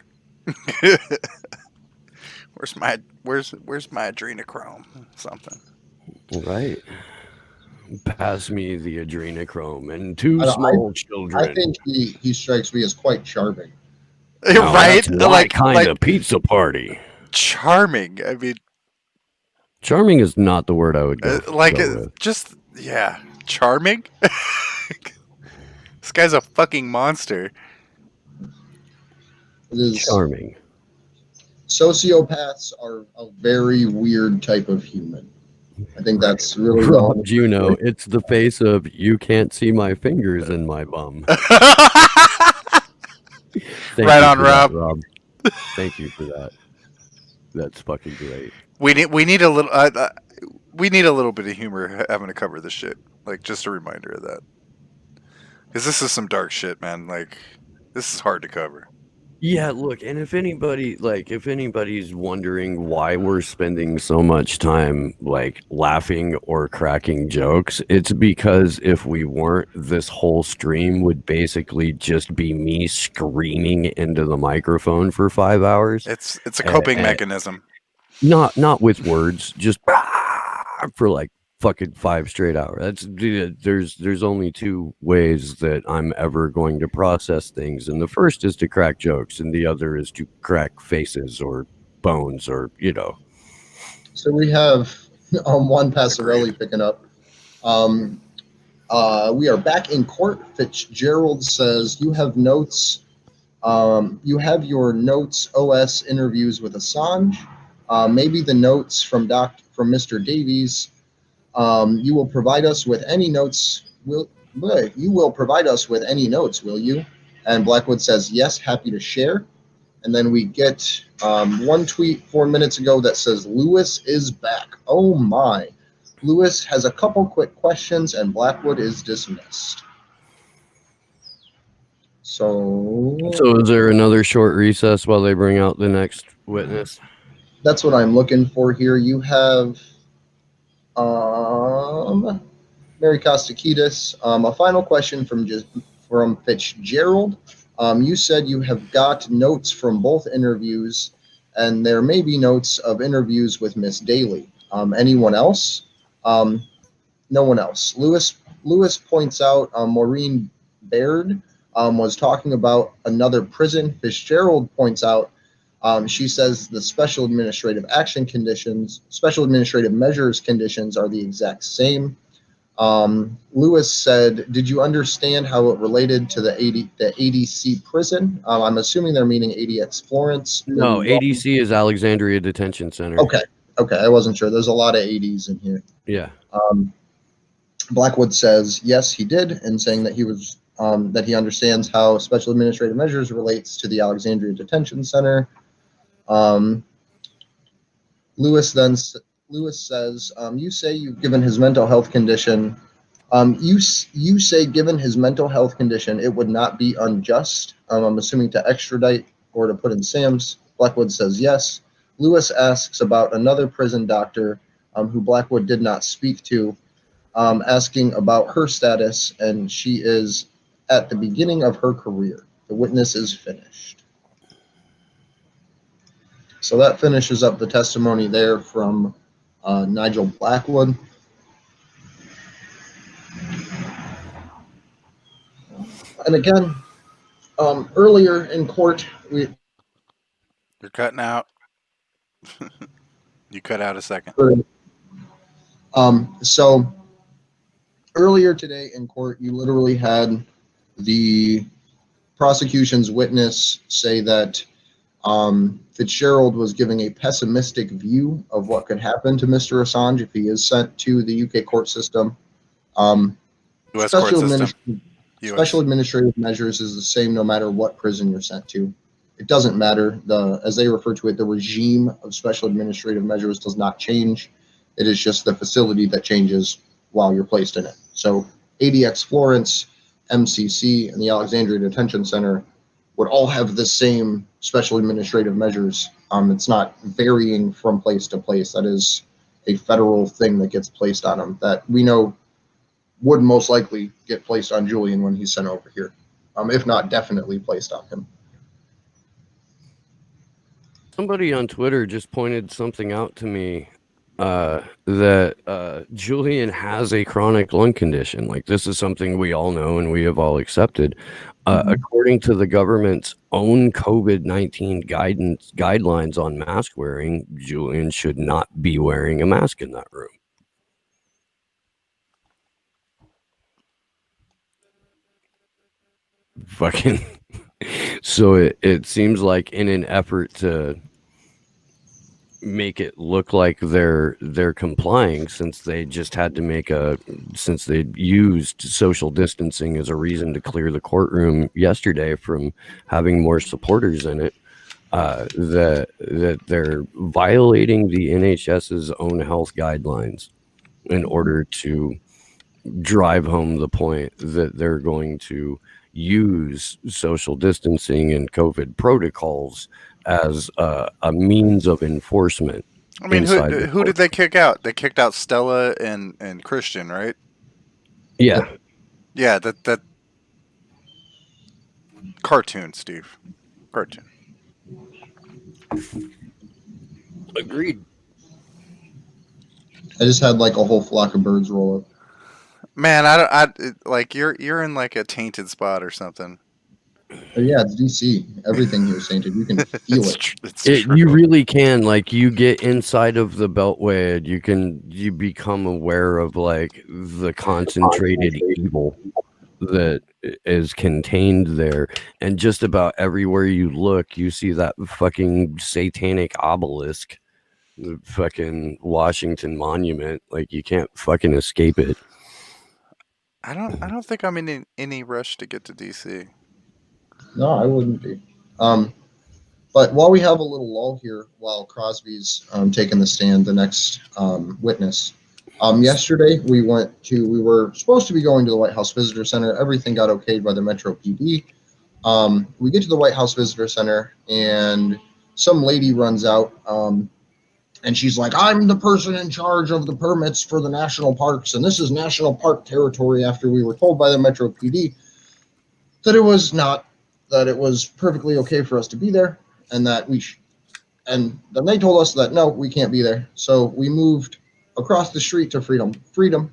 Where's my adrenochrome? Something. Right. Pass me the adrenochrome and two small children. I think he strikes me as quite charming. Right? Like kind of pizza party. Charming. I mean, charming is not the word I would go with. Just yeah, charming. This guy's a fucking monster. It is charming. Sociopaths are a very weird type of human. I think that's really Rob, you know, it's the face of you can't see my fingers in my bum. Right on, Rob. Rob. Thank you for that. That's fucking great. We need a little bit of humor having to cover this shit. Like, just a reminder of that, because this is some dark shit, man. Like, this is hard to cover. Yeah, look, and if anybody's wondering why we're spending so much time like laughing or cracking jokes, it's because if we weren't, this whole stream would basically just be me screaming into the microphone for 5 hours. It's a coping mechanism. Not with words, just for like fucking 5 straight hours. There's only 2 ways that I'm ever going to process things, and the first is to crack jokes, and the other is to crack faces or bones, or So we have Juan Passarelli picking up. We are back in court. Fitzgerald says you have notes. You have your notes OS interviews with Assange. Maybe the notes from Mr. Davies. You will provide us with any notes. Will you? And Blackwood says, yes, happy to share. And then we get one tweet 4 minutes ago that says, Lewis is back. Oh my. Lewis has a couple quick questions and Blackwood is dismissed. So is there another short recess while they bring out the next witness? That's what I'm looking for here. You have Mary Kostakidis. A final question from Fitzgerald. You said you have got notes from both interviews, and there may be notes of interviews with Miss Daly. Anyone else? No one else. Lewis points out Maureen Baird was talking about another prison. Fitzgerald points out she says the special administrative measures conditions are the exact same. Lewis said, did you understand how it related to the ADC prison? I'm assuming they're meaning ADX Florence. No, ADC is Alexandria Detention Center. Okay, I wasn't sure. There's a lot of ADs in here. Yeah. Blackwood says, yes, he did, and saying that he was that he understands how special administrative measures relates to the Alexandria Detention Center. Lewis says, you say you've given his mental health condition. You say given his mental health condition, it would not be unjust. I'm assuming to extradite or to put in SAMS. Blackwood says yes. Lewis asks about another prison doctor who Blackwood did not speak to, asking about her status, and she is at the beginning of her career. The witness is finished. So that finishes up the testimony there from Nigel Blackwood. And again, earlier in court, You're cutting out. You cut out a second. So earlier today in court, you literally had the prosecution's witness say that Fitzgerald was giving a pessimistic view of what could happen to Mr. Assange if he is sent to the UK court system. U.S. court system. Special administrative measures is the same no matter what prison you're sent to. It doesn't matter. As they refer to it, the regime of special administrative measures does not change. It is just the facility that changes while you're placed in it. So ADX Florence, MCC, and the Alexandria Detention Center would all have the same special administrative measures. It's not varying from place to place. That is a federal thing that gets placed on them that we know would most likely get placed on Julian when he's sent over here, if not definitely placed on him. Somebody on Twitter just pointed something out to me that Julian has a chronic lung condition. Like, this is something we all know and we have all accepted. According to the government's own COVID-19 guidelines on mask wearing, Julian should not be wearing a mask in that room. Fucking. So it seems like in an effort to make it look like they're complying, since they just had to since they used social distancing as a reason to clear the courtroom yesterday from having more supporters in it, that they're violating the NHS's own health guidelines in order to drive home the point that they're going to use social distancing and COVID protocols as a means of enforcement. I mean, who did they kick out? They kicked out Stella and Christian, right? Yeah. Yeah, that cartoon, Steve. Cartoon. Agreed. I just had like a whole flock of birds roll up. Man, I like you're in like a tainted spot or something. Yeah, it's DC. Everything here is tainted. You can feel it. You really can. Like, you get inside of the beltway, and you become aware of like the concentrated evil that is contained there. And just about everywhere you look, you see that fucking satanic obelisk, the fucking Washington Monument. Like, you can't fucking escape it. I don't think I'm in any rush to get to DC. No, I wouldn't be. But while we have a little lull here, while Crosby's taking the stand, the next witness, yesterday we were supposed to be going to the White House Visitor Center. Everything got okayed by the Metro PD. We get to the White House Visitor Center, and some lady runs out, and she's like, "I'm the person in charge of the permits for the national parks, and this is national park territory," after we were told by the Metro PD that it was not, that it was perfectly okay for us to be there, and that and then they told us that, no, we can't be there. So we moved across the street to Freedom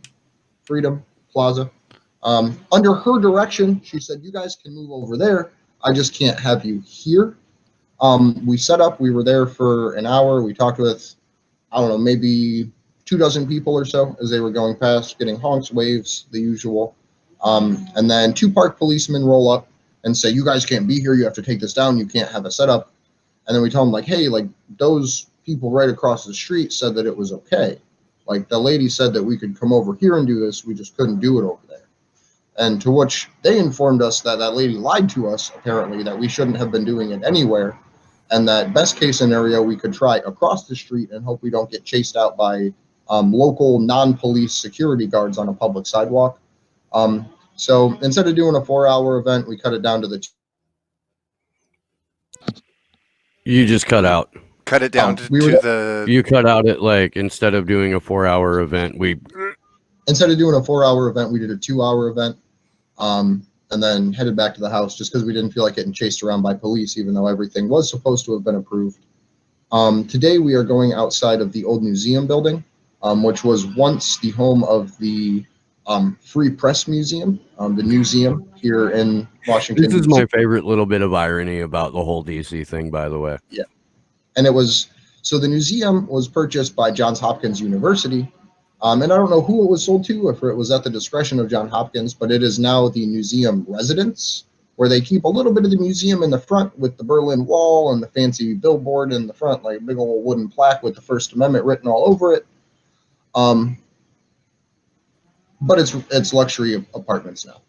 Plaza. Under her direction, she said, "You guys can move over there. I just can't have you here." We set up, we were there for an hour. We talked with, I don't know, maybe 24 people or so as they were going past, getting honks, waves, the usual. And then 2 park policemen roll up and say, "You guys can't be here. You have to take this down. You can't have a setup." And then we tell them, like, "Hey, like, those people right across the street said that it was okay. Like, the lady said that we could come over here and do this. We just couldn't do it over there." And to which they informed us that that lady lied to us, apparently, that we shouldn't have been doing it anywhere. And that best case scenario, we could try across the street and hope we don't get chased out by local non-police security guards on a public sidewalk. So instead of doing a 4-hour event, we cut it down to the... You just cut out. Cut it down You cut out it, like, instead of doing a 4-hour event, Instead of doing a 4-hour event, we did a 2-hour event. And then headed back to the house just because we didn't feel like getting chased around by police, even though everything was supposed to have been approved. Today we are going outside of the old museum building, which was once the home of the Free Press Museum, the museum here in Washington. This is my favorite little bit of irony about the whole DC thing, by the way. Yeah. And it was, so the museum was purchased by Johns Hopkins University. And I don't know who it was sold to, if it was at the discretion of Johns Hopkins, but it is now the museum residence, where they keep a little bit of the museum in the front with the Berlin Wall and the fancy billboard in the front, like a big old wooden plaque with the First Amendment written all over it. But it's luxury apartments now.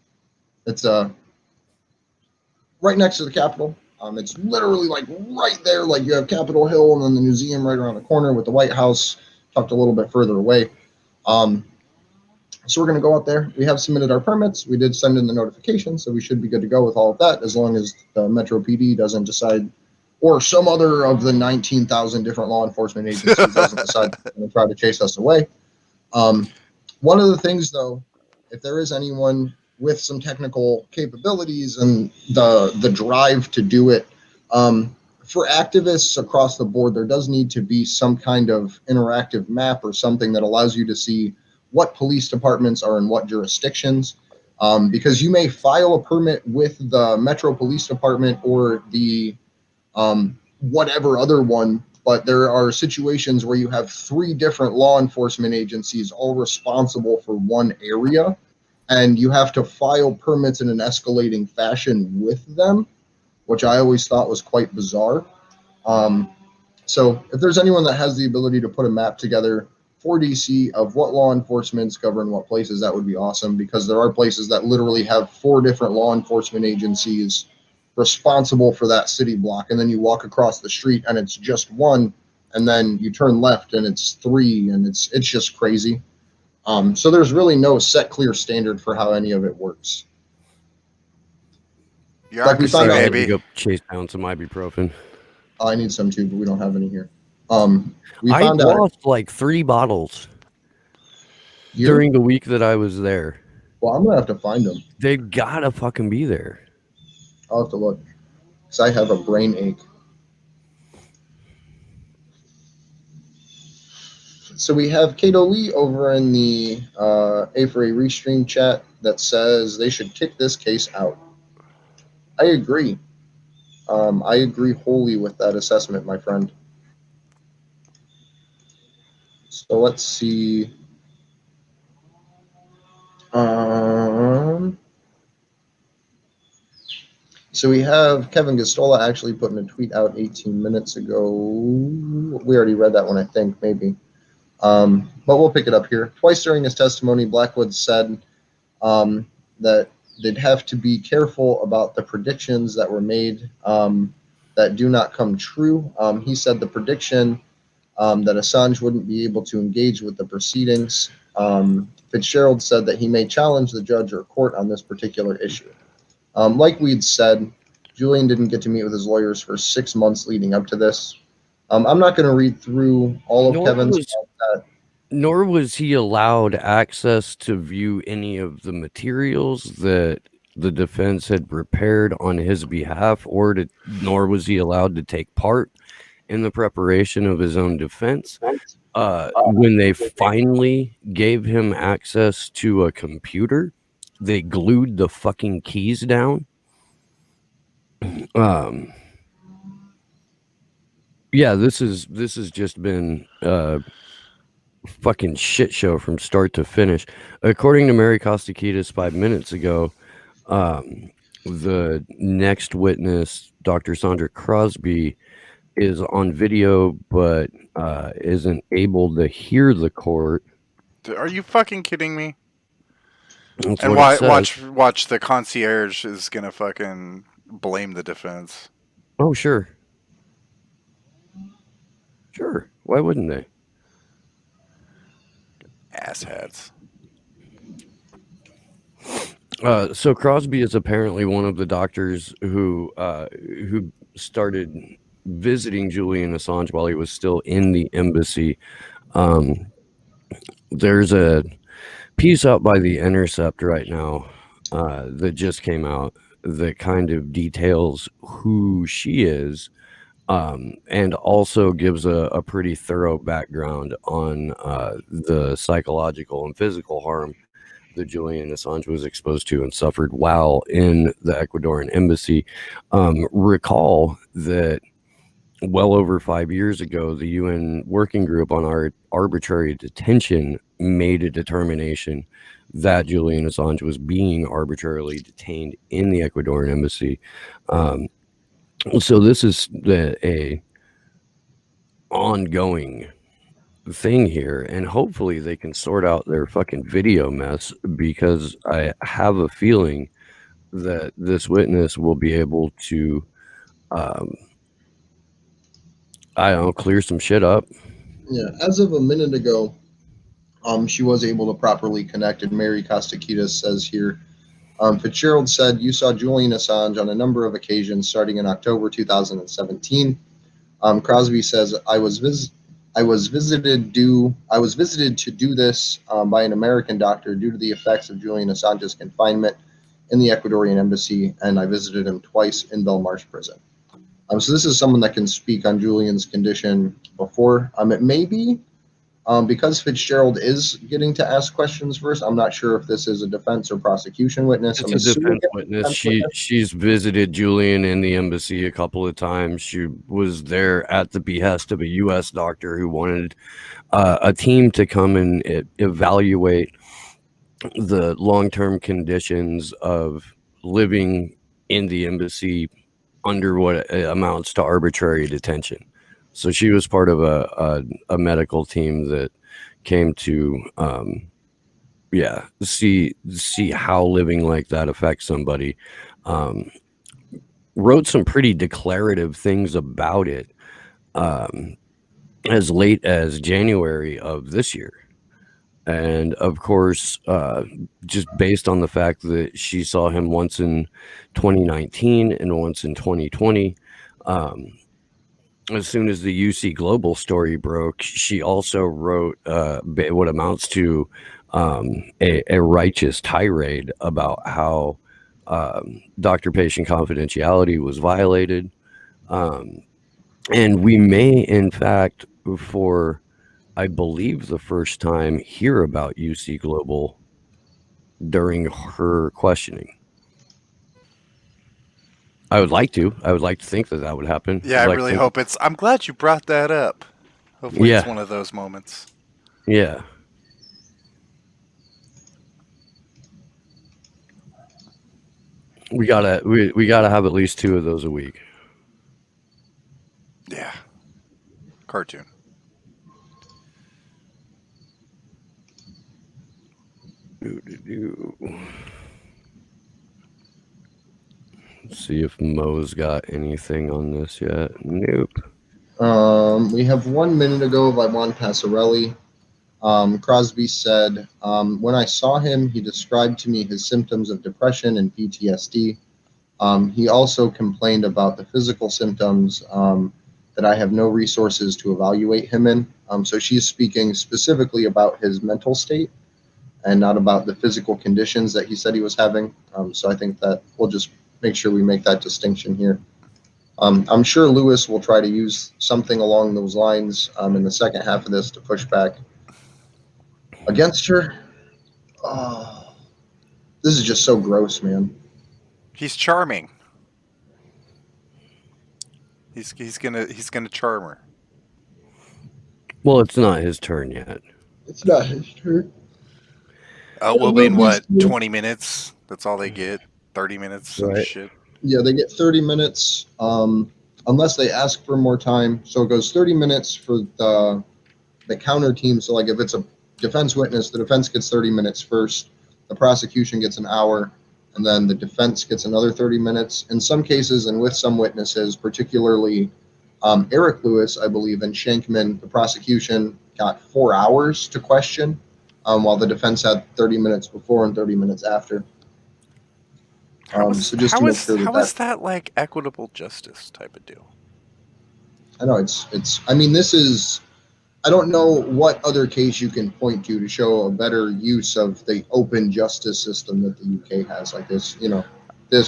It's right next to the Capitol. It's literally like right there, like you have Capitol Hill and then the museum right around the corner with the White House tucked a little bit further away. So we're going to go out there. We have submitted our permits. We did send in the notification, so we should be good to go with all of that, as long as the Metro PD doesn't decide, or some other of the 19,000 different law enforcement agencies doesn't decide to try to chase us away. One of the things, though, if there is anyone with some technical capabilities and the drive to do it, for activists across the board, there does need to be some kind of interactive map or something that allows you to see what police departments are in what jurisdictions, because you may file a permit with the Metro Police Department or the whatever other one, but there are situations where you have 3 different law enforcement agencies all responsible for one area, and you have to file permits in an escalating fashion with them, which I always thought was quite bizarre. So if there's anyone that has the ability to put a map together for DC of what law enforcements govern what places, that would be awesome, because there are places that literally have 4 different law enforcement agencies responsible for that city block, and then you walk across the street and it's just one, and then you turn left and it's 3, and it's just crazy. So there's really no set clear standard for how any of it works. Like we found out, go chase down some ibuprofen. I need some too, but we don't have any here. I lost like 3 bottles during the week that I was there. Well, I'm gonna have to find them. They gotta fucking be there. I'll have to look, because I have a brain ache. So we have Kato Lee over in the A4A Restream chat that says they should kick this case out. I agree. I agree wholly with that assessment, my friend. So let's see. So we have Kevin Gastola actually putting a tweet out 18 minutes ago. We already read that one, I think, maybe. But we'll pick it up here. Twice during his testimony, Blackwood said that they'd have to be careful about the predictions that were made that do not come true. He said the prediction that Assange wouldn't be able to engage with the proceedings. Fitzgerald said that he may challenge the judge or court on this particular issue. Like we'd said, Julian didn't get to meet with his lawyers for 6 months leading up to this. I'm not going to read through all of Kevin's. Nor was he allowed access to view any of the materials that the defense had prepared on his behalf, nor was he allowed to take part in the preparation of his own defense. When they finally gave him access to a computer, they glued the fucking keys down. Yeah, this has just been fucking shit show from start to finish. According to Mary Kostakidis 5 minutes ago, the next witness, Dr. Sandra Crosby, is on video but isn't able to hear the court. Are you fucking kidding me? That's and watch the concierge is gonna fucking blame the defense. Oh, sure. Sure. Why wouldn't they? Asshats. So Crosby is apparently one of the doctors who started visiting Julian Assange while he was still in the embassy. There's a piece out by The Intercept right now that just came out that kind of details who she is, and also gives a pretty thorough background on the psychological and physical harm that Julian Assange was exposed to and suffered while in the Ecuadorian embassy. Recall that well over 5 years ago, the UN Working Group on Arbitrary Detention made a determination that Julian Assange was being arbitrarily detained in the Ecuadorian embassy. So this is a ongoing thing here, and hopefully they can sort out their fucking video mess, because I have a feeling that this witness will be able to I don't know, clear some shit up. Yeah, as of a minute ago, she was able to properly connect, and Mary Costaquitas says here, Fitzgerald said, "You saw Julian Assange on a number of occasions starting in October 2017. Crosby says, I was visited to do this by an American doctor due to the effects of Julian Assange's confinement in the Ecuadorian embassy, and I visited him twice in Belmarsh prison." So this is someone that can speak on Julian's condition before. It may be because Fitzgerald is getting to ask questions first. I'm not sure if this is a defense or prosecution witness. It's a defense witness. She's visited Julian in the embassy a couple of times. She was there at the behest of a U.S. doctor who wanted a team to come and evaluate the long-term conditions of living in the embassy under what amounts to arbitrary detention. So she was part of a medical team that came to see how living like that affects somebody. Wrote some pretty declarative things about it as late as January of this year. And of course, just based on the fact that she saw him once in 2019 and once in 2020, as soon as the UC Global story broke, she also wrote what amounts to a righteous tirade about how doctor-patient confidentiality was violated. And we may, in fact, for I believe the first time, hear about UC Global during her questioning. I would like to think that would happen. Yeah, I really hope it's. I'm glad you brought that up. Hopefully, it's one of those moments. Yeah. We gotta have at least 2 of those a week. Yeah. Cartoon. Let's see if Mo's got anything on this yet. Nope. We have 1 minute ago by Juan Passarelli. Crosby said, when I saw him, he described to me his symptoms of depression and PTSD. He also complained about the physical symptoms that I have no resources to evaluate him in. So she's speaking specifically about his mental state and not about the physical conditions that he said he was having. So I think that we'll just make sure we make that distinction here. I'm sure Lewis will try to use something along those lines in the second half of this to push back against her. Oh, this is just so gross, man. He's charming. He's gonna charm her. Well, it's not his turn yet. It's not his turn. We'll be in what, 20 minutes? That's all they get. 30 minutes. Right. Shit. Yeah, they get 30 minutes. Unless they ask for more time. So it goes 30 minutes for the counter team. So like if it's a defense witness, the defense gets 30 minutes first. The prosecution gets an hour, and then the defense gets another 30 minutes. In some cases, and with some witnesses, particularly Eric Lewis, I believe, and Shankman, the prosecution got 4 hours to question, while the defense had 30 minutes before and 30 minutes after. How is that like equitable justice type of deal? I know this is, I don't know what other case you can point to show a better use of the open justice system that the UK has like this,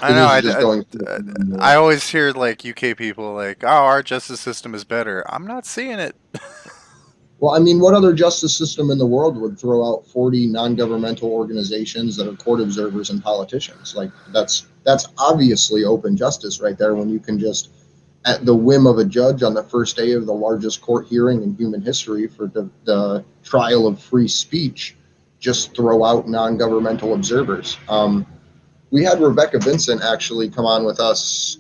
I always hear like UK people like, oh, our justice system is better. I'm not seeing it. Well, I mean, what other justice system in the world would throw out 40 non-governmental organizations that are court observers and politicians? Like that's obviously open justice right there, when you can just, at the whim of a judge on the first day of the largest court hearing in human history for the trial of free speech, just throw out non-governmental observers. We had Rebecca Vincent actually come on with us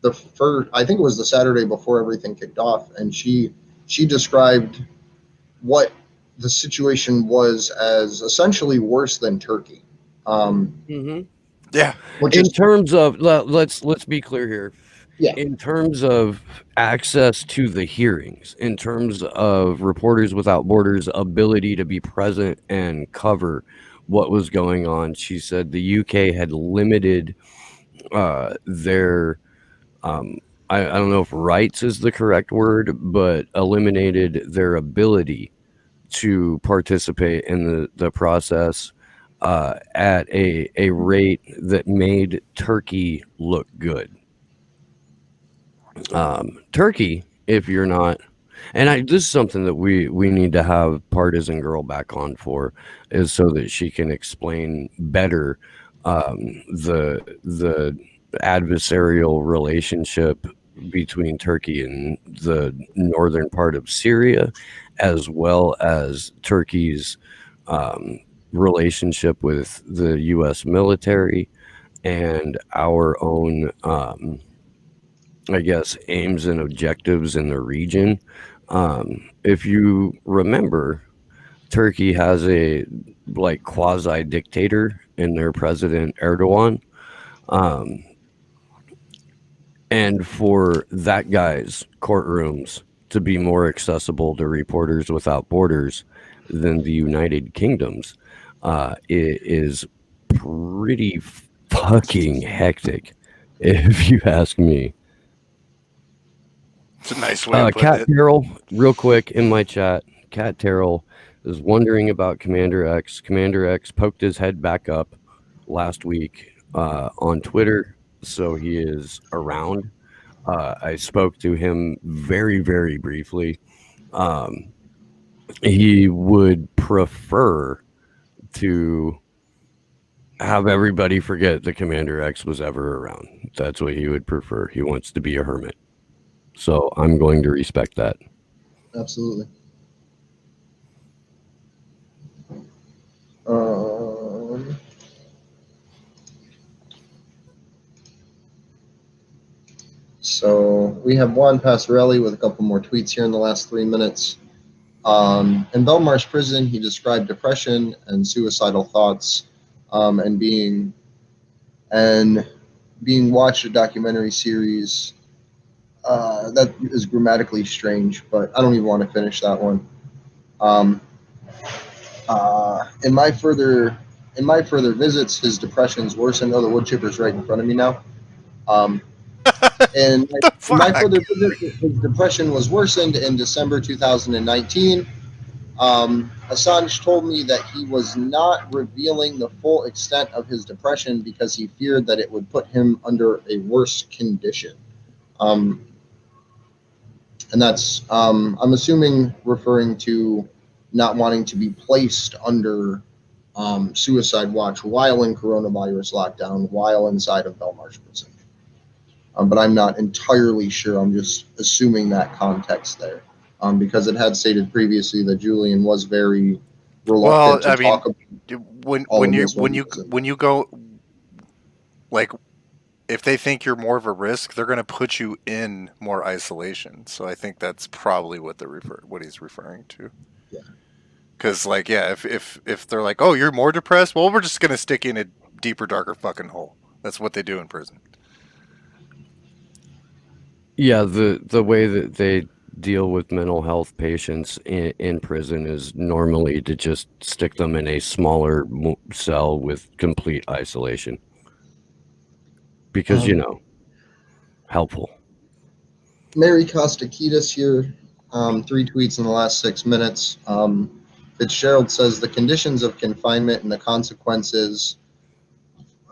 I think it was the Saturday before everything kicked off, and she described what the situation was as essentially worse than Turkey. Yeah. In terms of, let's be clear here. Yeah. In terms of access to the hearings, in terms of Reporters Without Borders' ability to be present and cover what was going on, she said the UK had limited their I don't know if rights is the correct word, but eliminated their ability to participate in the process at a rate that made Turkey look good. Turkey, if you're not, and this is something that we need to have Partisan Girl back on for, is so that she can explain better the adversarial relationship between Turkey and the northern part of Syria, as well as Turkey's relationship with the U.S. military and our own, I guess, aims and objectives in the region. If you remember, Turkey has a like quasi dictator in their president Erdogan. And for that guy's courtrooms to be more accessible to Reporters Without Borders than the United Kingdom's, it is pretty fucking hectic, if you ask me. It's a nice way to put Cat it. Terrell, real quick in my chat, Cat Terrell is wondering about Commander X. Commander X poked his head back up last week on Twitter, so he is around. I spoke to him very, very briefly. He would prefer to have everybody forget that Commander X was ever around. That's what he would prefer. He wants to be a hermit. So I'm going to respect that. Absolutely. So we have Juan Passarelli with a couple more tweets here in the last 3 minutes. In Belmarsh prison, he described depression and suicidal thoughts, and being watched a documentary series that is grammatically strange, but I don't even want to finish that one. In my further visits, his depression's worsened. Oh, the wood chipper's right in front of me now. And in my further visit, his depression was worsened in December 2019. Assange told me that he was not revealing the full extent of his depression because he feared that it would put him under a worse condition. And that's, I'm assuming, referring to not wanting to be placed under suicide watch while in coronavirus lockdown, while inside of Belmarsh prison. But I'm not entirely sure. I'm just assuming that context there, because it had stated previously that Julian was very reluctant to talk about. When you go, like, if they think you're more of a risk, they're going to put you in more isolation. So I think that's probably what he's referring to. Yeah. Because, like, yeah, if they're like, oh, you're more depressed, well, we're just going to stick you in a deeper, darker fucking hole. That's what they do in prison. Yeah, the way that they deal with mental health patients in prison is normally to just stick them in a smaller cell with complete isolation. Because, helpful. Mary Kostakidis here, 3 tweets in the last 6 minutes. Fitzgerald says the conditions of confinement and the consequences,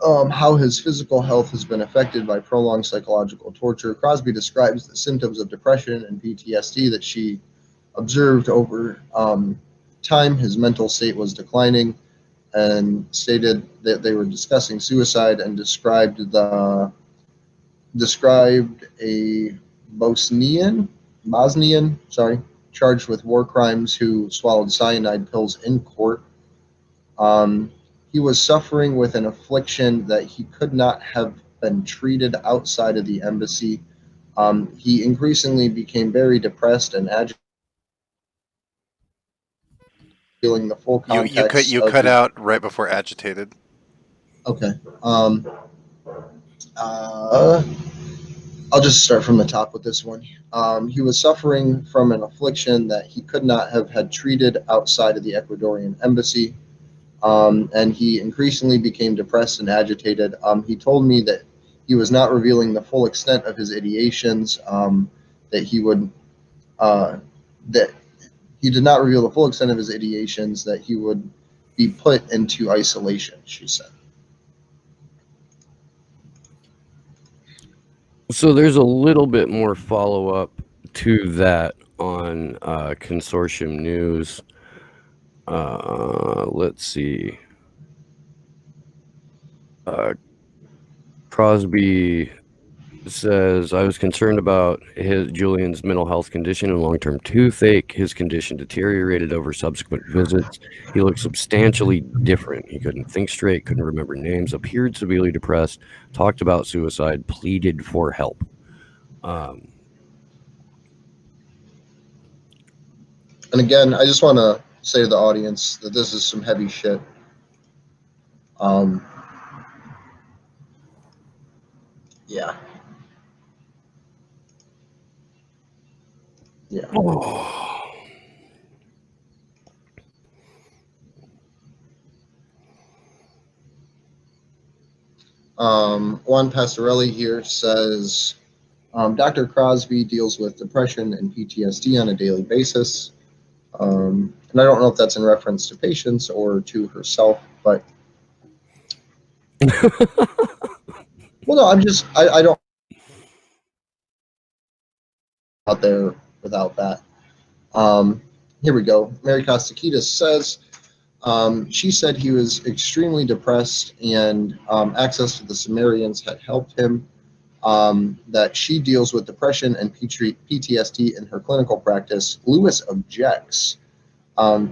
how his physical health has been affected by prolonged psychological torture. Crosby describes the symptoms of depression and PTSD that she observed over time his mental state was declining, and stated that they were discussing suicide, and described a Bosnian, charged with war crimes who swallowed cyanide pills in court. He was suffering with an affliction that he could not have been treated outside of the embassy. He increasingly became very depressed and agitated, feeling the full context. You cut out right before agitated. Okay. I'll just start from the top with this one. He was suffering from an affliction that he could not have had treated outside of the Ecuadorian embassy, and he increasingly became depressed and agitated. He told me that he was not revealing the full extent of his ideations, that he did not reveal the full extent of his ideations, that he would be put into isolation, she said. So there's a little bit more follow-up to that on Consortium News. Let's see. Crosby says, I was concerned about Julian's mental health condition and long-term toothache. His condition deteriorated over subsequent visits. He looked substantially different. He couldn't think straight, couldn't remember names, appeared severely depressed, talked about suicide, pleaded for help. And again, I just want to say to the audience that this is some heavy shit. Yeah. Yeah. Juan Pastorelli here says, Dr. Crosby deals with depression and PTSD on a daily basis. And I don't know if that's in reference to patients or to herself, but well, no, I don't out there without that. Here we go. Mary Costaquitas says, she said he was extremely depressed, and access to the Sumerians had helped him, that she deals with depression and PTSD in her clinical practice. Lewis objects.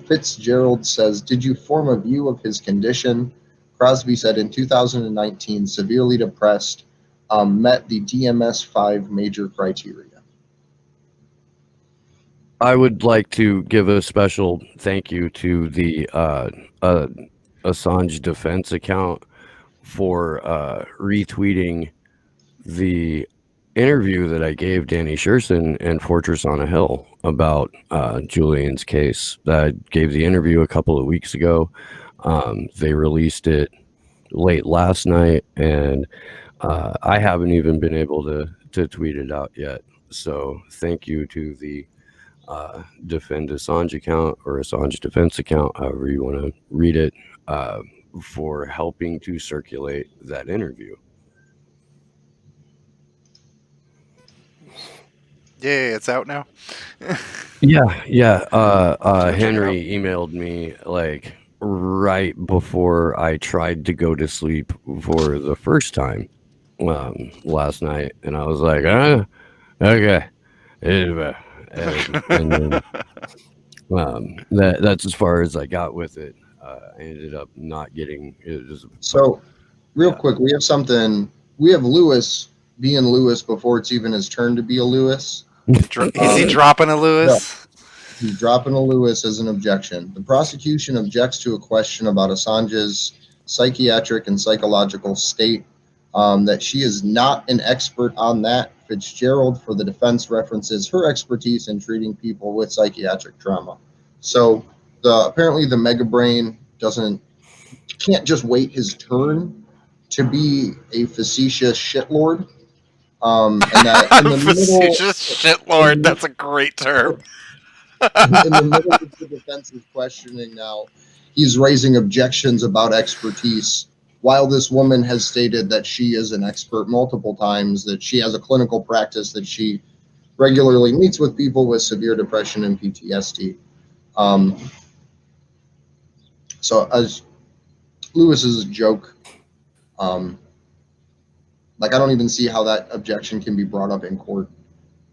Fitzgerald says, did you form a view of his condition? Crosby said in 2019, severely depressed, met the DMS-5 major criteria. I would like to give a special thank you to the Assange defense account for retweeting the interview that I gave Danny Sherson and Fortress on a Hill about Julian's case. I gave the interview a couple of weeks ago. They released it late last night, and I haven't even been able to tweet it out yet. So thank you to the Defend Assange account, or Assange defense account, however you want to read it, for helping to circulate that interview. Yeah, it's out now. Yeah. Henry emailed me like right before I tried to go to sleep for the first time last night, and I was like, okay. And then, that's as far as I got with it. I ended up not getting it. So, real quick, we have Lewis being Lewis before it's even his turn to be a Lewis. Is he dropping a Lewis? No, he's dropping a Lewis as an objection. The prosecution objects to a question about Assange's psychiatric and psychological state, that she is not an expert on that. Fitzgerald for the defense references her expertise in treating people with psychiatric trauma. So apparently the mega brain can't just wait his turn to be a facetious shitlord. And that in the facetious shitlord, that's a great term. In the middle of the defense's questioning now, he's raising objections about expertise, while this woman has stated that she is an expert multiple times, that she has a clinical practice that she regularly meets with people with severe depression and PTSD. So as Lewis is a joke, like I don't even see how that objection can be brought up in court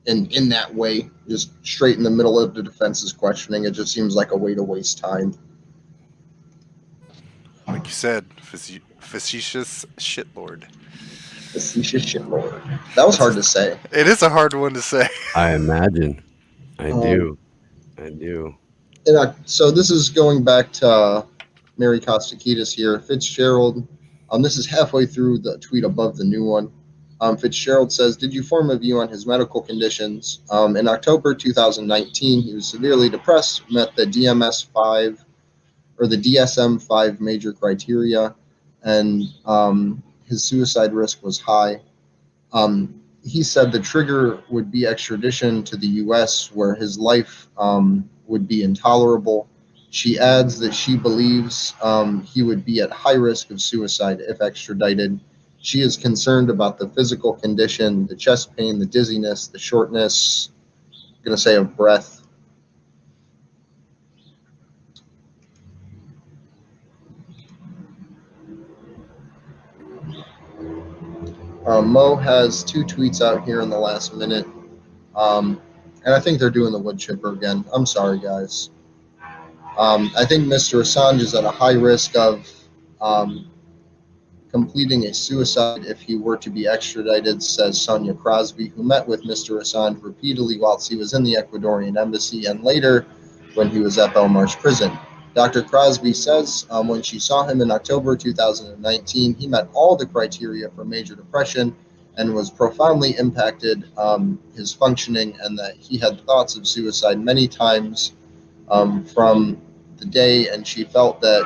in that way, just straight in the middle of the defense's questioning. It just seems like a way to waste time. Like you said, facetious shitlord. Facetious shitlord. That was hard to say. It is a hard one to say. I imagine. I do. And so this is going back to Mary Costakitis here. Fitzgerald, this is halfway through the tweet above the new one. Fitzgerald says, did you form a view on his medical conditions? In October 2019, he was severely depressed, met the DMS-5 or the DSM-5 major criteria, and his suicide risk was high. He said the trigger would be extradition to the U.S., where his life would be intolerable. She adds that she believes he would be at high risk of suicide if extradited. She is concerned about the physical condition, the chest pain, the dizziness, the shortness, I'm going to say, of breath. Mo has 2 tweets out here in the last minute. And I think they're doing the wood chipper again. I'm sorry, guys. I think Mr. Assange is at a high risk of completing a suicide if he were to be extradited, says Sonia Crosby, who met with Mr. Assange repeatedly whilst he was in the Ecuadorian embassy and later when he was at Belmarsh prison. Dr. Crosby says when she saw him in October 2019, he met all the criteria for major depression and was profoundly impacted his functioning, and that he had thoughts of suicide many times from the day, and she felt that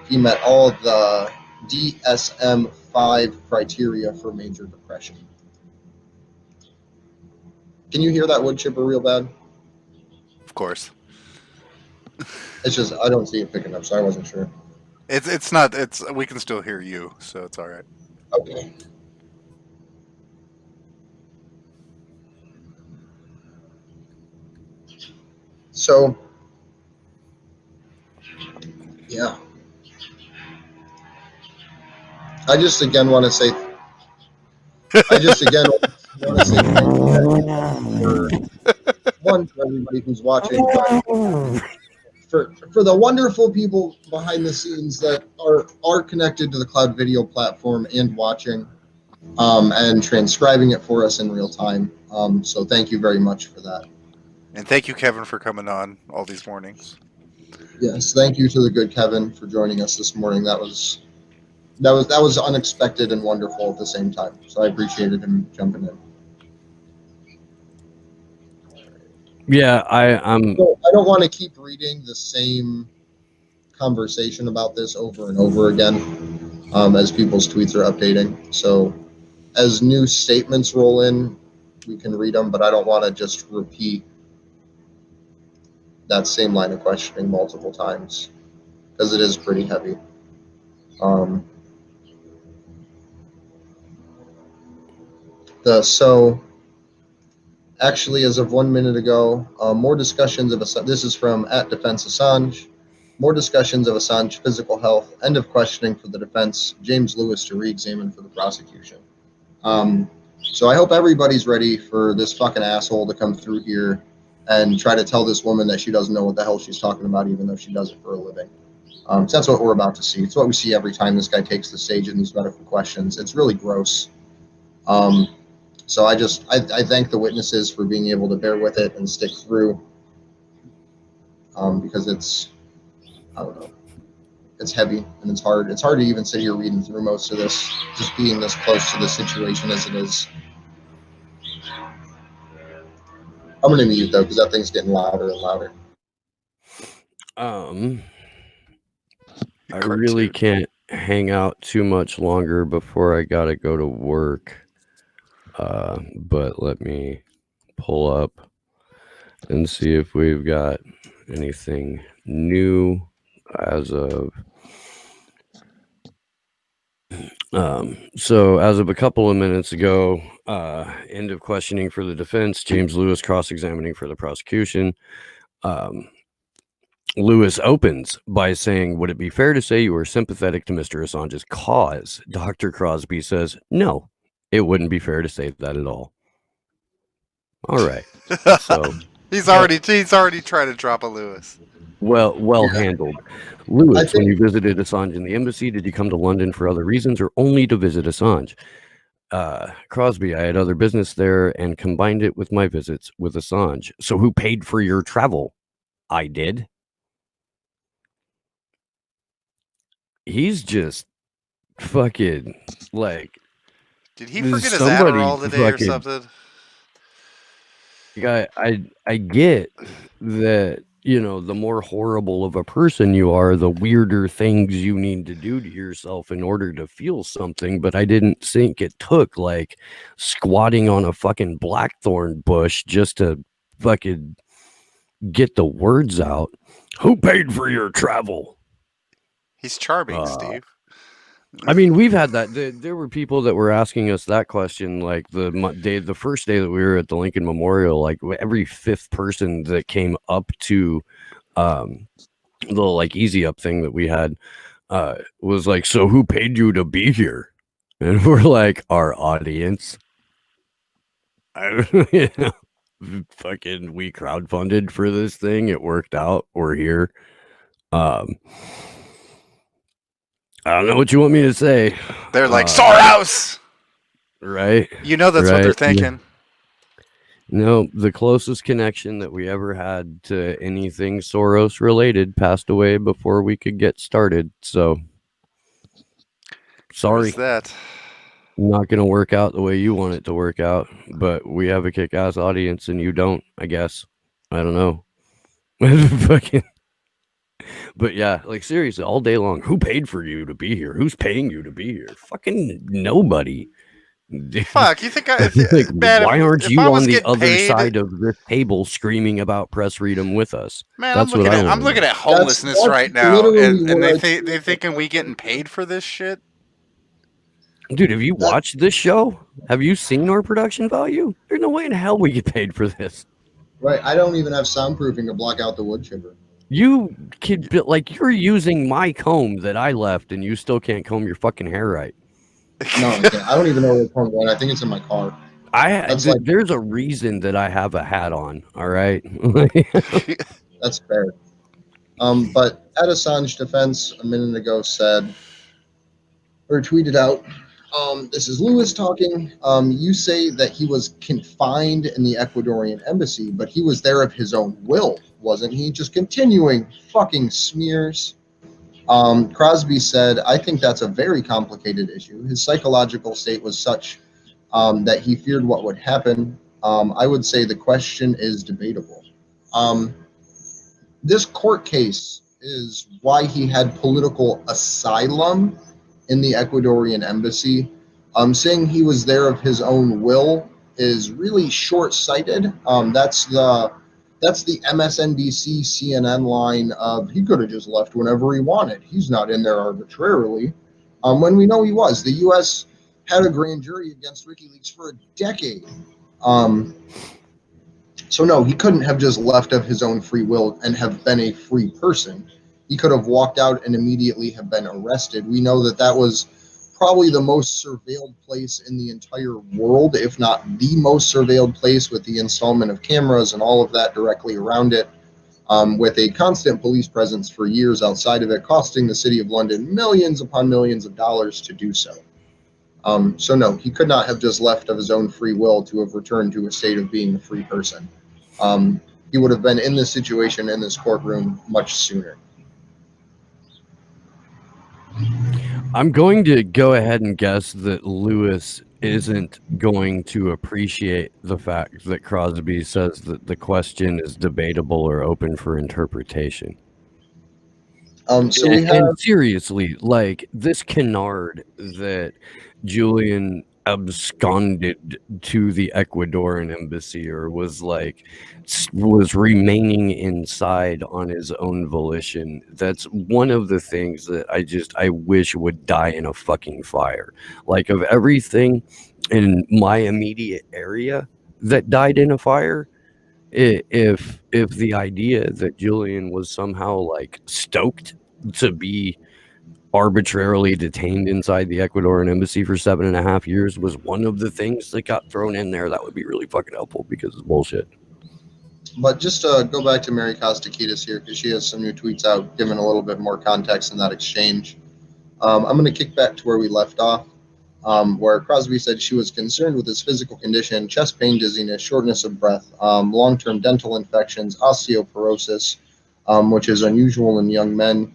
he met all the DSM-5 criteria for major depression. Can you hear that wood chipper real bad? Of course. It's just I don't see it picking up, so I wasn't sure. It's not. We can still hear you, so it's all right. Okay. So, yeah. I just again want to say thank you for everybody who's watching, but for the wonderful people behind the scenes that are connected to the Cloud Video platform and watching and transcribing it for us in real time. So thank you very much for that. And thank you, Kevin, for coming on all these mornings. Yes, thank you to the good Kevin for joining us this morning. That was unexpected and wonderful at the same time. So I appreciated him jumping in. Yeah, I don't want to keep reading the same conversation about this over and over again as people's tweets are updating. So as new statements roll in, we can read them, but I don't want to just repeat that same line of questioning multiple times because it is pretty heavy. So actually, as of 1 minute ago, more discussions of this is from @Defense Assange. More discussions of Assange physical health. End of questioning for the defense. James Lewis to re-examine for the prosecution. So I hope everybody's ready for this fucking asshole to come through here and try to tell this woman that she doesn't know what the hell she's talking about, even though she does it for a living. So that's what we're about to see. It's what we see every time this guy takes the stage in these medical questions. It's really gross. So I thank the witnesses for being able to bear with it and stick through, because it's, I don't know, it's heavy and it's hard. It's hard to even sit here reading through most of this, just being this close to the situation as it is. I'm going to mute though, because that thing's getting louder and louder. I really can't hang out too much longer before I got to go to work. But let me pull up and see if we've got anything new as of so as of a couple of minutes ago, End of questioning for the defense. James Lewis cross-examining for the prosecution. Lewis opens by saying, would it be fair to say you were sympathetic to Mr. Assange's cause? Dr. Crosby says, no, it wouldn't be fair to say that at all. All right. So he's already trying to drop a Lewis. Well handled. Lewis, when you visited Assange in the embassy, did you come to London for other reasons or only to visit Assange? Crosby, I had other business there and combined it with my visits with Assange. So who paid for your travel? I did. He's just fucking like. Did he forget his Adderall today or something? I get that, you know, the more horrible of a person you are, the weirder things you need to do to yourself in order to feel something. But I didn't think it took like squatting on a fucking blackthorn bush just to fucking get the words out. Who paid for your travel? He's charming, Steve. I mean, we've had that. There were people that were asking us that question, like the first day that we were at the Lincoln Memorial. Like every fifth person that came up to the like easy up thing that we had was like, "So who paid you to be here?" And we're like, "Our audience." You know, fucking, we crowdfunded for this thing. It worked out. We're here. I don't know what you want me to say. They're like, Soros! Right? You know that's what they're thinking. No, the closest connection that we ever had to anything Soros related passed away before we could get started. So, sorry. That? Not going to work out the way you want it to work out. But we have a kick-ass audience and you don't, I guess. I don't know. Fucking... But yeah, like seriously, all day long, who paid for you to be here? Who's paying you to be here? Fucking nobody. Fuck, you think like, man, why aren't you on the other side of the table screaming about press freedom with us? Man, I'm looking at homelessness right now, and they're thinking we getting paid for this shit. Dude, have you watched this show? Have you seen our production value? There's no way in hell we get paid for this. Right, I don't even have soundproofing to block out the wood chipper. You could, like, you're using my comb that I left, and you still can't comb your fucking hair right. No, I don't even know where the comb went. I think it's in my car. There's a reason that I have a hat on. All right, that's fair. But at Assange defense a minute ago said or tweeted out, this is Lewis talking. You say that he was confined in the Ecuadorian embassy, but he was there of his own will, wasn't he? Just continuing fucking smears. Crosby said, I think that's a very complicated issue. His psychological state was such that he feared what would happen. I would say the question is debatable. This court case is why he had political asylum in the Ecuadorian embassy. Saying he was there of his own will is really short-sighted. That's the MSNBC CNN line of he could have just left whenever he wanted. He's not in there arbitrarily. When we know he was. The U.S. had a grand jury against WikiLeaks for a decade. So no, he couldn't have just left of his own free will and have been a free person. He could have walked out and immediately have been arrested. We know that that was probably the most surveilled place in the entire world, if not the most surveilled place, with the installment of cameras and all of that directly around it, with a constant police presence for years outside of it, costing the city of London millions upon millions of dollars to do so. So no, he could not have just left of his own free will to have returned to a state of being a free person. He would have been in this situation in this courtroom much sooner. I'm going to go ahead and guess that Lewis isn't going to appreciate the fact that Crosby says that the question is debatable or open for interpretation. And seriously, like this canard that Julian absconded to the Ecuadorian embassy or was remaining inside on his own volition. That's one of the things that I wish would die in a fucking fire. Like, of everything in my immediate area that died in a fire, if the idea that Julian was somehow like stoked to be arbitrarily detained inside the Ecuadorian embassy for 7.5 years was one of the things that got thrown in there, that would be really fucking helpful, because it's bullshit. But just to go back to Mary Kostakidis here, because she has some new tweets out giving a little bit more context in that exchange. I'm going to kick back to where we left off, where Crosby said she was concerned with his physical condition, chest pain, dizziness, shortness of breath, long-term dental infections, osteoporosis, which is unusual in young men.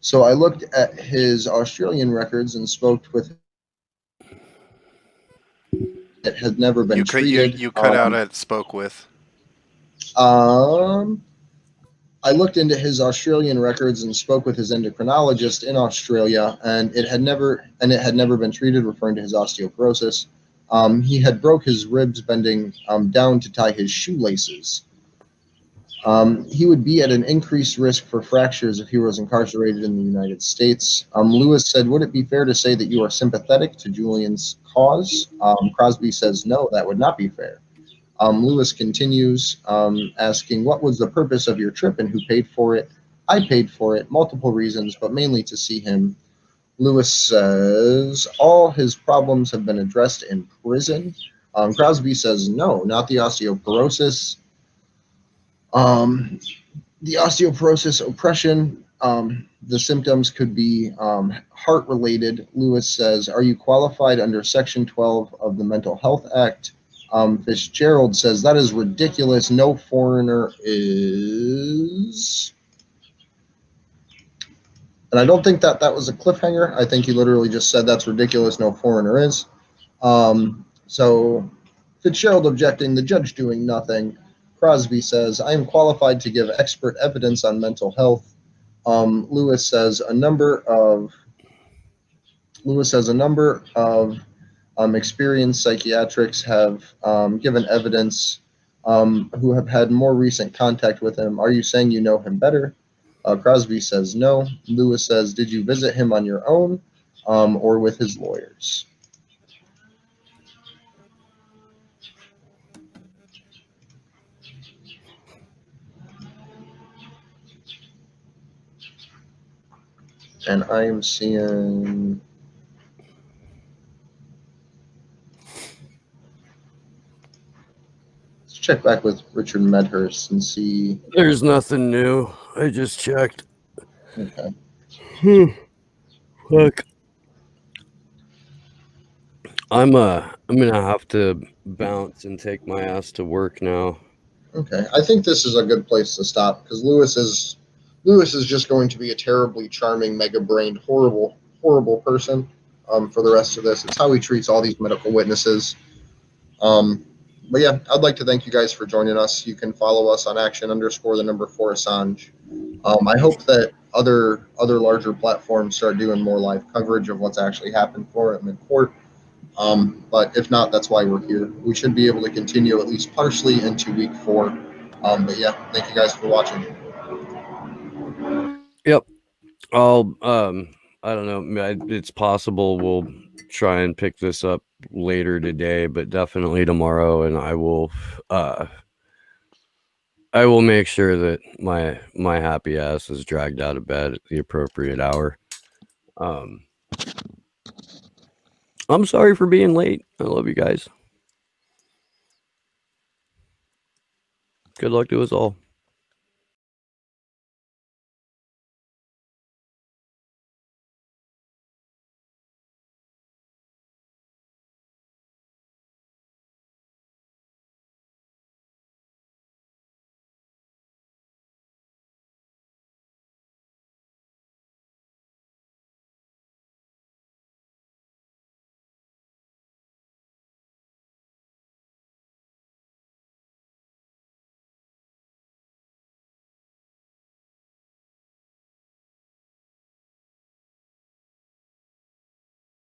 So I looked at his Australian records and spoke with him. It had never been treated. You cut out at spoke with. I looked into his Australian records and spoke with his endocrinologist in Australia, and it had never been treated, referring to his osteoporosis. He had broke his ribs bending down to tie his shoelaces. He would be at an increased risk for fractures if he was incarcerated in the United States. Lewis said, would it be fair to say that you are sympathetic to Julian's cause? Crosby says, no, that would not be fair. Lewis continues, asking, what was the purpose of your trip and who paid for it? I paid for it, multiple reasons, but mainly to see him. Lewis says, all his problems have been addressed in prison. Crosby says, no, not the osteoporosis. The osteoporosis oppression, the symptoms could be heart-related. Lewis says, are you qualified under Section 12 of the Mental Health Act? Fitzgerald says, that is ridiculous. No foreigner is. And I don't think that was a cliffhanger. I think he literally just said, that's ridiculous. No foreigner is. So Fitzgerald objecting, the judge doing nothing. Crosby says, I am qualified to give expert evidence on mental health. Lewis says a number of experienced psychiatrics have given evidence who have had more recent contact with him. Are you saying you know him better? Crosby says no. Lewis says, did you visit him on your own or with his lawyers? And I am seeing. Let's check back with Richard Medhurst and see. There's nothing new. I just checked. Okay. Look, I'm gonna have to bounce and take my ass to work now. Okay, I think this is a good place to stop because Lewis is just going to be a terribly charming, mega-brained, horrible person for the rest of this. It's how he treats all these medical witnesses. But yeah, I'd like to thank you guys for joining us. You can follow us on action_4 Assange. I hope that other larger platforms start doing more live coverage of what's actually happened for him in court. But if not, that's why we're here. We should be able to continue at least partially into week 4. But yeah, thank you guys for watching. Yep. I'll I don't know. It's possible we'll try and pick this up later today, but definitely tomorrow, and I will make sure that my happy ass is dragged out of bed at the appropriate hour. I'm sorry for being late. I love you guys. Good luck to us all.